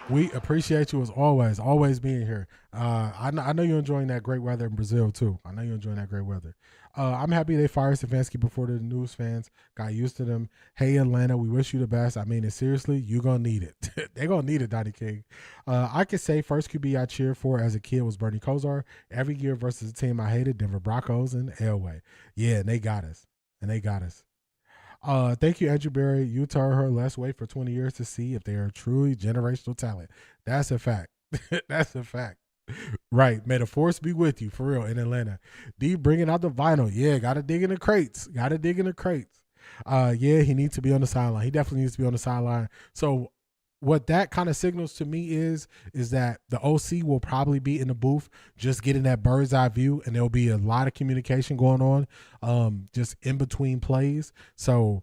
We appreciate you as always being here. I know you're enjoying that great weather in Brazil too. I'm happy they fired Stefanski before the news fans got used to them. Hey, Atlanta, we wish you the best. I mean it seriously. You're going to need it. They're going to need it, Donnie King. I could say first QB I cheered for as a kid was Bernie Kosar. Every year versus a team I hated, Denver Broncos and Elway. Yeah, and they got us. Thank you, Andrew Berry. You told her let's wait for 20 years to see if they are truly generational talent. That's a fact. Right. May the force be with you, for real, in Atlanta. D bringing out the vinyl. Yeah, got to dig in the crates. Yeah, he needs to be on the sideline. He definitely needs to be on the sideline. So what that kind of signals to me is that the OC will probably be in the booth just getting that bird's eye view, and there'll be a lot of communication going on just in between plays. So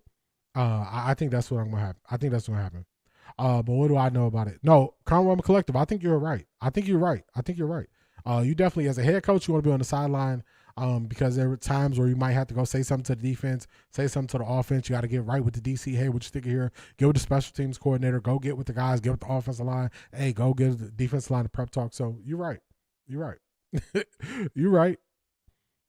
I think that's what I'm going to happen. But what do I know about it? No, Carnell Collective, I think you're right. You definitely, as a head coach, you want to be on the sideline. because there were times where you might have to go say something to the defense, say something to the offense. You got to get right with the DC. Hey, what you think here? Get with the special teams coordinator. Go get with the guys. Get with the offensive line. Hey, go get the defensive line to prep talk. So you're right. You're right. You're right.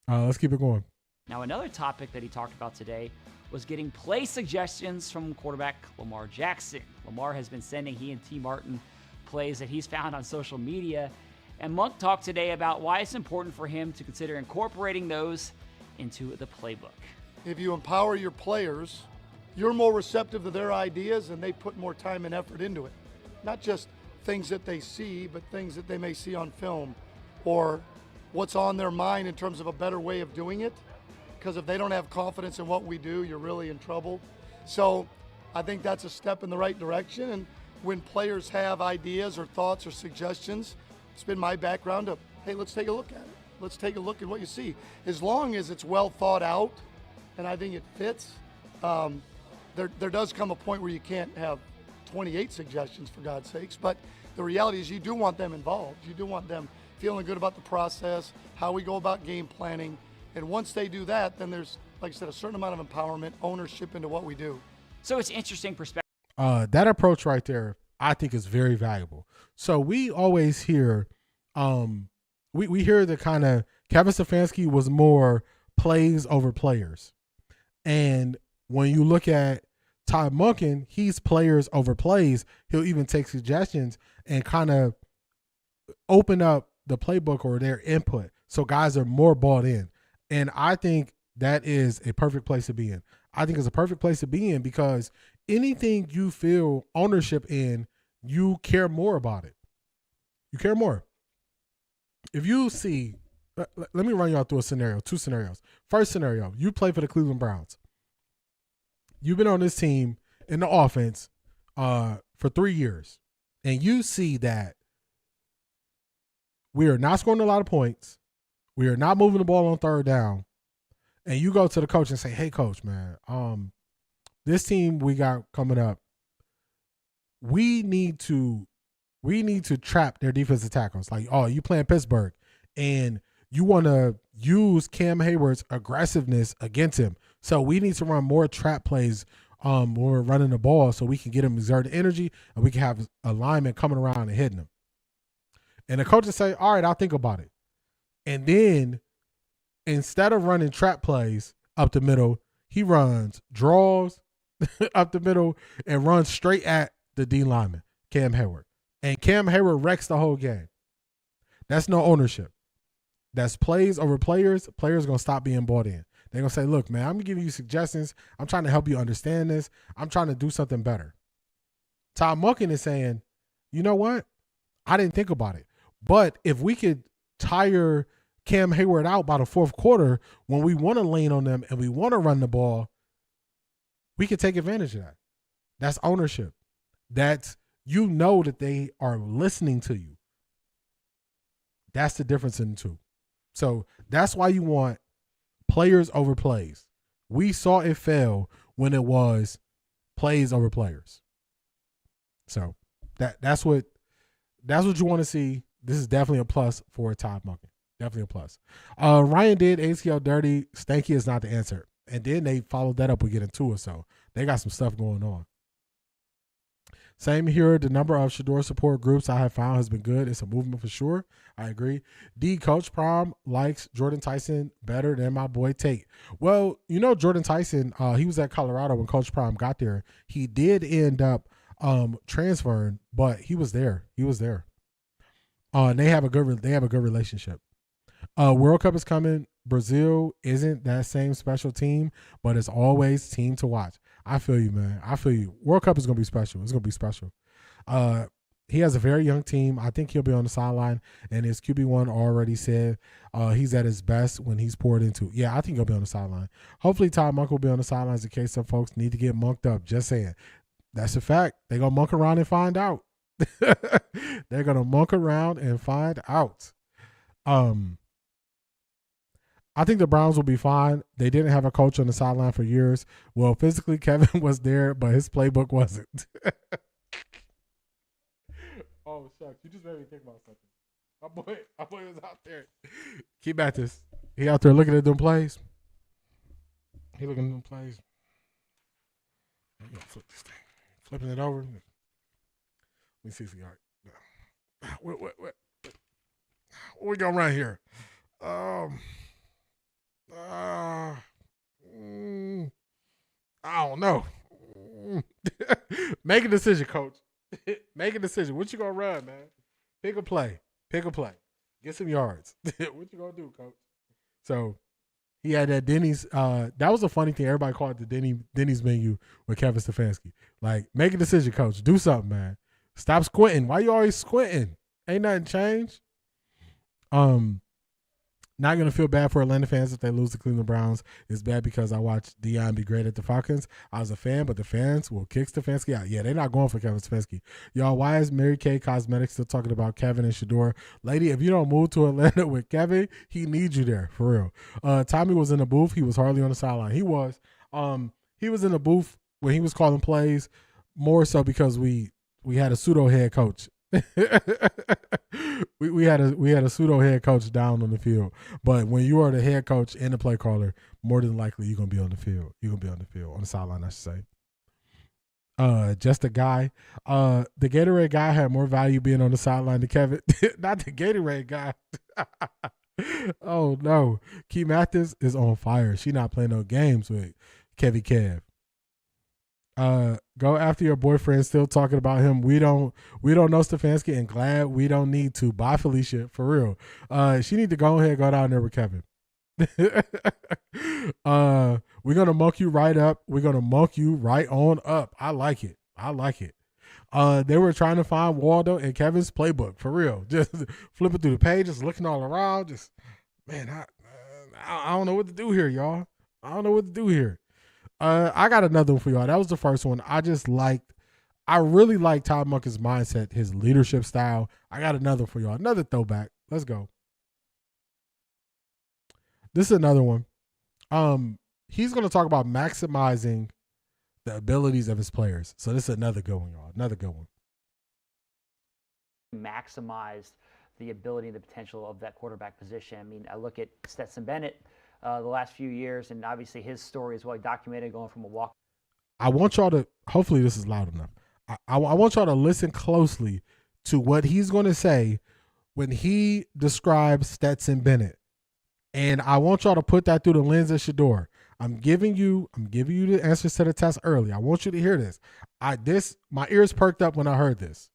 Let's keep it going. Now, another topic that he talked about today was getting play suggestions from quarterback Lamar Jackson. Lamar has been sending he and T. Martin plays that he's found on social media. And Monk talked today about why it's important for him to consider incorporating those into the playbook. If you empower your players, you're more receptive to their ideas and they put more time and effort into it. Not just things that they see, but things that they may see on film or what's on their mind in terms of a better way of doing it. Because if they don't have confidence in what we do, you're really in trouble. So I think that's a step in the right direction. And when players have ideas or thoughts or suggestions, it's been my background to, hey, let's take a look at it. Let's take a look at what you see. As long as it's well thought out, and I think it fits, there does come a point where you can't have 28 suggestions, for God's sakes. But the reality is you do want them involved. You do want them feeling good about the process, how we go about game planning. And once they do that, then there's, like I said, a certain amount of empowerment, ownership into what we do. So it's interesting perspective. That approach right there, I think, is very valuable. So we always hear, we hear the kind of Kevin Stefanski was more plays over players. And when you look at Todd Monken, he's players over plays. He'll even take suggestions and kind of open up the playbook or their input. So guys are more bought in. And I think that is a perfect place to be in. I think it's a perfect place to be in because anything you feel ownership in, you care more about it. You care more. If you see, let me run y'all through a scenario, 2 scenarios. First scenario, you play for the Cleveland Browns. You've been on this team in the offense for 3 years, and you see that we are not scoring a lot of points. We are not moving the ball on 3rd down. And you go to the coach and say, hey, coach, man, this team we got coming up, we need to trap their defensive tackles. Like, oh, you playing Pittsburgh, and you want to use Cam Hayward's aggressiveness against him. So we need to run more trap plays when we're running the ball so we can get him exerted energy and we can have a lineman coming around and hitting him. And the coach will say, all right, I'll think about it. And then instead of running trap plays up the middle, he runs draws up the middle and runs straight at the D lineman, Cam Hayward. And Cam Hayward wrecks the whole game. That's no ownership. That's plays over players. Players are going to stop being bought in. They're going to say, look, man, I'm giving you suggestions. I'm trying to help you understand this. I'm trying to do something better. Todd Monken is saying, you know what? I didn't think about it. But if we could tire Cam Hayward out by the 4th quarter when we want to lean on them and we want to run the ball, we could take advantage of that. That's ownership. That's, you know that they are listening to you. That's the difference in the two. So that's why you want players over plays. We saw it fail when it was plays over players. So that's what you want to see. This is definitely a plus for Todd Monken. Definitely a plus. Ryan did ACL dirty. Stanky is not the answer. And then they followed that up with getting to it. So they got some stuff going on. Same here. The number of Shador support groups I have found has been good. It's a movement for sure. I agree. D, Coach Prom likes Jordan Tyson better than my boy Tate. Well, you know, Jordan Tyson, he was at Colorado when Coach Prom got there. He did end up transferring, but he was there. He was there. And they have a good relationship. World Cup is coming. Brazil isn't that same special team, but it's always team to watch. I feel you, man. I feel you. World Cup is going to be special. It's going to be special. He has a very young team. I think he'll be on the sideline, and his QB1 already said he's at his best when he's poured into. Yeah, I think he'll be on the sideline. Hopefully Todd Monk will be on the sidelines in case some folks need to get monked up. Just saying. That's a fact. They're going to monk around and find out. They're going to monk around and find out. I think the Browns will be fine. They didn't have a coach on the sideline for years. Well, physically, Kevin was there, but his playbook wasn't. Oh, shucks. You just made me think about something. My boy was out there. Keep at this. He out there looking at them plays. He looking at them plays. I'm gonna flip this thing. Flipping it over. Let me see if he all right. What we gonna run here? I don't know. Make a decision, coach. Make a decision. What you gonna run, man? Pick a play. Pick a play. Get some yards. What you gonna do, coach? So he had that Denny's. That was a funny thing. Everybody called it the Denny's menu with Kevin Stefanski. Like, make a decision, coach. Do something, man. Stop squinting. Why you always squinting? Ain't nothing changed. Not gonna feel bad for Atlanta fans if they lose to Cleveland Browns. It's bad because I watched Dwyane be great at the Falcons. I was a fan, but the fans will kick Stefanski out. Yeah, they're not going for Kevin Stefanski. Y'all, why is Mary Kay Cosmetics still talking about Kevin and Shador? Lady, if you don't move to Atlanta with Kevin, he needs you there, for real. Tommy was in the booth. He was hardly on the sideline. He was in the booth when he was calling plays, more so because we had a pseudo head coach. we had a pseudo head coach down on the field, but when you are the head coach and the play caller, more than likely you're gonna be on the field. You're gonna be on the field, on the sideline, I should say. Just a guy. The Gatorade guy had more value being on the sideline than Kevin. Not the Gatorade guy. Oh no, Key Mathis is on fire. She not playing no games with Kevy Kev. Go after your boyfriend. Still talking about him. We don't know Stefanski, and glad we don't need to. Bye, Felicia. For real. She need to go ahead and go down there with Kevin. We're gonna monk you right up. We're gonna monk you right on up. I like it. They were trying to find Waldo in Kevin's playbook. For real. Just flipping through the pages, looking all around. Just, man, I don't know what to do here, y'all. I don't know what to do here. I got another one for y'all. That was the first one. I really like Todd Monken's mindset, his leadership style. I got another for y'all. Another throwback. Let's go. This is another one. He's going to talk about maximizing the abilities of his players. So this is another good one, y'all. Another good one. Maximized the ability and the potential of that quarterback position. I mean, I look at Stetson Bennett the last few years, and obviously his story is well documented, going from a walk. I want y'all to, hopefully this is loud enough. I want y'all to listen closely to what he's going to say when he describes Stetson Bennett. And I want y'all to put that through the lens of Shador. I'm giving you the answers to the test early. I want you to hear this. My ears perked up when I heard this.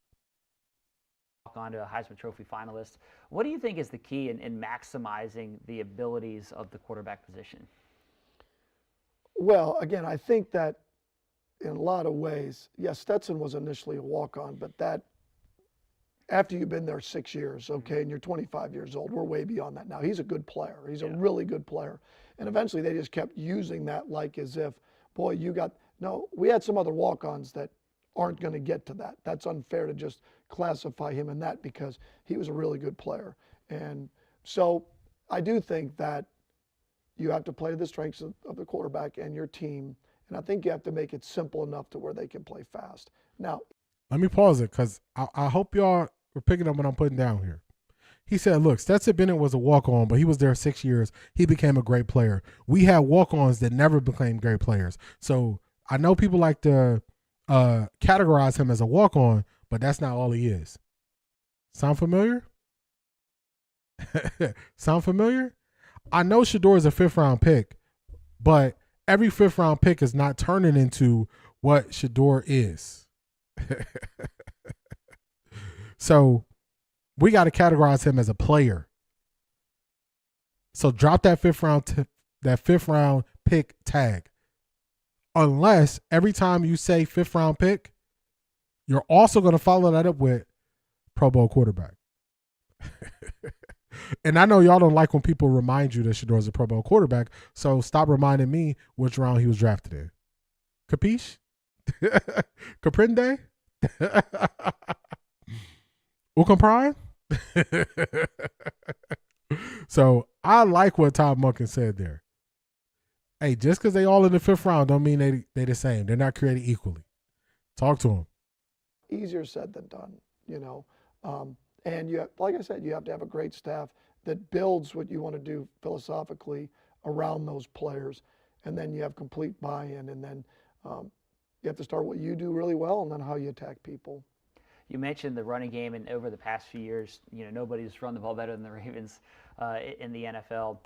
On to a Heisman Trophy finalist. What do you think is the key in maximizing the abilities of the quarterback position? Well, again, I think that in a lot of ways, yes, Stetson was initially a walk-on, but that after you've been there 6 years, okay, and you're 25 years old, we're way beyond that now. He's a good player. He's a really good player. And eventually they just kept using that like as if, boy, we had some other walk-ons that aren't going to get to that. That's unfair to just classify him in that because he was a really good player. And so I do think that you have to play to the strengths of the quarterback and your team. And I think you have to make it simple enough to where they can play fast. Now, let me pause it because I hope y'all are picking up what I'm putting down here. He said, look, Stetson Bennett was a walk-on, but he was there 6 years. He became a great player. We had walk-ons that never became great players. So I know people like to categorize him as a walk-on, but that's not all he is. Sound familiar? Sound familiar? I know Shador is a 5th-round pick, but every 5th-round pick is not turning into what Shador is. So we got to categorize him as a player. So drop that 5th round pick tag. Unless every time you say 5th round pick, you're also going to follow that up with Pro Bowl quarterback. And I know y'all don't like when people remind you that Shador's a Pro Bowl quarterback, so stop reminding me which round he was drafted in. Capiche? Comprende? Ou comprend? So I like what Todd Monken said there. Hey, just because they all in the 5th round don't mean they the same. They're not created equally. Talk to them. Easier said than done, you know. And you have, like I said, you have to have a great staff. that builds what you want to do philosophically around those players. And then you have complete buy-in, and then you have to start what you do really well and then how you attack people. You mentioned the running game, and over the past few years, nobody's run the ball better than the Ravens in the NFL.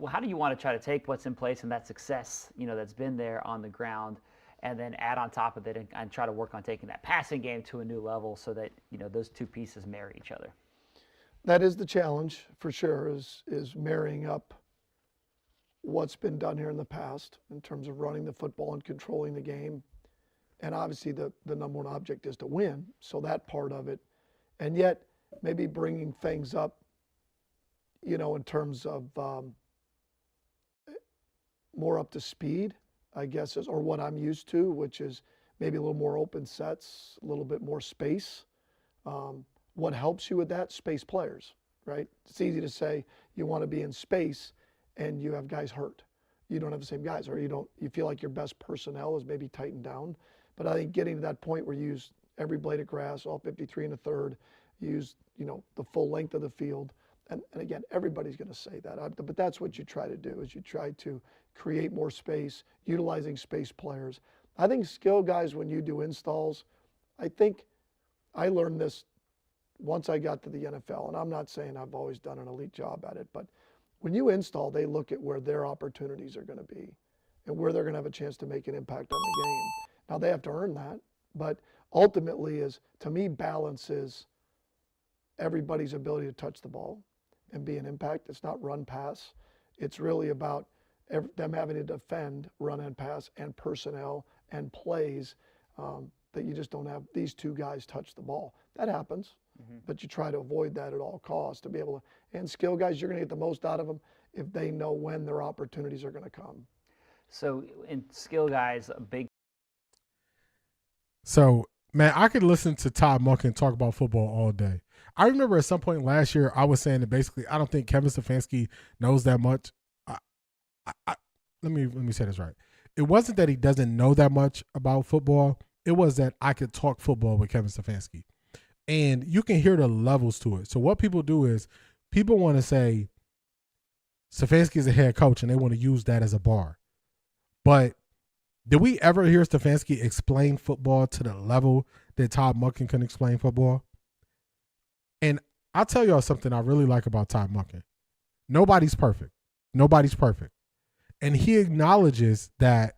How do you want to try to take what's in place and that success, that's been there on the ground, and then add on top of it and try to work on taking that passing game to a new level so that, those two pieces marry each other? That is the challenge for sure, is marrying up what's been done here in the past in terms of running the football and controlling the game. And obviously the number one object is to win, so that part of it. And yet maybe bringing things up, in terms of more up to speed, I guess, or what I'm used to, which is maybe a little more open sets, a little bit more space. What helps you with that? Space players, right? It's easy to say you want to be in space and you have guys hurt. You don't have the same guys, or you feel like your best personnel is maybe tightened down. But I think getting to that point where you use every blade of grass, all 53 and a third, use, the full length of the field. And again, everybody's going to say that. But that's what you try to do, is you try to create more space, utilizing space players. I think skill guys, when you do installs, I think I learned this once I got to the NFL, and I'm not saying I've always done an elite job at it, but when you install, they look at where their opportunities are going to be and where they're going to have a chance to make an impact on the game. Now, they have to earn that, but ultimately to me, balance is everybody's ability to touch the ball and be an impact. It's not run pass. It's really about them having to defend run and pass and personnel and plays that you just don't have these two guys touch the ball. That happens, but you try to avoid that at all costs to be able to. And skill guys, you're going to get the most out of them if they know when their opportunities are going to come. So in skill guys, a big. So, man, I could listen to Todd Monken talk about football all day. I remember at some point last year, I was saying that basically I don't think Kevin Stefanski knows that much. Let me say this right. It wasn't that he doesn't know that much about football. It was that I could talk football with Kevin Stefanski. And you can hear the levels to it. So what people do is people want to say Stefanski is a head coach and they want to use that as a bar. But did we ever hear Stefanski explain football to the level that Todd Monken can explain football? And I'll tell y'all something I really like about Todd Monken. Nobody's perfect. Nobody's perfect. And he acknowledges that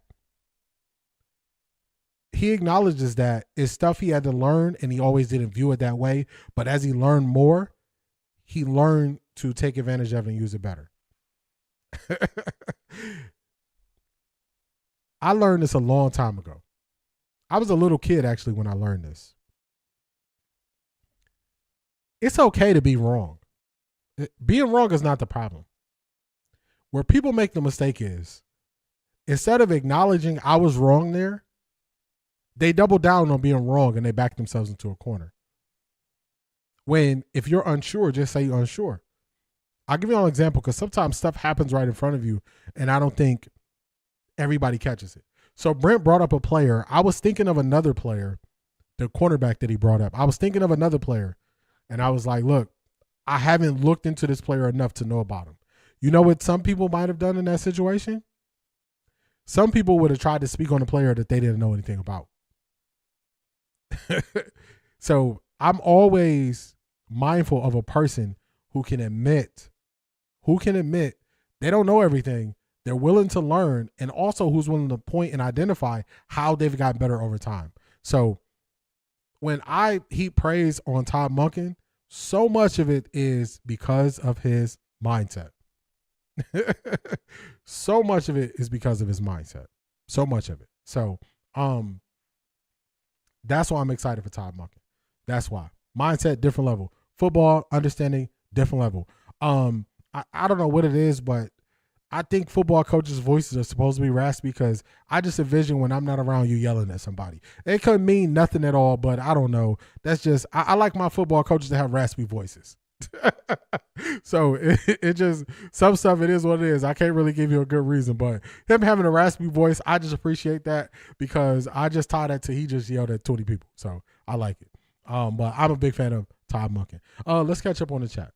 it's stuff he had to learn and he always didn't view it that way. But as he learned more, he learned to take advantage of it and use it better. I learned this a long time ago. I was a little kid, actually, when I learned this. It's okay to be wrong. Being wrong is not the problem. Where people make the mistake is, instead of acknowledging I was wrong there, they double down on being wrong and they back themselves into a corner. When, if you're unsure, just say you're unsure. I'll give you an example because sometimes stuff happens right in front of you and I don't think everybody catches it. So Brent brought up a player. I was thinking of another player, the cornerback that he brought up. I was thinking of another player and I was like, look, I haven't looked into this player enough to know about him. You know what some people might have done in that situation? Some people would have tried to speak on a player that they didn't know anything about. So I'm always mindful of a person who can admit they don't know everything. They're willing to learn, and also who's willing to point and identify how they've gotten better over time. So when I heap praise on Todd Monken, so much of it is because of his mindset. So much of it is because of his mindset. So much of it. So that's why I'm excited for Todd Monken. That's why. Mindset, different level. Football, understanding, different level. I don't know what it is, but I think football coaches' voices are supposed to be raspy because I just envision when I'm not around you yelling at somebody. It could mean nothing at all, but I don't know. That's just, I like my football coaches to have raspy voices. So it just, some stuff, it is what it is. I can't really give you a good reason, but him having a raspy voice, I just appreciate that because I just taught that to, he just yelled at 20 people. So I like it. But I'm a big fan of Todd Monken. Let's catch up on the chat.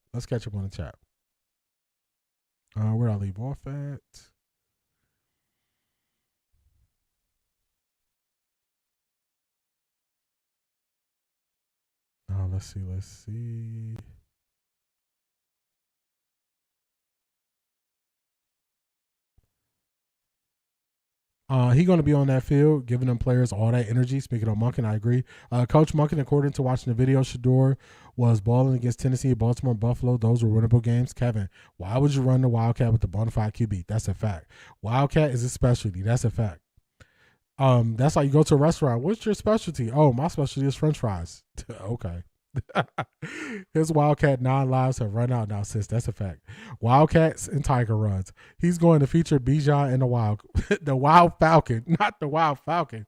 Where'd I leave off at? Let's see. He going to be on that field, giving them players all that energy. Speaking of Monken, I agree. Coach Monken, according to watching the video, Shador was balling against Tennessee, Baltimore, Buffalo. Those were winnable games. Kevin, why would you run the Wildcat with the bona fide QB? That's a fact. Wildcat is a specialty. That's a fact. That's like you go to a restaurant. What's your specialty? Oh, my specialty is French fries. Okay. His Wildcat 9 lives have run out now, sis. That's a fact. Wildcats and Tiger runs. He's going to feature Bijan and the Wild Falcon, not the Wild Falcon.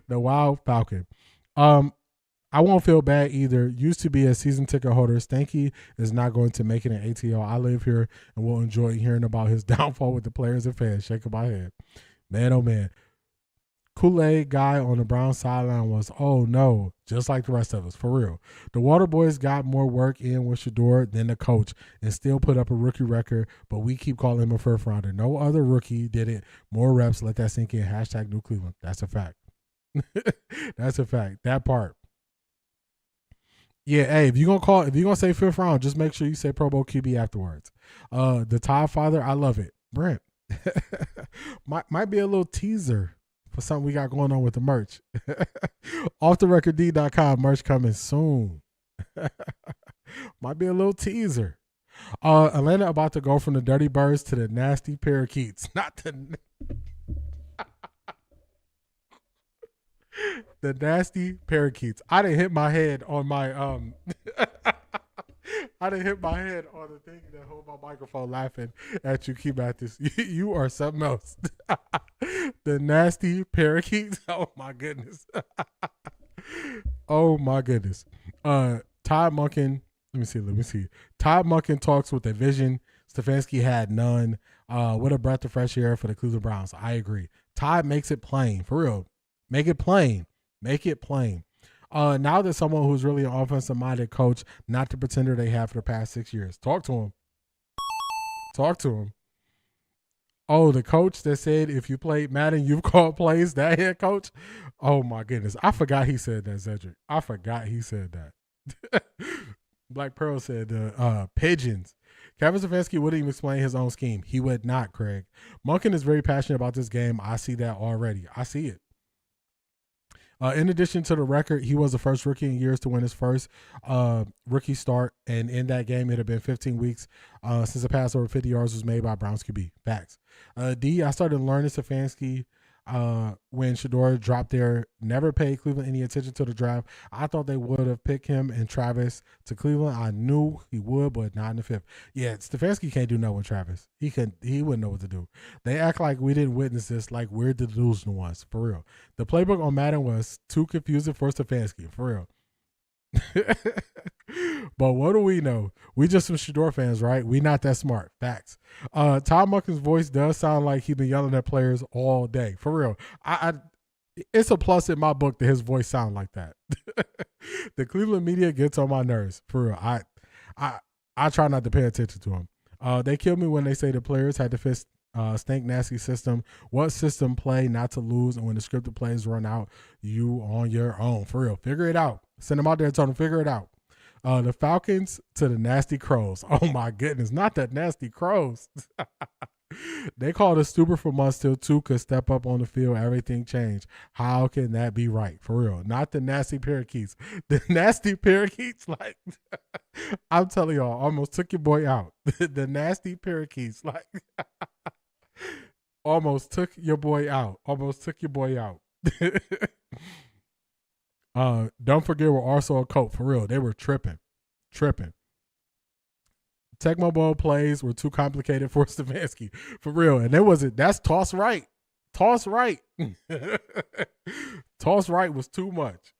The Wild Falcon. I won't feel bad either. Used to be a season ticket holder. Stanky is not going to make it an ATL. I live here and will enjoy hearing about his downfall with the players and fans. Shaking my head. Man, oh man. Kool-Aid guy on the Browns sideline was, oh no, just like the rest of us, for real. The Water Boys got more work in with Shador than the coach and still put up a rookie record, but we keep calling him a first rounder. No other rookie did it. More reps, let that sink in. # New Cleveland. That's a fact. That's a fact. That part. Yeah, hey, if you're gonna say fifth round, just make sure you say Pro Bowl QB afterwards. The Todd Father, I love it. Brent. might be a little teaser for something we got going on with the merch. OffThaRecordDee.com merch coming soon. Might be a little teaser. Atlanta about to go from the Dirty Birds to the Nasty Parakeets. Not the the Nasty Parakeets. I didn't hit my head on my I didn't hit my head on the thing that hold my microphone laughing at you. Keep at this. You are something else. The Nasty Parakeets. Oh my goodness. Oh my goodness. Todd Monken. Let me see. Todd Monken talks with a vision. Stefanski had none. What a breath of fresh air for the Cleveland Browns. I agree. Todd makes it plain. For real. Make it plain. Now that someone who's really an offensive-minded coach, not the pretender they have for the past 6 years. Talk to him. Oh, the coach that said if you played Madden, you've called plays, that head coach? Oh, my goodness. I forgot he said that, Cedric. I forgot he said that. Black Pearl said pigeons. Kevin Stefanski wouldn't even explain his own scheme. He would not, Craig. Monken is very passionate about this game. I see that already. I see it. In addition to the record, he was the first rookie in years to win his first rookie start. And in that game, it had been 15 weeks since a pass over 50 yards was made by Browns QB. Facts. D, I started learning Stefanski when Shador dropped there. Never paid Cleveland any attention to the draft. I thought they would have picked him and Travis to Cleveland. I knew he would, but not in the fifth. Yeah, Stefanski can't do nothing with Travis. He wouldn't know what to do. They act like we didn't witness this, like we're the delusional ones, for real. The playbook on Madden was too confusing for Stefanski, for real. But what do we know? We just some Shador fans, right? We not that smart. Facts. Todd Monken's voice does sound like he been yelling at players all day. For real. It's a plus in my book that his voice sound like that. The Cleveland media gets on my nerves. For real. I try not to pay attention to him. They kill me when they say the players had to fit Stank Nasty system. What system play not to lose, and when the scripted plays run out, you on your own. For real. Figure it out. Send them out there and tell them figure it out. The Falcons to the Nasty Crows. Oh my goodness, not the Nasty Crows. They called us stupid for months till two could step up on the field. Everything changed. How can that be right? For real. Not the Nasty Parakeets. The Nasty Parakeets, like, I'm telling y'all, almost took your boy out. The Nasty Parakeets, like, almost took your boy out. Don't forget we're also a cult. For real. They were tripping. Tecmo Bowl plays were too complicated for Stefanski. For real. And that's toss right. Toss right was too much.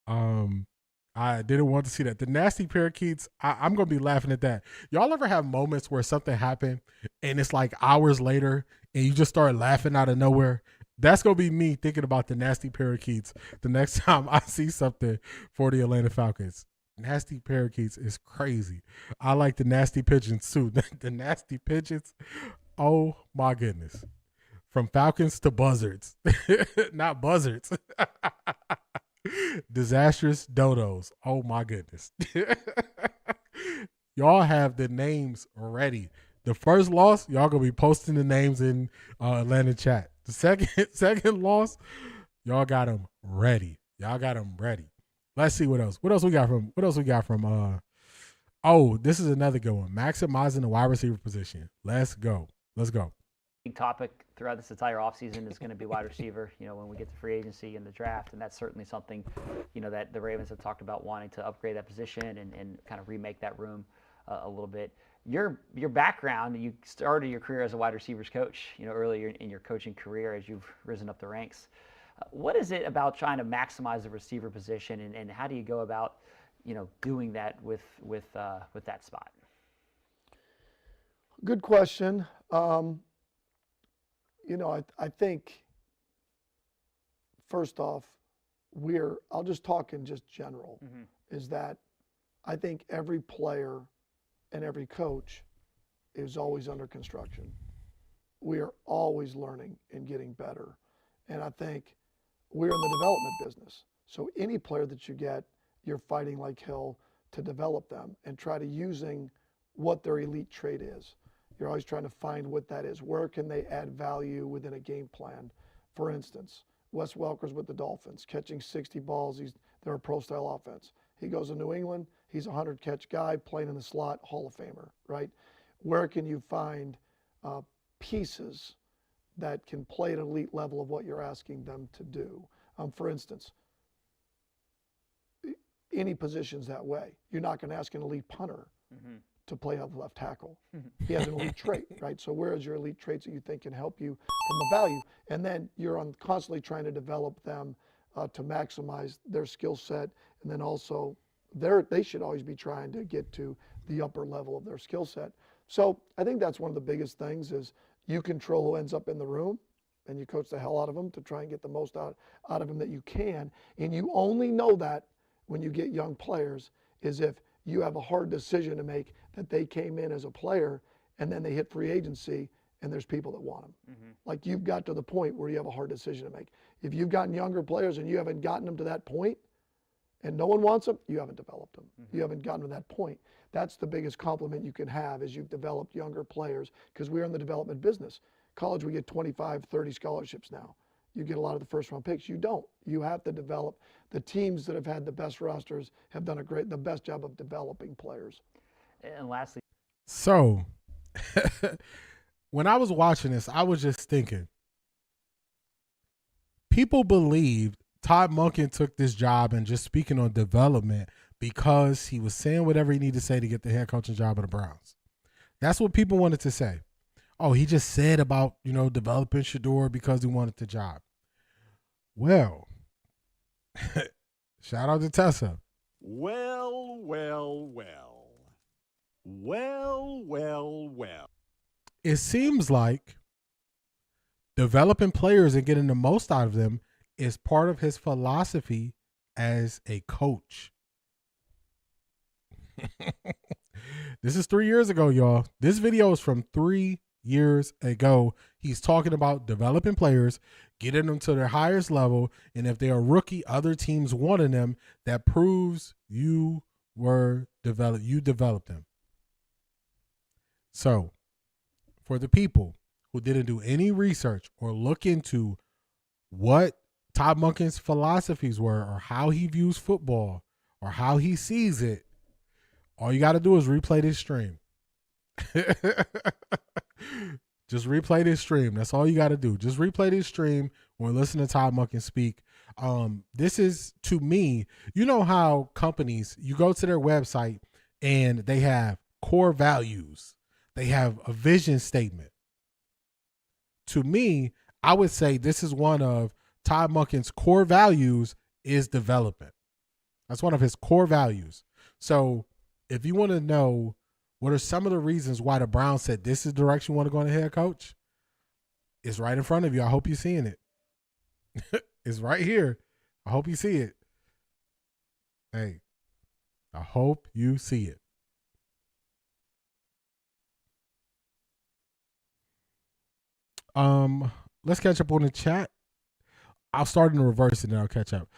I didn't want to see that. The Nasty Parakeets, I'm going to be laughing at that. Y'all ever have moments where something happened and it's like hours later and you just start laughing out of nowhere That's going to be me thinking about the nasty parakeets the next time I see something for the Atlanta Falcons. Nasty parakeets is crazy. I like the nasty pigeons too. The nasty pigeons, oh my goodness. From falcons to buzzards. Not buzzards. Disastrous dodos. Oh my goodness. Y'all have the names ready. The first loss, y'all gonna be posting the names in Atlanta chat. The second loss, y'all got them ready. Y'all got them ready. Let's see what else. What else we got from? Oh, this is another good one. Maximizing the wide receiver position. Let's go. Big topic throughout this entire offseason is going to be wide receiver, when we get to free agency and the draft. And that's certainly something, that the Ravens have talked about wanting to upgrade that position and kind of remake that room a little bit. Your background, you started your career as a wide receivers coach, earlier in your coaching career as you've risen up the ranks. What is it about trying to maximize the receiver position, and how do you go about, doing that with that spot? Good question. I think first off, I'll just talk in just general, is that I think every player and every coach is always under construction. We are always learning and getting better. And I think we're in the development business. So any player that you get, you're fighting like hell to develop them and try to using what their elite trait is. You're always trying to find what that is. Where can they add value within a game plan? For instance, Wes Welker's with the Dolphins, catching 60 balls. They're a pro-style offense. He goes to New England. He's a 100-catch guy playing in the slot, Hall of Famer, right? Where can you find pieces that can play at an elite level of what you're asking them to do? For instance, any positions that way. You're not going to ask an elite punter to play out the left tackle. He has an elite trait, right? So where is your elite traits that you think can help you from the value? And then you're constantly trying to develop them to maximize their skill set. And then also they should always be trying to get to the upper level of their skill set. So I think that's one of the biggest things is you control who ends up in the room and you coach the hell out of them to try and get the most out of them that you can. And you only know that when you get young players is if you have a hard decision to make that they came in as a player and then they hit free agency and there's people that want them. Like you've got to the point where you have a hard decision to make. If you've gotten younger players and you haven't gotten them to that point and no one wants them, you haven't developed them. You haven't gotten to that point. That's the biggest compliment you can have is you've developed younger players because we're in the development business. College, we get 25, 30 scholarships now. You get a lot of the first round picks. You don't. You have to develop. The teams that have had the best rosters have done the best job of developing players. And lastly, so when I was watching this, I was just thinking, people believed Todd Monken took this job and just speaking on development because he was saying whatever he needed to say to get the head coaching job of the Browns. That's what people wanted to say. Oh, he just said about, developing Shador because he wanted the job. Well, shout out to Tessa. Well. It seems like developing players and getting the most out of them is part of his philosophy as a coach. This is 3 years ago, y'all. This video is from 3 years ago. He's talking about developing players, getting them to their highest level, and if they're a rookie, other teams wanting them. That proves you developed them. So, for the people who didn't do any research or look into what Todd Monken's philosophies were or how he views football or how he sees it, all you got to do is replay this stream. Just replay this stream. That's all you got to do. Just replay this stream when listening to Todd Monken speak. This is, to me, you know how companies, you go to their website and they have core values. They have a vision statement. To me, I would say this is one of Todd Monken's core values is development. That's one of his core values. So if you want to know what are some of the reasons why the Browns said this is the direction you want to go in a head coach, it's right in front of you. I hope you're seeing it. It's right here. I hope you see it. Hey, I hope you see it. Let's catch up on the chat. I'll start in the reverse and then I'll catch up.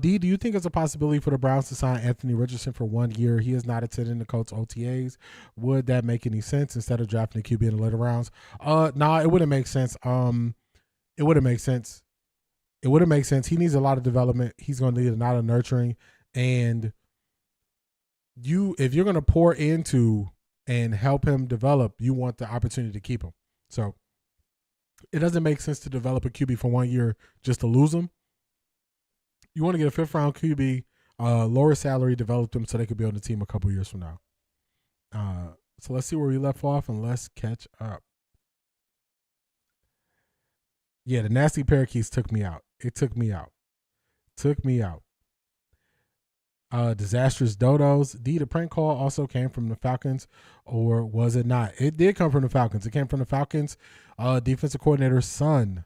D, do you think it's a possibility for the Browns to sign Anthony Richardson for 1 year? He is not attending the Colts OTAs. Would that make any sense instead of drafting a QB in the later rounds? Nah, it wouldn't make sense. It wouldn't make sense. It wouldn't make sense. He needs a lot of development. He's going to need a lot of nurturing. And if you're going to pour into and help him develop, you want the opportunity to keep him. So it doesn't make sense to develop a QB for 1 year just to lose him. You want to get a fifth-round QB, lower salary, develop them so they could be on the team a couple years from now. So let's see where we left off and let's catch up. Yeah, the nasty parakeets took me out. It took me out. Took me out. Disastrous dodos. D, the prank call also came from the Falcons, or was it not? It did come from the Falcons. It came from the Falcons defensive coordinator's son.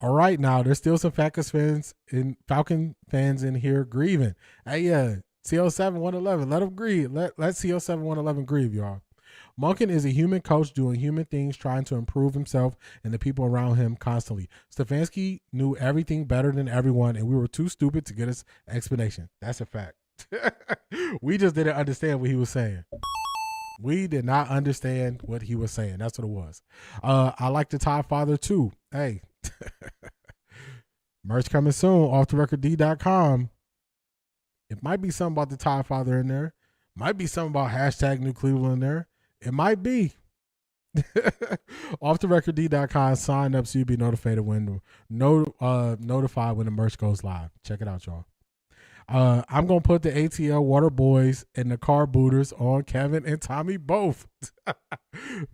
All right, now there's still some Falcon fans in here grieving. Hey, yeah, CO7-111, let them grieve. Let CO7-111 grieve, y'all. Monken is a human coach doing human things, trying to improve himself and the people around him constantly. Stefanski knew everything better than everyone, and we were too stupid to get his explanation. That's a fact. We just didn't understand what he was saying. We did not understand what he was saying. That's what it was. I like the Todd father too. Hey, merch coming soon. OffThaRecordDee.com. It might be something about the Todd father in there. Might be something about hashtag New Cleveland in there. It might be. OffThaRecordDee.com. Sign up so you'll be notified when notified when the merch goes live. Check it out, y'all. I'm going to put the ATL Water Boys and the Car Booters on Kevin and Tommy both.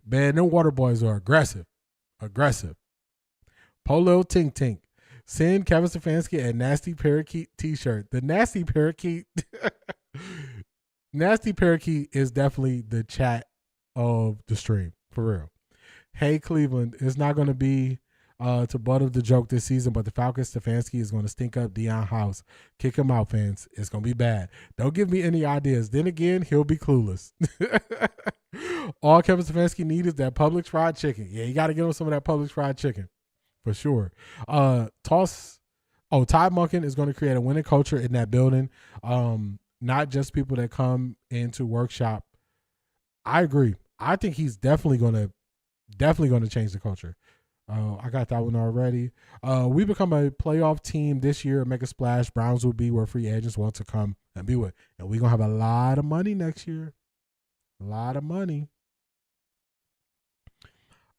Man, them Water Boys are aggressive. Aggressive. Polo Tink Tink. Send Kevin Stefanski a Nasty Parakeet t-shirt. The Nasty Parakeet. Nasty Parakeet is definitely the chat of the stream. For real. Hey, Cleveland. It's not going to be to butt of the joke this season, but the Falcons, Stefanski is going to stink up Deion House. Kick him out, fans. It's going to be bad. Don't give me any ideas. Then again, he'll be clueless. All Kevin Stefanski needs is that Publix fried chicken. Yeah, you got to give him some of that Publix fried chicken for sure. Todd Monken is going to create a winning culture in that building. Not just people that come into workshop. I agree. I think he's definitely going to change the culture. I got that one already. We become a playoff team this year, make a splash. Browns will be where free agents want to come and be with. And we're going to have a lot of money next year. A lot of money.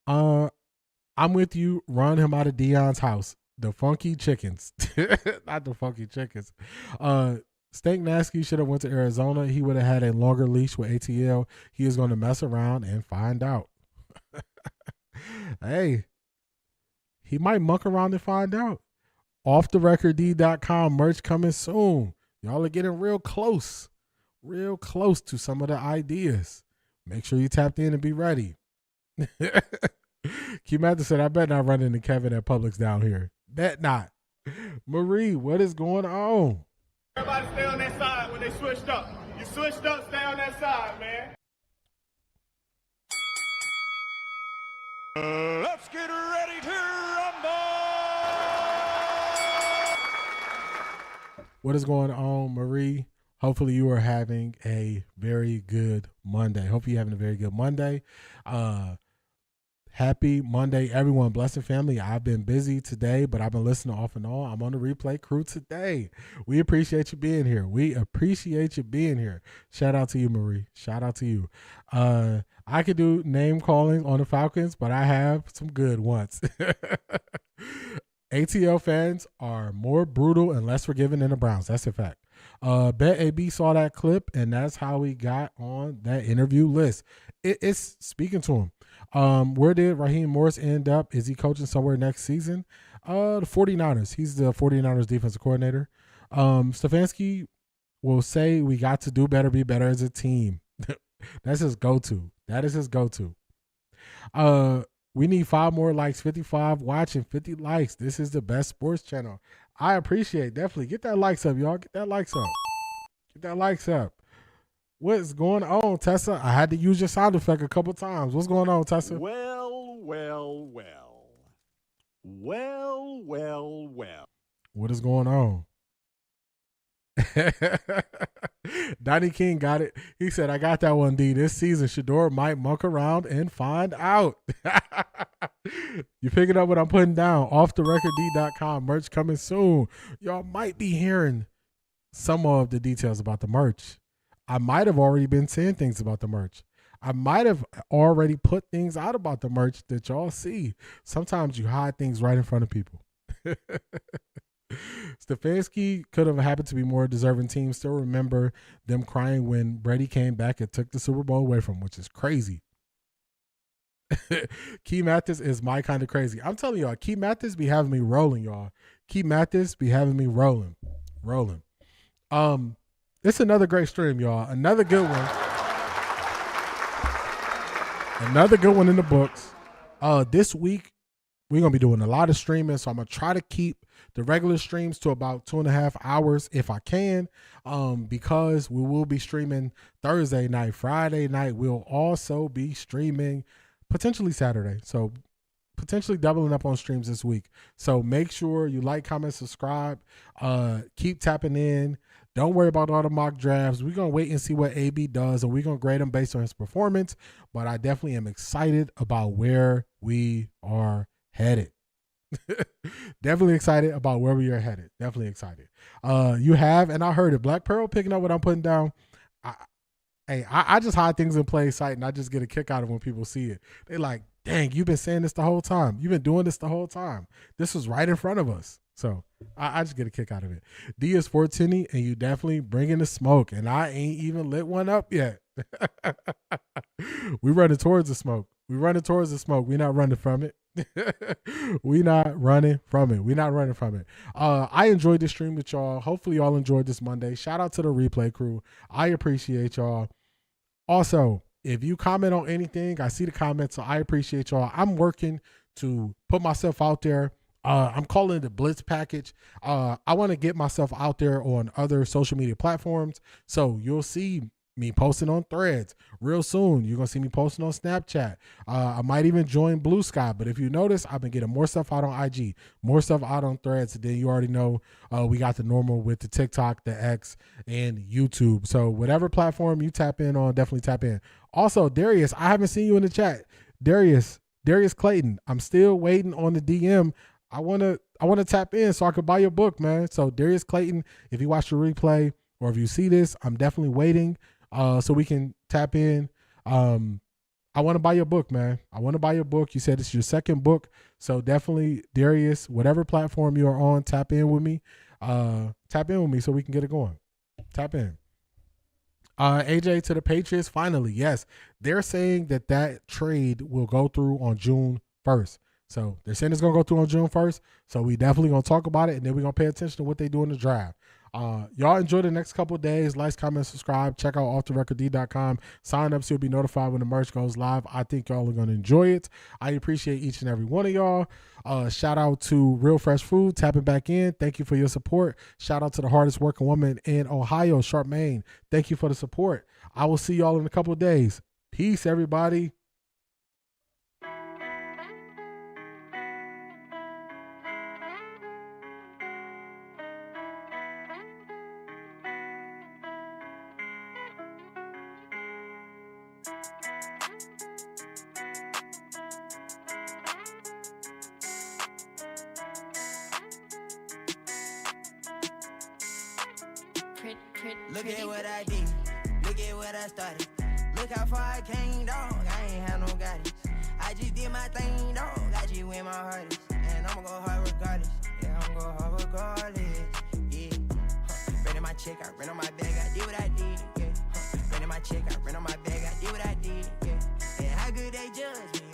I'm with you. Run him out of Deion's house. The funky chickens. Not the funky chickens. Stank Nasky should have went to Arizona. He would have had a longer leash with ATL. He is going to mess around and find out. Hey. He might muck around and find out. OffThaRecordDee.com merch coming soon. Y'all are getting real close to some of the ideas. Make sure you tapped in and be ready. Q Mather said, I bet not run into Kevin at Publix down here. Bet not. Marie, what is going on? Everybody stay on that side when they switched up. You switched up, stay on that side, man. Let's get ready to rumble! What is going on, Marie? Hopefully you are having a very good Monday. Hopefully you're having a very good Monday. Happy Monday, everyone. Blessed family. I've been busy today, but I've been listening off and on. I'm on the replay crew today. We appreciate you being here. Shout out to you, Marie. Shout out to you. I could do name calling on the Falcons, but I have some good ones. ATL fans are more brutal and less forgiving than the Browns. That's a fact. Bet AB saw that clip, and that's how we got on that interview list. It's speaking to him. Where did Raheem Morris end up? Is he coaching somewhere next season? The 49ers. He's the 49ers defensive coordinator. Stefanski will say we got to do better, be better as a team. That's his go-to. That is his go-to. We need 5 more likes, 55 watching, 50 likes. This is the best sports channel. I appreciate, definitely. Get that likes up, y'all. Get that likes up. Get that likes up. What's going on, Tessa? I had to use your sound effect a couple times. What's going on, Tessa? Well. What is going on? Donnie King got it. He said, I got that one, D. This season, Shador might muck around and find out. You picking up what I'm putting down. OffThaRecordDee.com. Merch coming soon. Y'all might be hearing some of the details about the merch. I might have already been saying things about the merch. I might have already put things out about the merch that y'all see. Sometimes you hide things right in front of people. Stefanski could have happened to be more deserving team. Still remember them crying when Brady came back and took the Super Bowl away from him, which is crazy. Key Mathis is my kind of crazy. I'm telling y'all, Key Mathis be having me rolling, y'all. Key Mathis be having me rolling. It's another great stream, y'all. Another good one. Another good one in the books. This week, we're going to be doing a lot of streaming, so I'm going to try to keep the regular streams to about 2.5 hours if I can, because we will be streaming Thursday night, Friday night. We'll also be streaming potentially Saturday, so potentially doubling up on streams this week. So make sure you like, comment, subscribe. Keep tapping in. Don't worry about all the mock drafts. We're going to wait and see what AB does, and we're going to grade him based on his performance. But I definitely am excited about where we are headed. Definitely excited about where we are headed. Definitely excited. You have, and I heard it, Black Pearl picking up what I'm putting down. I just hide things in plain sight, and I just get a kick out of when people see it. They like, dang, you've been saying this the whole time. You've been doing this the whole time. This was right in front of us. So I just get a kick out of it. D is 410, and you definitely bringing the smoke, and I ain't even lit one up yet. We running towards the smoke. We not running from it. We not running from it. I enjoyed this stream with y'all. Hopefully y'all enjoyed this Monday. Shout out to the replay crew. I appreciate y'all. Also, if you comment on anything, I see the comments, so I appreciate y'all. I'm working to put myself out there. I'm calling it the Blitz package. I want to get myself out there on other social media platforms. So you'll see me posting on Threads real soon. You're going to see me posting on Snapchat. I might even join Blue Sky. But if you notice, I've been getting more stuff out on IG, more stuff out on Threads. Then you already know we got the normal with the TikTok, the X, and YouTube. So whatever platform you tap in on, definitely tap in. Also, Darius, I haven't seen you in the chat. Darius Clayton, I'm still waiting on the DM. I want to tap in so I could buy your book, man. So Darius Clayton, if you watch the replay or if you see this, I'm definitely waiting so we can tap in. I want to buy your book, man. I want to buy your book. You said it's your second book. So definitely, Darius, whatever platform you are on, tap in with me. So we can get it going. Tap in. AJ to the Patriots, finally, yes. They're saying that trade will go through on June 1st. So they're saying it's going to go through on June 1st. So we definitely going to talk about it, and then we're going to pay attention to what they do in the draft. Y'all enjoy the next couple of days. Like, comment, subscribe. Check out OffThaRecordDee.com. Sign up so you'll be notified when the merch goes live. I think y'all are going to enjoy it. I appreciate each and every one of y'all. Shout out to Real Fresh Food, tapping back in. Thank you for your support. Shout out to the hardest working woman in Ohio, Charmaine. Thank you for the support. I will see y'all in a couple of days. Peace, everybody. Look at what I did. Look at what I started. Look how far I came, dog. I ain't had no guidance. I just did my thing, dog. I just went my hardest. And I'ma go hard regardless. Yeah, I'ma go hard regardless. Yeah. Ran my check, I ran on my bag, I did what I did. Yeah. Ran my check, I ran on my bag, I did what I did. Yeah. And how good they judge me.